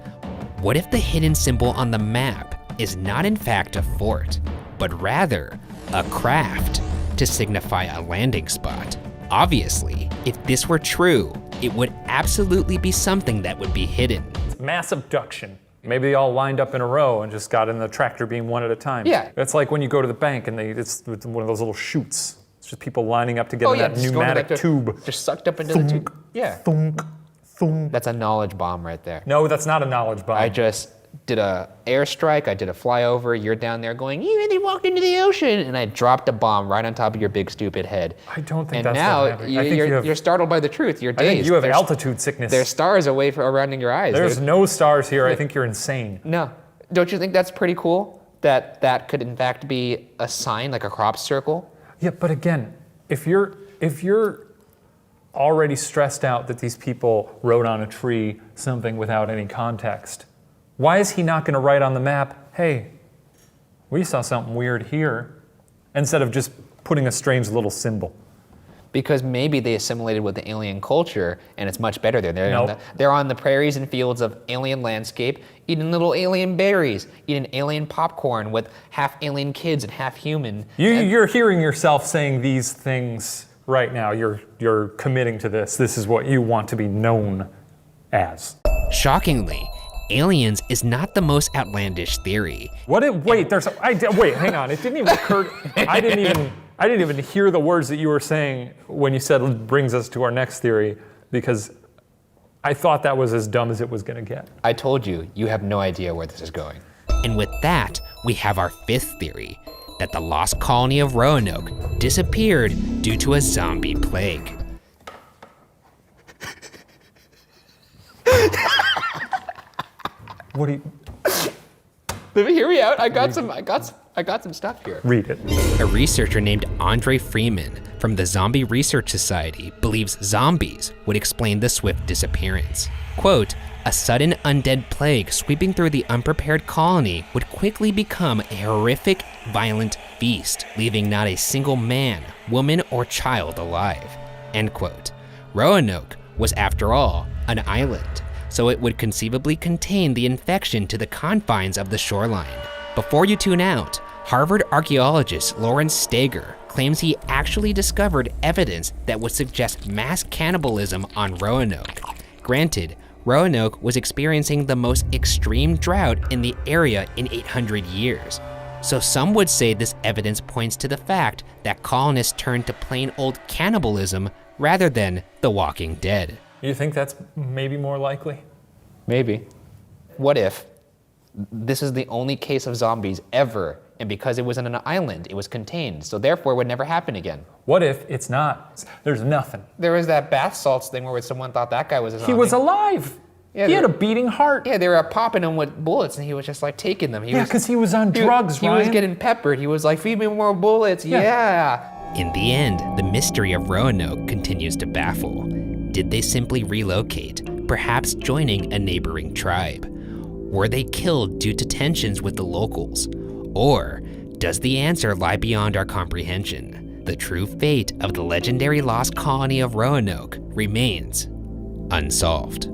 Speaker 3: What if the hidden symbol on the map is not in fact a fort, but rather a craft to signify a landing spot? Obviously, if this were true, it would absolutely be something that would be hidden.
Speaker 2: Mass abduction. Maybe they all lined up in a row and just got in the tractor beam one at a time.
Speaker 1: Yeah.
Speaker 2: It's like when you go to the bank and it's one of those little chutes. It's just people lining up to get in that
Speaker 1: just going
Speaker 2: pneumatic
Speaker 1: like
Speaker 2: tube.
Speaker 1: Just sucked up into the tube. Yeah.
Speaker 2: Thunk, thunk.
Speaker 1: That's a knowledge bomb right there.
Speaker 2: No, that's not a knowledge bomb.
Speaker 1: I just did a airstrike, I did a flyover, you're down there going, you really walked into the ocean, and I dropped a bomb right on top of your big stupid head.
Speaker 2: I don't think
Speaker 1: and
Speaker 2: that's
Speaker 1: now
Speaker 2: what happened. I think
Speaker 1: you're startled by the truth, you're
Speaker 2: I
Speaker 1: dazed.
Speaker 2: think you have
Speaker 1: There's-
Speaker 2: altitude sickness.
Speaker 1: There's stars away around your eyes.
Speaker 2: There's no stars here. I think you're insane.
Speaker 1: No. Don't you think that's pretty cool? That could in fact be a sign, like a crop circle?
Speaker 2: Yeah, but again, if you're already stressed out that these people wrote on a tree something without any context, why is he not going to write on the map, hey, we saw something weird here, instead of just putting a strange little symbol?
Speaker 1: Because maybe they assimilated with the alien culture and it's much better there.
Speaker 2: Nope.
Speaker 1: They're on the prairies and fields of alien landscape, eating little alien berries, eating alien popcorn with half alien kids and half human.
Speaker 2: You're hearing yourself saying these things right now. You're committing to this. This is what you want to be known as.
Speaker 3: Shockingly, aliens is not the most outlandish theory.
Speaker 2: Wait, hang on. It didn't even occur. I didn't even hear the words that you were saying when you said brings us to our next theory, because I thought that was as dumb as it was gonna get.
Speaker 1: I told you, you have no idea where this is going.
Speaker 3: And with that, we have our fifth theory, that the lost colony of Roanoke disappeared due to a zombie plague.
Speaker 2: What do you?
Speaker 1: Let me hear me out. I got some stuff here.
Speaker 2: Read it.
Speaker 3: A researcher named Andre Freeman from the Zombie Research Society believes zombies would explain the swift disappearance. Quote, a sudden undead plague sweeping through the unprepared colony would quickly become a horrific, violent feast, leaving not a single man, woman, or child alive. End quote. Roanoke was, after all, an island, so it would conceivably contain the infection to the confines of the shoreline. Before you tune out, Harvard archaeologist Lawrence Steger claims he actually discovered evidence that would suggest mass cannibalism on Roanoke. Granted, Roanoke was experiencing the most extreme drought in the area in 800 years. So some would say this evidence points to the fact that colonists turned to plain old cannibalism rather than the Walking Dead.
Speaker 2: You think that's maybe more likely?
Speaker 1: Maybe. What if this is the only case of zombies ever, and because it was on an island, it was contained, so therefore it would never happen again?
Speaker 2: What if it's not? There's nothing.
Speaker 1: There was that bath salts thing where someone thought that guy was a zombie.
Speaker 2: He was alive.
Speaker 1: Yeah,
Speaker 2: he had a beating heart.
Speaker 1: Yeah, they were popping him with bullets, and he was just like taking them.
Speaker 2: Because he was on drugs,
Speaker 1: He was getting peppered. He was like, feed me more bullets, yeah.
Speaker 3: In the end, the mystery of Roanoke continues to baffle. Did they simply relocate, perhaps joining a neighboring tribe? Were they killed due to tensions with the locals? Or does the answer lie beyond our comprehension? The true fate of the legendary lost colony of Roanoke remains unsolved.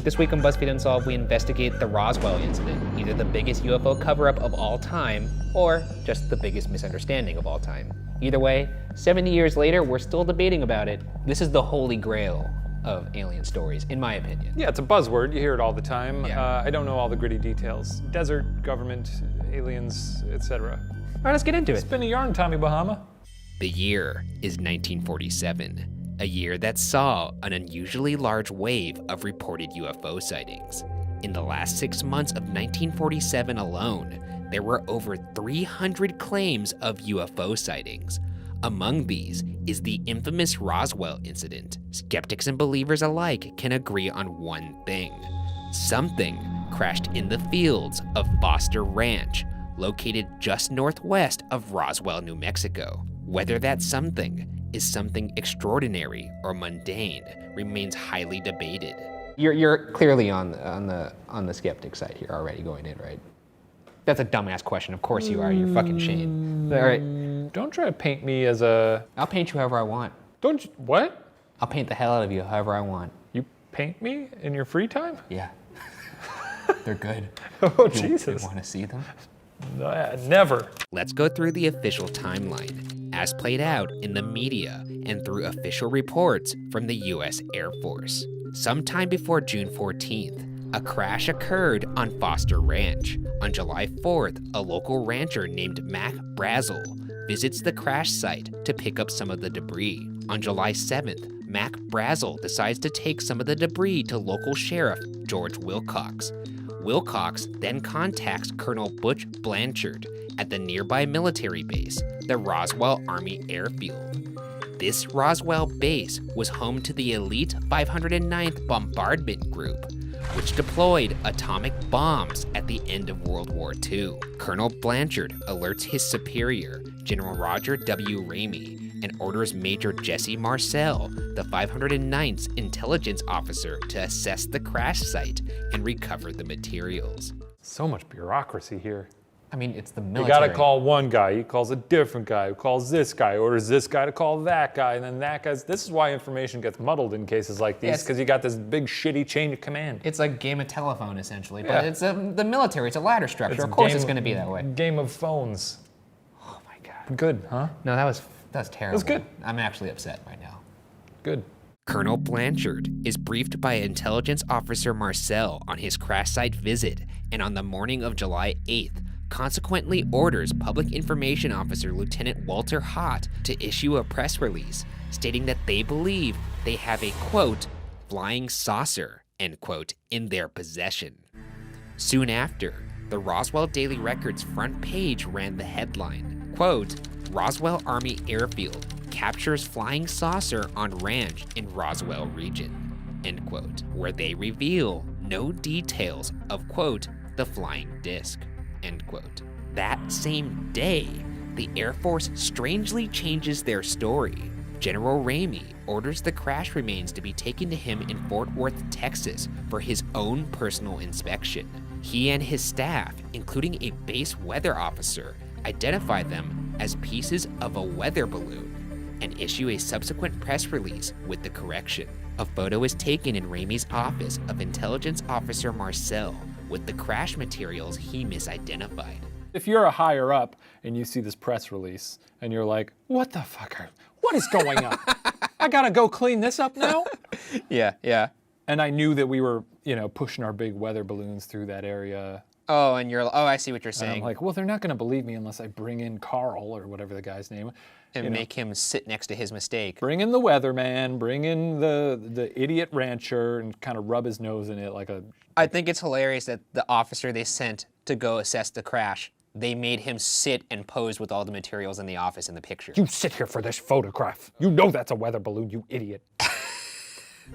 Speaker 1: This week on BuzzFeed Unsolved, we investigate the Roswell incident, either the biggest UFO cover-up of all time, or just the biggest misunderstanding of all time. Either way, 70 years later, we're still debating about it. This is the holy grail of alien stories, in my opinion.
Speaker 2: Yeah, it's a buzzword. You hear it all the time.
Speaker 1: Yeah.
Speaker 2: I don't know all the gritty details. Desert, government, aliens, etc.
Speaker 1: All right, let's get into it.
Speaker 2: Spin a yarn, Tommy Bahama.
Speaker 3: The year is 1947. A year that saw an unusually large wave of reported UFO sightings. In the last 6 months of 1947 alone, there were over 300 claims of UFO sightings. Among these is the infamous Roswell incident. Skeptics and believers alike can agree on one thing. Something crashed in the fields of Foster Ranch, located just northwest of Roswell, New Mexico. Whether that something is something extraordinary or mundane remains highly debated.
Speaker 1: You're clearly on the skeptic side here already going in, right? That's a dumbass question. Of course you are. You're fucking Shane. All right.
Speaker 2: Don't try to paint me as a...
Speaker 1: I'll paint you however I want.
Speaker 2: Don't you... What?
Speaker 1: I'll paint the hell out of you however I want.
Speaker 2: You paint me in your free time?
Speaker 1: Yeah. They're good.
Speaker 2: Oh, Jesus.
Speaker 1: You want to see them?
Speaker 2: Never.
Speaker 3: Let's go through the official timeline, as played out in the media and through official reports from the US Air Force. Sometime before June 14th, a crash occurred on Foster Ranch. On July 4th, a local rancher named Mac Brazel visits the crash site to pick up some of the debris. On July 7th, Mac Brazel decides to take some of the debris to local sheriff George Wilcox. Wilcox then contacts Colonel Butch Blanchard at the nearby military base, the Roswell Army Airfield. This Roswell base was home to the elite 509th Bombardment Group, which deployed atomic bombs at the end of World War II. Colonel Blanchard alerts his superior, General Roger W. Ramey, and orders Major Jesse Marcel, the 509th's intelligence officer, to assess the crash site and recover the materials.
Speaker 2: So much bureaucracy here.
Speaker 1: I mean, it's the
Speaker 2: You
Speaker 1: military.
Speaker 2: gotta call one guy, he calls a different guy, who calls this guy, orders this guy to call that guy, and then that guy's... This is why information gets muddled in cases like these, because you got this big shitty chain of command.
Speaker 1: It's like game of telephone, essentially.
Speaker 2: Yeah.
Speaker 1: But it's the military. It's a ladder structure. Of course it's going to be that way.
Speaker 2: Game of phones.
Speaker 1: Oh my God.
Speaker 2: Good, huh?
Speaker 1: No, that was terrible.
Speaker 2: That's good.
Speaker 1: I'm actually upset right now.
Speaker 2: Good.
Speaker 3: Colonel Blanchard is briefed by Intelligence Officer Marcel on his crash site visit, and on the morning of July 8th, consequently orders Public Information Officer Lieutenant Walter Hott to issue a press release stating that they believe they have a, quote, flying saucer, end quote, in their possession. Soon after, the Roswell Daily Record's front page ran the headline, quote, Roswell Army Airfield captures flying saucer on ranch in Roswell region, end quote, where they reveal no details of, quote, the flying disc, end quote. That same day, the Air Force strangely changes their story. General Ramey orders the crash remains to be taken to him in Fort Worth, Texas, for his own personal inspection. He and his staff, including a base weather officer, identify them as pieces of a weather balloon and issue a subsequent press release with the correction. A photo is taken in Ramey's office of Intelligence Officer Marcel with the crash materials he misidentified.
Speaker 2: If you're a higher up and you see this press release and you're like, what the fuck? What is going on? I gotta go clean this up now?
Speaker 1: Yeah.
Speaker 2: And I knew that we were, pushing our big weather balloons through that area.
Speaker 1: Oh, and I see what you're
Speaker 2: And
Speaker 1: saying.
Speaker 2: I'm like, well, they're not gonna believe me unless I bring in Carl or whatever the guy's name.
Speaker 1: And make him sit next to his mistake.
Speaker 2: Bring in the weatherman, bring in the idiot rancher and kind of rub his nose in it like a...
Speaker 1: I think it's hilarious that the officer they sent to go assess the crash, they made him sit and pose with all the materials in the office in the picture.
Speaker 2: You sit here for this photograph. You know that's a weather balloon, you idiot.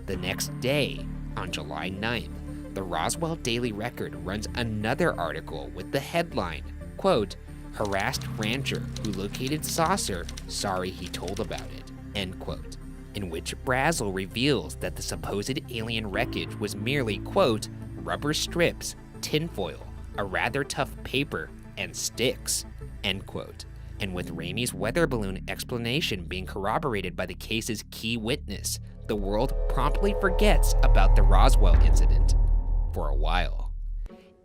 Speaker 3: The next day, on July 9th, the Roswell Daily Record runs another article with the headline, quote, harassed rancher who located saucer, sorry he told about it, end quote, in which Brazel reveals that the supposed alien wreckage was merely, quote, rubber strips, tinfoil, a rather tough paper, and sticks, end quote, and with Ramey's weather balloon explanation being corroborated by the case's key witness, the world promptly forgets about the Roswell incident for a while.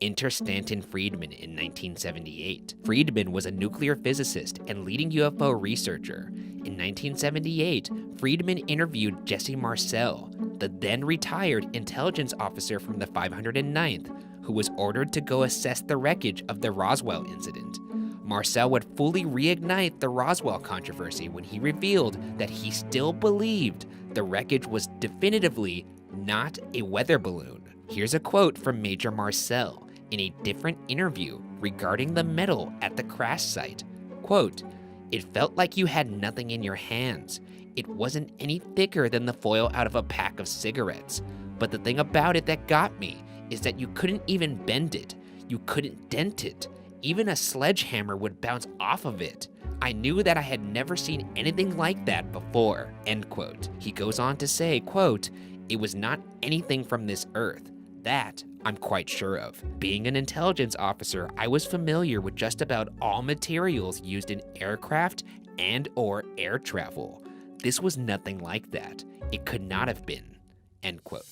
Speaker 3: Enter Stanton Friedman in 1978. Friedman was a nuclear physicist and leading UFO researcher. In 1978, Friedman interviewed Jesse Marcel, the then retired intelligence officer from the 509th, who was ordered to go assess the wreckage of the Roswell incident. Marcel would fully reignite the Roswell controversy when he revealed that he still believed the wreckage was definitively not a weather balloon. Here's a quote from Major Marcel in a different interview regarding the metal at the crash site. Quote, it felt like you had nothing in your hands. It wasn't any thicker than the foil out of a pack of cigarettes. But the thing about it that got me is that you couldn't even bend it. You couldn't dent it. Even a sledgehammer would bounce off of it. I knew that I had never seen anything like that before, end quote. He goes on to say, quote, it was not anything from this earth. That I'm quite sure of. Being an intelligence officer, I was familiar with just about all materials used in aircraft and or air travel. This was nothing like that. It could not have been, end quote.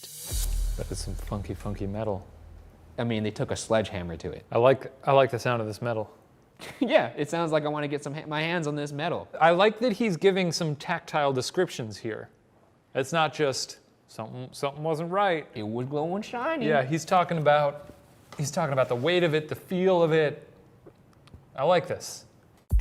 Speaker 2: That is some funky, funky metal.
Speaker 1: I mean, they took a sledgehammer to it.
Speaker 2: I like the sound of this metal.
Speaker 1: Yeah, it sounds like I want to get my hands on this metal.
Speaker 2: I like that he's giving some tactile descriptions here. It's not just something wasn't right.
Speaker 1: It was glowing shiny.
Speaker 2: Yeah, he's talking about the weight of it, the feel of it. I like this.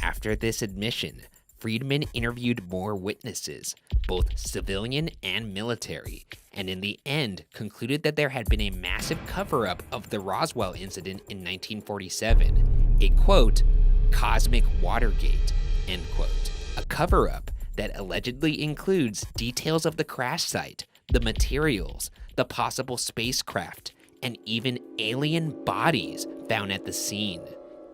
Speaker 3: After this admission, Friedman interviewed more witnesses, both civilian and military, and in the end concluded that there had been a massive cover-up of the Roswell incident in 1947, a quote, cosmic Watergate, end quote. A cover-up that allegedly includes details of the crash site, the materials, the possible spacecraft, and even alien bodies found at the scene.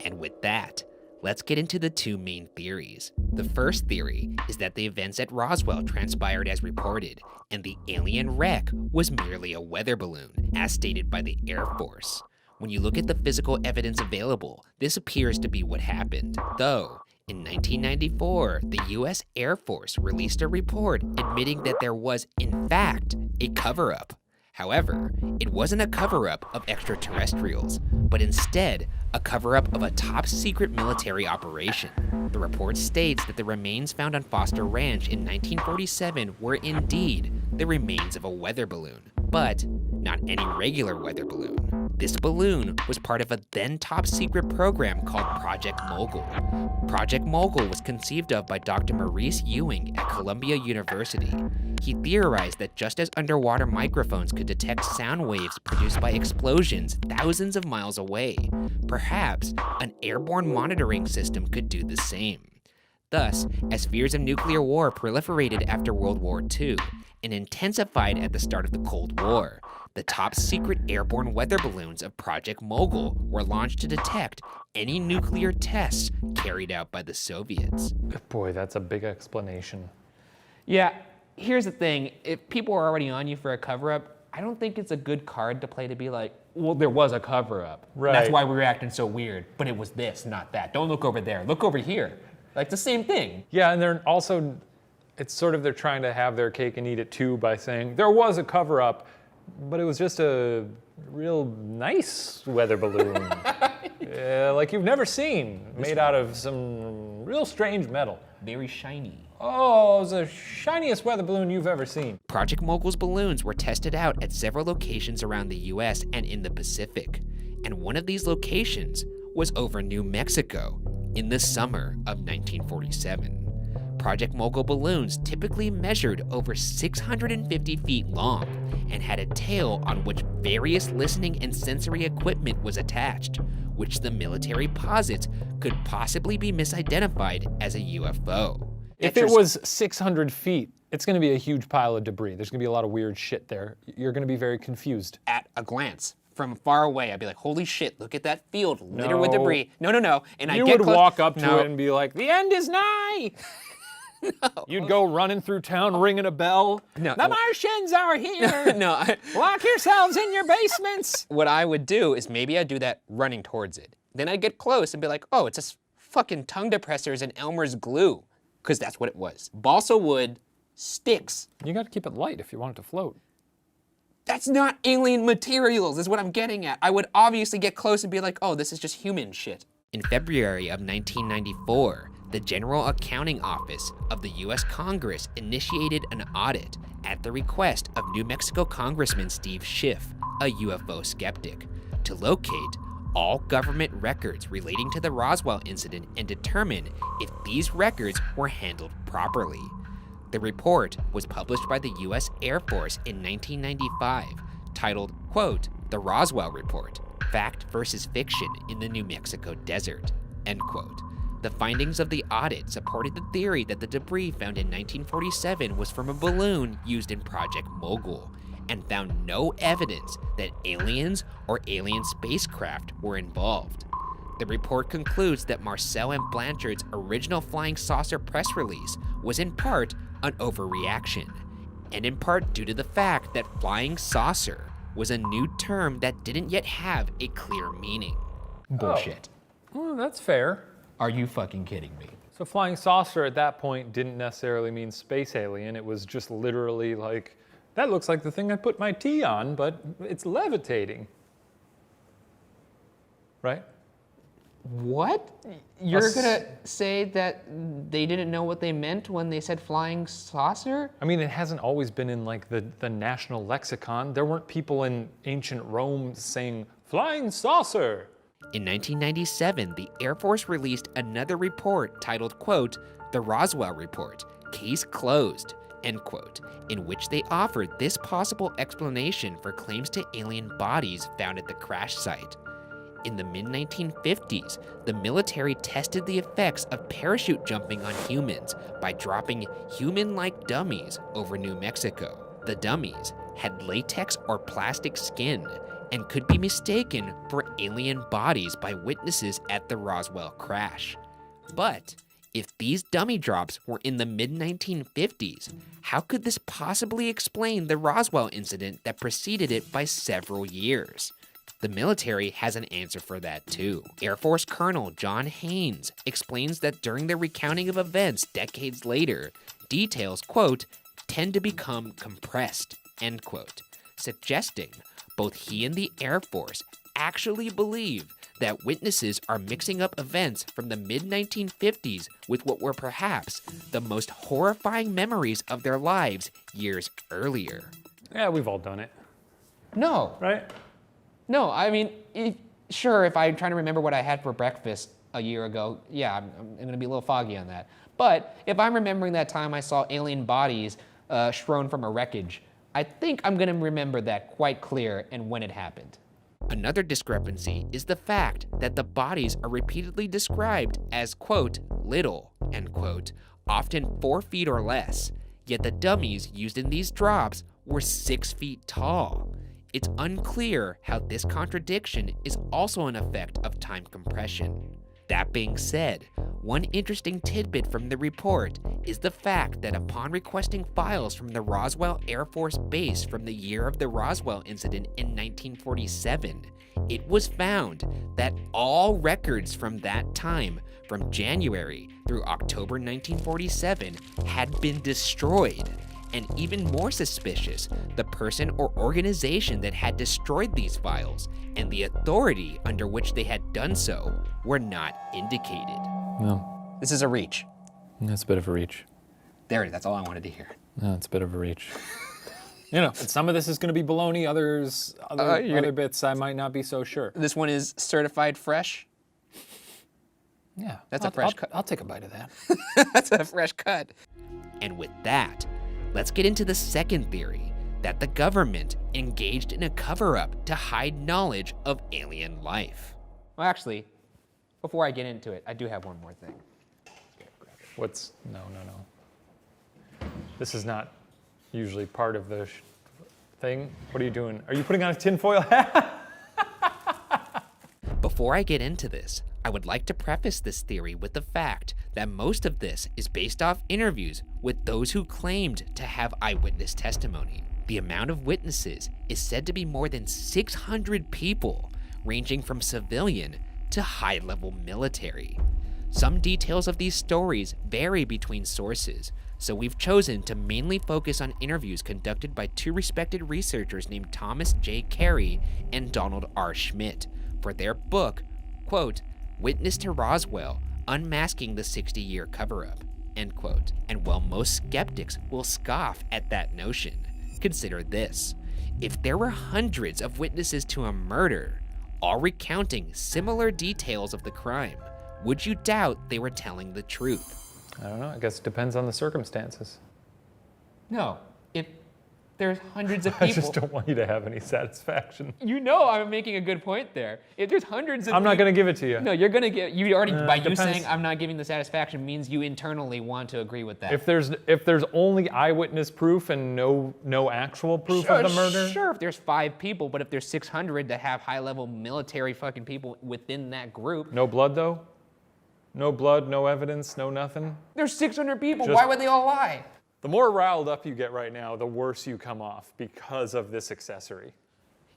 Speaker 3: And with that, let's get into the two main theories. The first theory is that the events at Roswell transpired as reported, and the alien wreck was merely a weather balloon, as stated by the Air Force. When you look at the physical evidence available, this appears to be what happened. Though, in 1994, the US Air Force released a report admitting that there was, in fact, a cover-up. However, it wasn't a cover-up of extraterrestrials, but instead a cover-up of a top-secret military operation. The report states that the remains found on Foster Ranch in 1947 were indeed the remains of a weather balloon, but not any regular weather balloon. This balloon was part of a then top-secret program called Project Mogul. Project Mogul was conceived of by Dr. Maurice Ewing at Columbia University. He theorized that just as underwater microphones could detect sound waves produced by explosions thousands of miles away, perhaps an airborne monitoring system could do the same. Thus, as fears of nuclear war proliferated after World War II and intensified at the start of the Cold War, the top-secret airborne weather balloons of Project Mogul were launched to detect any nuclear tests carried out by the Soviets.
Speaker 2: Boy, that's a big explanation.
Speaker 1: Yeah, here's the thing. If people are already on you for a cover-up, I don't think it's a good card to play to be like, well, there was a cover-up.
Speaker 2: Right.
Speaker 1: That's why we were acting so weird. But it was this, not that. Don't look over there. Look over here. Like the same thing.
Speaker 2: Yeah, and they're also, it's sort of they're trying to have their cake and eat it too by saying there was a cover-up, but it was just a real nice weather balloon. Like you've never seen, made out of some real strange metal.
Speaker 1: Very shiny.
Speaker 2: Oh, it's the shiniest weather balloon you've ever seen.
Speaker 3: Project Mogul's balloons were tested out at several locations around the US and in the Pacific, and one of these locations was over New Mexico in the summer of 1947. Project Mogul balloons typically measured over 650 feet long and had a tail on which various listening and sensory equipment was attached, which the military posits could possibly be misidentified as a UFO.
Speaker 2: If it was 600 feet, it's going to be a huge pile of debris. There's going to be a lot of weird shit there. You're going to be very confused.
Speaker 1: At a glance. From far away, I'd be like, holy shit, look at that field littered with debris. No. And
Speaker 2: You would walk up to it and be like, the end is nigh! No. You'd go running through town ringing a bell.
Speaker 1: No.
Speaker 2: The Martians are here!
Speaker 1: No.
Speaker 2: Lock yourselves in your basements!
Speaker 1: What I would do is maybe I'd do that running towards it. Then I'd get close and be like, oh, it's just fucking tongue depressors and Elmer's glue. Because that's what it was. Balsa wood, sticks.
Speaker 2: You got to keep it light if you want it to float.
Speaker 1: That's not alien materials, is what I'm getting at. I would obviously get close and be like, oh, this is just human shit.
Speaker 3: In February of 1994, the General Accounting Office of the U.S. Congress initiated an audit at the request of New Mexico Congressman Steve Schiff, a UFO skeptic, to locate all government records relating to the Roswell incident and determine if these records were handled properly. The report was published by the U.S. Air Force in 1995, titled, quote, The Roswell Report, Fact versus Fiction in the New Mexico Desert, end quote. The findings of the audit supported the theory that the debris found in 1947 was from a balloon used in Project Mogul, and found no evidence that aliens or alien spacecraft were involved. The report concludes that Marcel and Blanchard's original flying saucer press release was in part an overreaction, and in part due to the fact that flying saucer was a new term that didn't yet have a clear meaning.
Speaker 1: Bullshit.
Speaker 2: Well, that's fair.
Speaker 1: Are you fucking kidding me?
Speaker 2: So flying saucer at that point didn't necessarily mean space alien. It was just literally like, that looks like the thing I put my tea on, but it's levitating. Right?
Speaker 1: What? You're gonna say that they didn't know what they meant when they said flying saucer?
Speaker 2: I mean, it hasn't always been in like the national lexicon. There weren't people in ancient Rome saying, flying saucer.
Speaker 3: In 1997, the Air Force released another report titled, quote, The Roswell Report, Case Closed, end quote, in which they offered this possible explanation for claims to alien bodies found at the crash site. In the mid-1950s, the military tested the effects of parachute jumping on humans by dropping human-like dummies over New Mexico. The dummies had latex or plastic skin and could be mistaken for alien bodies by witnesses at the Roswell crash. But if these dummy drops were in the mid-1950s, how could this possibly explain the Roswell incident that preceded it by several years? The military has an answer for that too. Air Force Colonel John Haynes explains that during the recounting of events decades later, details, quote, tend to become compressed, end quote. suggesting both he and the Air Force actually believe that witnesses are mixing up events from the mid-1950s with what were perhaps the most horrifying memories of their lives years earlier.
Speaker 2: Yeah, we've all done it,
Speaker 1: No,
Speaker 2: right?
Speaker 1: no, I mean, sure, if I'm trying to remember what I had for breakfast a year ago, yeah, I'm gonna be a little foggy on that. But if I'm remembering that time I saw alien bodies strewn from a wreckage, I think I'm gonna remember that quite clear and when it happened.
Speaker 3: Another discrepancy is the fact that the bodies are repeatedly described as, quote, little, end quote, often 4 feet or less, yet the dummies used in these drops were 6 feet tall. It's unclear how this contradiction is also an effect of time compression. That being said, one interesting tidbit from the report is the fact that upon requesting files from the Roswell Air Force Base from the year of the Roswell incident in 1947, it was found that all records from that time, from January through October 1947, had been destroyed. And even more suspicious, the person or organization that had destroyed these files and the authority under which they had done so were not indicated.
Speaker 2: No,
Speaker 1: This is a reach.
Speaker 2: that's a bit of a reach.
Speaker 1: There it is, that's all I wanted to hear.
Speaker 2: No, it's a bit of a reach. You know, some of this is going to be baloney. Other bits I might not be so sure.
Speaker 1: This one is certified fresh.
Speaker 2: Yeah,
Speaker 1: That's a fresh cut.
Speaker 2: I'll take a bite of that.
Speaker 1: That's a fresh cut.
Speaker 3: And with that, let's get into the second theory, that the government engaged in a cover-up to hide knowledge of alien life.
Speaker 1: Well, actually, before I get into it, I do have one more thing.
Speaker 2: What's no. This is not usually part of the thing. What are you doing? Are you putting on a tinfoil hat?
Speaker 3: Before I get into this, I would like to preface this theory with the fact that most of this is based off interviews with those who claimed to have eyewitness testimony. The amount of witnesses is said to be more than 600 people, ranging from civilian to high-level military. Some details of these stories vary between sources, so we've chosen to mainly focus on interviews conducted by 2 respected researchers named Thomas J. Carey and Donald R. Schmidt for their book, quote, Witness to Roswell, Unmasking the 60-Year Cover-Up, end quote. And while most skeptics will scoff at that notion, consider this. If there were hundreds of witnesses to a murder, all recounting similar details of the crime, would you doubt they were telling the truth?
Speaker 2: I don't know. I guess it depends on the circumstances.
Speaker 1: No, if there's hundreds of
Speaker 2: I
Speaker 1: people.
Speaker 2: just don't want you to have any satisfaction.
Speaker 1: You know I'm making a good point there. If there's hundreds of
Speaker 2: I'm not going to give it to you.
Speaker 1: No, you're gonna get, you already, by you
Speaker 2: depends.
Speaker 1: saying I'm not giving the satisfaction means you internally want to agree with that.
Speaker 2: If there's only eyewitness proof and no actual proof of the murder,
Speaker 1: Sure, if there's 5 people, but if there's 600 that have high-level military fucking people within that group,
Speaker 2: no blood though. No blood, no evidence, no nothing.
Speaker 1: there's 600 people.
Speaker 2: Just-
Speaker 1: Why would they all lie?
Speaker 2: The more riled up you get right now, the worse you come off because of this accessory.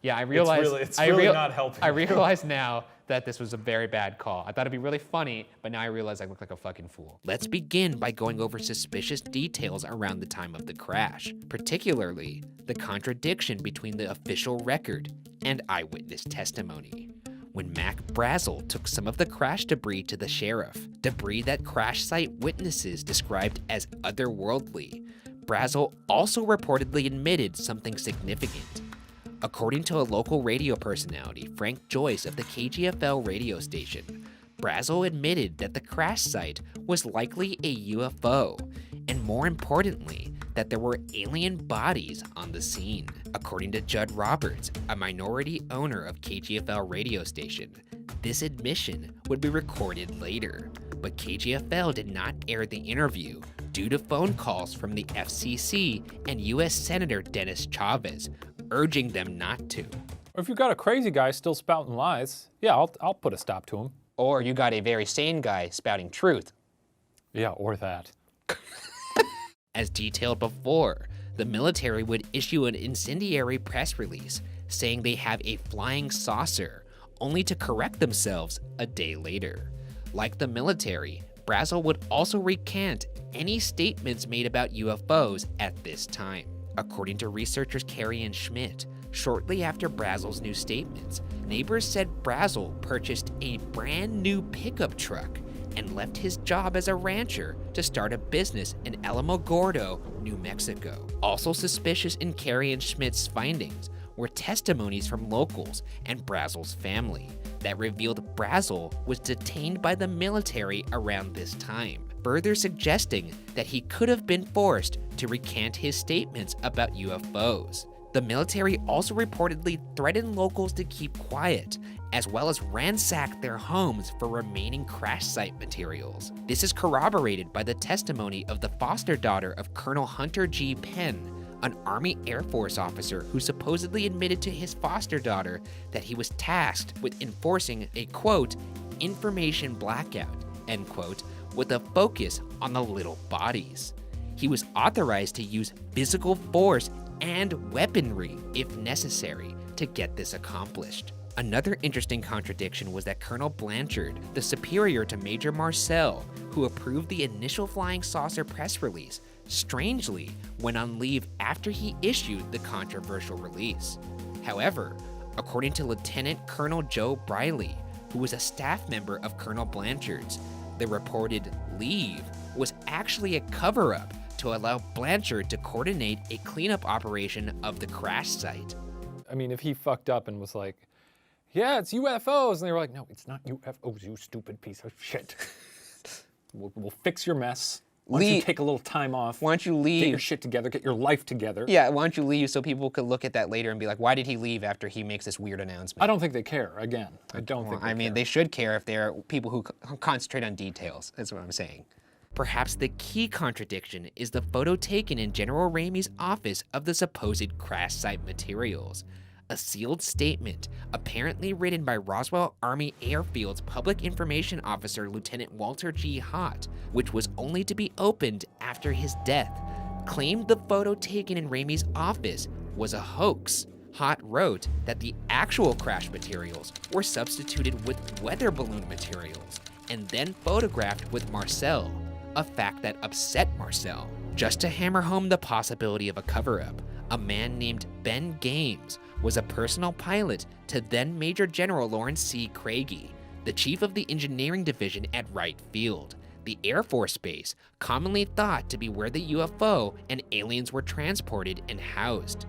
Speaker 1: Yeah, I realize.
Speaker 2: It's really not helping
Speaker 1: I
Speaker 2: you.
Speaker 1: realize now that this was a very bad call. I thought it'd be really funny, but now I realize I look like a fucking fool.
Speaker 3: Let's begin by going over suspicious details around the time of the crash, particularly the contradiction between the official record and eyewitness testimony. When Mac Brazel took some of the crash debris to the sheriff, debris that crash site witnesses described as otherworldly, Brazel also reportedly admitted something significant. According to a local radio personality, Frank Joyce of the KGFL radio station, Brazel admitted that the crash site was likely a UFO, and more importantly, that there were alien bodies on the scene. According to Judd Roberts, a minority owner of KGFL radio station, this admission would be recorded later, but KGFL did not air the interview due to phone calls from the FCC and US Senator Dennis Chavez, urging them not to.
Speaker 2: If you've got a crazy guy still spouting lies, yeah, I'll put a stop to him.
Speaker 1: Or you got a very sane guy spouting truth.
Speaker 2: Yeah, or that.
Speaker 3: As detailed before, the military would issue an incendiary press release saying they have a flying saucer, only to correct themselves a day later. Like the military, Brazel would also recant any statements made about UFOs at this time. According to researchers Carey and Schmidt, shortly after Brazel's new statements, neighbors said Brazel purchased a brand new pickup truck and left his job as a rancher to start a business in Alamogordo, New Mexico. Also suspicious in Carey and Schmidt's findings were testimonies from locals and Brazel's family that revealed Brazel was detained by the military around this time, further suggesting that he could have been forced to recant his statements about UFOs. The military also reportedly threatened locals to keep quiet, as well as ransack their homes for remaining crash site materials. This is corroborated by the testimony of the foster daughter of Colonel Hunter G. Penn, an Army Air Force officer who supposedly admitted to his foster daughter that he was tasked with enforcing a, quote, information blackout, end quote, with a focus on the little bodies. He was authorized to use physical force and weaponry if necessary to get this accomplished. Another interesting contradiction was that Colonel Blanchard, the superior to Major Marcel, who approved the initial flying saucer press release, strangely went on leave after he issued the controversial release. However, according to Lieutenant Colonel Joe Briley, who was a staff member of Colonel Blanchard's, the reported leave was actually a cover-up to allow Blanchard to coordinate a cleanup operation of the crash site.
Speaker 2: I mean, if he fucked up and was like, yeah, it's UFOs, and they were like, no, it's not UFOs, you stupid piece of shit. We'll fix your mess. Why don't you take a little time off?
Speaker 1: Why don't you leave?
Speaker 2: Get your shit together, get your life together.
Speaker 1: Yeah, why don't you leave so people could look at that later and be like, why did he leave after he makes this weird announcement?
Speaker 2: I don't think they care, again. I don't think they care.
Speaker 1: I mean, they should care if they're people who concentrate on details. That's what I'm saying.
Speaker 3: Perhaps the key contradiction is the photo taken in General Ramey's office of the supposed crash site materials. A sealed statement, apparently written by Roswell Army Airfield's Public Information Officer Lieutenant Walter G. Hott, which was only to be opened after his death, claimed the photo taken in Ramey's office was a hoax. Hott wrote that the actual crash materials were substituted with weather balloon materials and then photographed with Marcel, a fact that upset Marcel. Just to hammer home the possibility of a cover-up, a man named Ben Games was a personal pilot to then Major General Lawrence C. Craigie, the chief of the engineering division at Wright Field, the Air Force Base commonly thought to be where the UFO and aliens were transported and housed.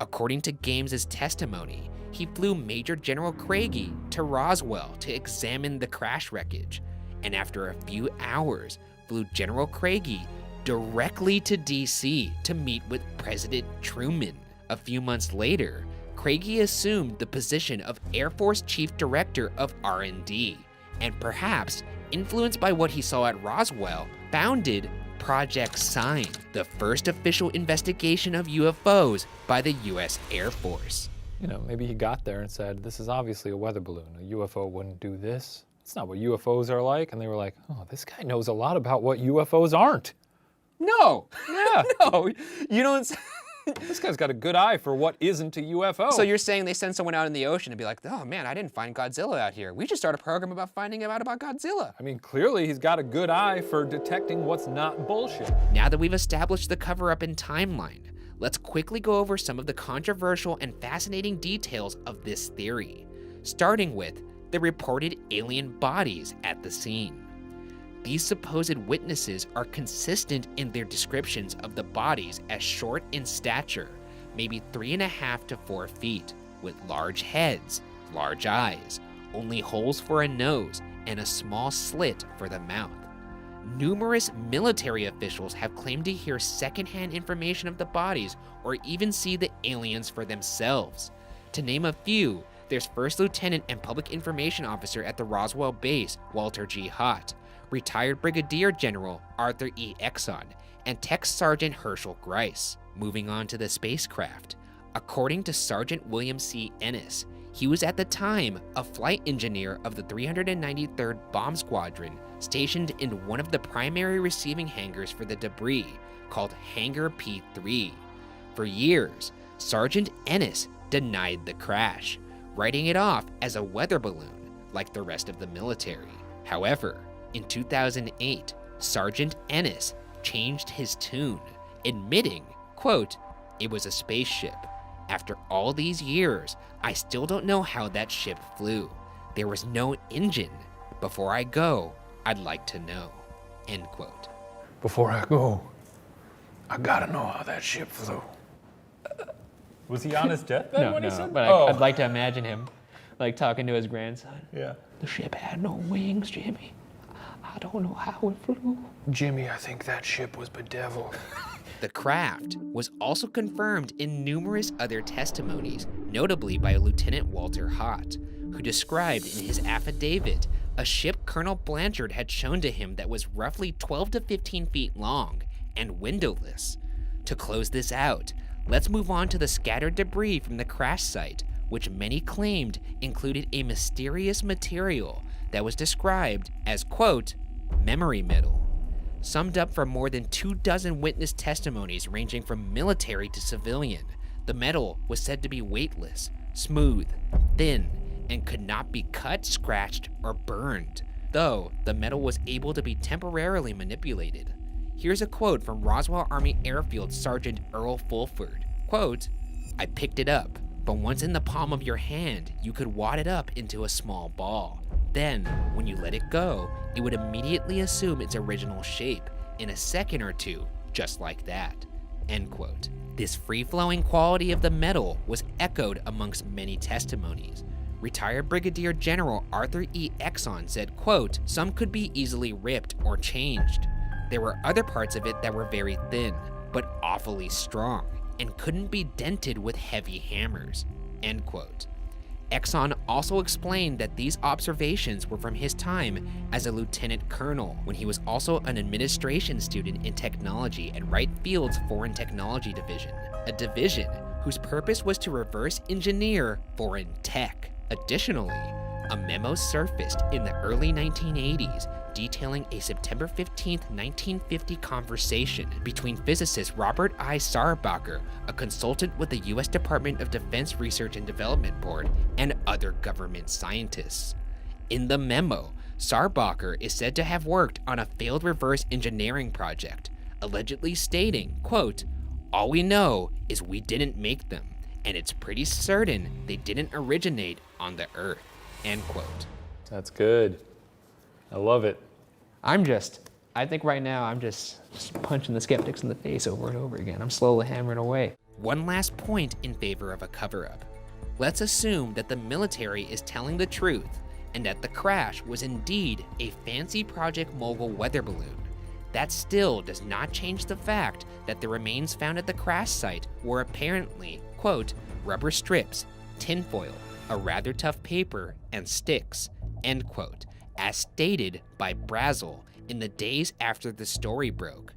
Speaker 3: According to Games's testimony, he flew Major General Craigie to Roswell to examine the crash wreckage, and after a few hours, flew General Craigie directly to DC to meet with President Truman. A few months later, Craigie assumed the position of Air Force Chief Director of R&D, and perhaps, influenced by what he saw at Roswell, founded Project Sign, the first official investigation of UFOs by the US Air Force.
Speaker 2: You know, maybe he got there and said, this is obviously a weather balloon. A UFO wouldn't do this. It's not what UFOs are like. And they were like, oh, this guy knows a lot about what UFOs aren't.
Speaker 1: No.
Speaker 2: Yeah.
Speaker 1: No, you don't.
Speaker 2: This guy's got a good eye for what isn't a UFO.
Speaker 1: So you're saying they send someone out in the ocean and be like, oh man, I didn't find Godzilla out here. We should start a program about finding out about Godzilla.
Speaker 2: I mean, clearly he's got a good eye for detecting what's not bullshit.
Speaker 3: Now that we've established the cover-up and timeline, let's quickly go over some of the controversial and fascinating details of this theory, starting with the reported alien bodies at the scene. These supposed witnesses are consistent in their descriptions of the bodies as short in stature, maybe 3.5 to 4 feet, with large heads, large eyes, only holes for a nose, and a small slit for the mouth. Numerous military officials have claimed to hear secondhand information of the bodies or even see the aliens for themselves. To name a few, there's First Lieutenant and Public Information Officer at the Roswell base, Walter G. Hott, retired Brigadier General Arthur E. Exon, and Tech Sergeant Herschel Grice. Moving on to the spacecraft. According to Sergeant William C. Ennis, he was at the time a flight engineer of the 393rd Bomb Squadron, stationed in one of the primary receiving hangars for the debris, called Hangar P3. For years, Sergeant Ennis denied the crash, writing it off as a weather balloon, like the rest of the military. However, in 2008, Sergeant Ennis changed his tune, admitting, quote, it was a spaceship. After all these years, I still don't know how that ship flew. There was no engine. Before I go, I'd like to know." End quote.
Speaker 2: Before I go, I gotta know how that ship flew. Was he on his deathbed when he said
Speaker 1: but
Speaker 2: that?
Speaker 1: I'd like to imagine him like talking to his grandson.
Speaker 2: Yeah.
Speaker 1: The ship had no wings, Jimmy. I don't know how it flew.
Speaker 2: Jimmy, I think that ship was bedeviled.
Speaker 3: The craft was also confirmed in numerous other testimonies, notably by Lieutenant Walter Hott, who described in his affidavit a ship Colonel Blanchard had shown to him that was roughly 12 to 15 feet long and windowless. To close this out, let's move on to the scattered debris from the crash site, which many claimed included a mysterious material that was described as, quote, memory metal. Summed up from more than 24 witness testimonies ranging from military to civilian, the metal was said to be weightless, smooth, thin, and could not be cut, scratched, or burned, though the metal was able to be temporarily manipulated. Here's a quote from Roswell Army Airfield Sergeant Earl Fulford, quote, "I picked it up, but once in the palm of your hand, you could wad it up into a small ball. Then, when you let it go, it would immediately assume its original shape in a second or two, just like that." End quote. This free-flowing quality of the metal was echoed amongst many testimonies. Retired Brigadier General Arthur E. Exon said, quote, "Some could be easily ripped or changed. There were other parts of it that were very thin, but awfully strong, and couldn't be dented with heavy hammers." End quote. Exon also explained that these observations were from his time as a lieutenant colonel, when he was also an administration student in technology at Wright Field's Foreign Technology Division, a division whose purpose was to reverse engineer foreign tech. Additionally, a memo surfaced in the early 1980s detailing a September 15, 1950 conversation between physicist Robert I. Sarbacher, a consultant with the U.S. Department of Defense Research and Development Board, and other government scientists. In the memo, Sarbacher is said to have worked on a failed reverse engineering project, allegedly stating, quote, "All we know is we didn't make them, and it's pretty certain they didn't originate on the Earth." End quote.
Speaker 2: That's good. I love it.
Speaker 1: I think right now I'm just punching the skeptics in the face over and over again. I'm slowly hammering away.
Speaker 3: One last point in favor of a cover-up. Let's assume that the military is telling the truth and that the crash was indeed a fancy Project Mogul weather balloon. That still does not change the fact that the remains found at the crash site were apparently, quote, rubber strips, tinfoil, a rather tough paper, and sticks, end quote, as stated by Brazel in the days after the story broke.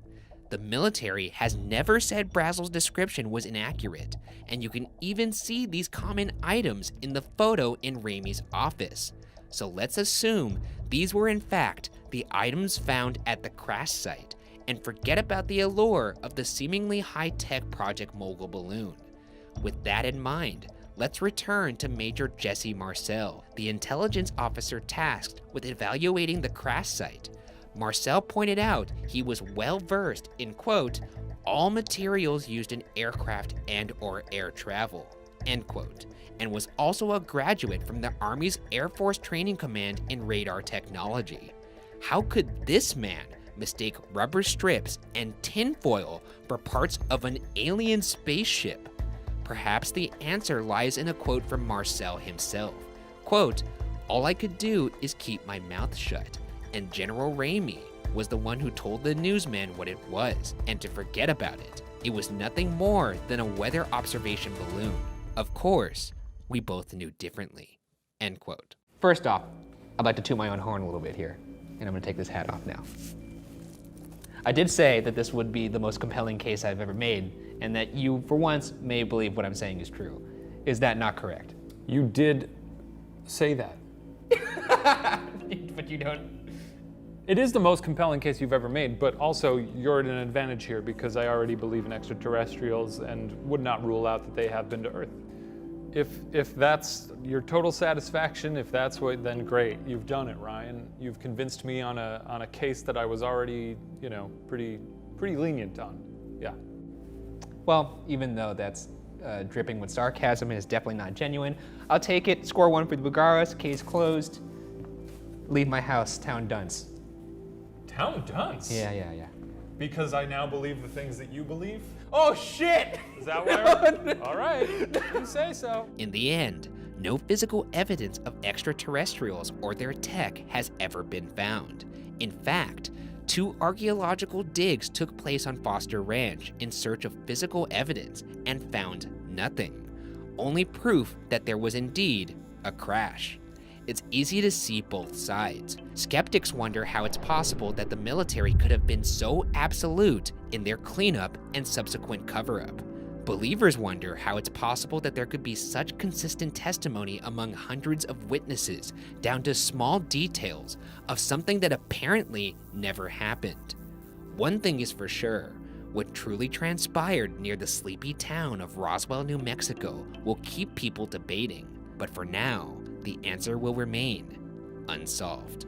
Speaker 3: The military has never said Brazel's description was inaccurate, and you can even see these common items in the photo in Ramey's office. So let's assume these were in fact the items found at the crash site, and forget about the allure of the seemingly high-tech Project Mogul balloon. With that in mind, let's return to Major Jesse Marcel, the intelligence officer tasked with evaluating the crash site. Marcel pointed out he was well versed in, quote, all materials used in aircraft and or air travel, end quote, and was also a graduate from the Army's Air Force Training Command in radar technology. How could this man mistake rubber strips and tinfoil for parts of an alien spaceship? Perhaps the answer lies in a quote from Marcel himself. Quote, all I could do is keep my mouth shut, and General Ramey was the one who told the newsman what it was, and to forget about it. It was nothing more than a weather observation balloon. Of course, we both knew differently, end quote.
Speaker 1: First off, I'd like to toot my own horn a little bit here, and I'm gonna take this hat off now. I did say that this would be the most compelling case I've ever made, and that you, for once, may believe what I'm saying is true. Is that not correct?
Speaker 2: You did say that.
Speaker 1: But you don't.
Speaker 2: It is the most compelling case you've ever made, but also you're at an advantage here because I already believe in extraterrestrials and would not rule out that they have been to Earth. If that's your total satisfaction, if that's what, then great, you've done it, Ryan. You've convinced me on a case that I was already, pretty lenient on. Yeah.
Speaker 1: Well, even though that's dripping with sarcasm and is definitely not genuine, I'll take it. Score 1 for the Bugaras. Case closed. Leave my house. Town dunce.
Speaker 2: Town dunce?
Speaker 1: Yeah.
Speaker 2: Because I now believe the things that you believe?
Speaker 1: Oh, shit!
Speaker 2: Is that where? All right, you say so.
Speaker 3: In the end, no physical evidence of extraterrestrials or their tech has ever been found. In fact, 2 archaeological digs took place on Foster Ranch in search of physical evidence and found nothing. Only proof that there was indeed a crash. It's easy to see both sides. Skeptics wonder how it's possible that the military could have been so absolute in their cleanup and subsequent cover-up. Believers wonder how it's possible that there could be such consistent testimony among hundreds of witnesses down to small details of something that apparently never happened. One thing is for sure, what truly transpired near the sleepy town of Roswell, New Mexico will keep people debating, but for now, the answer will remain unsolved.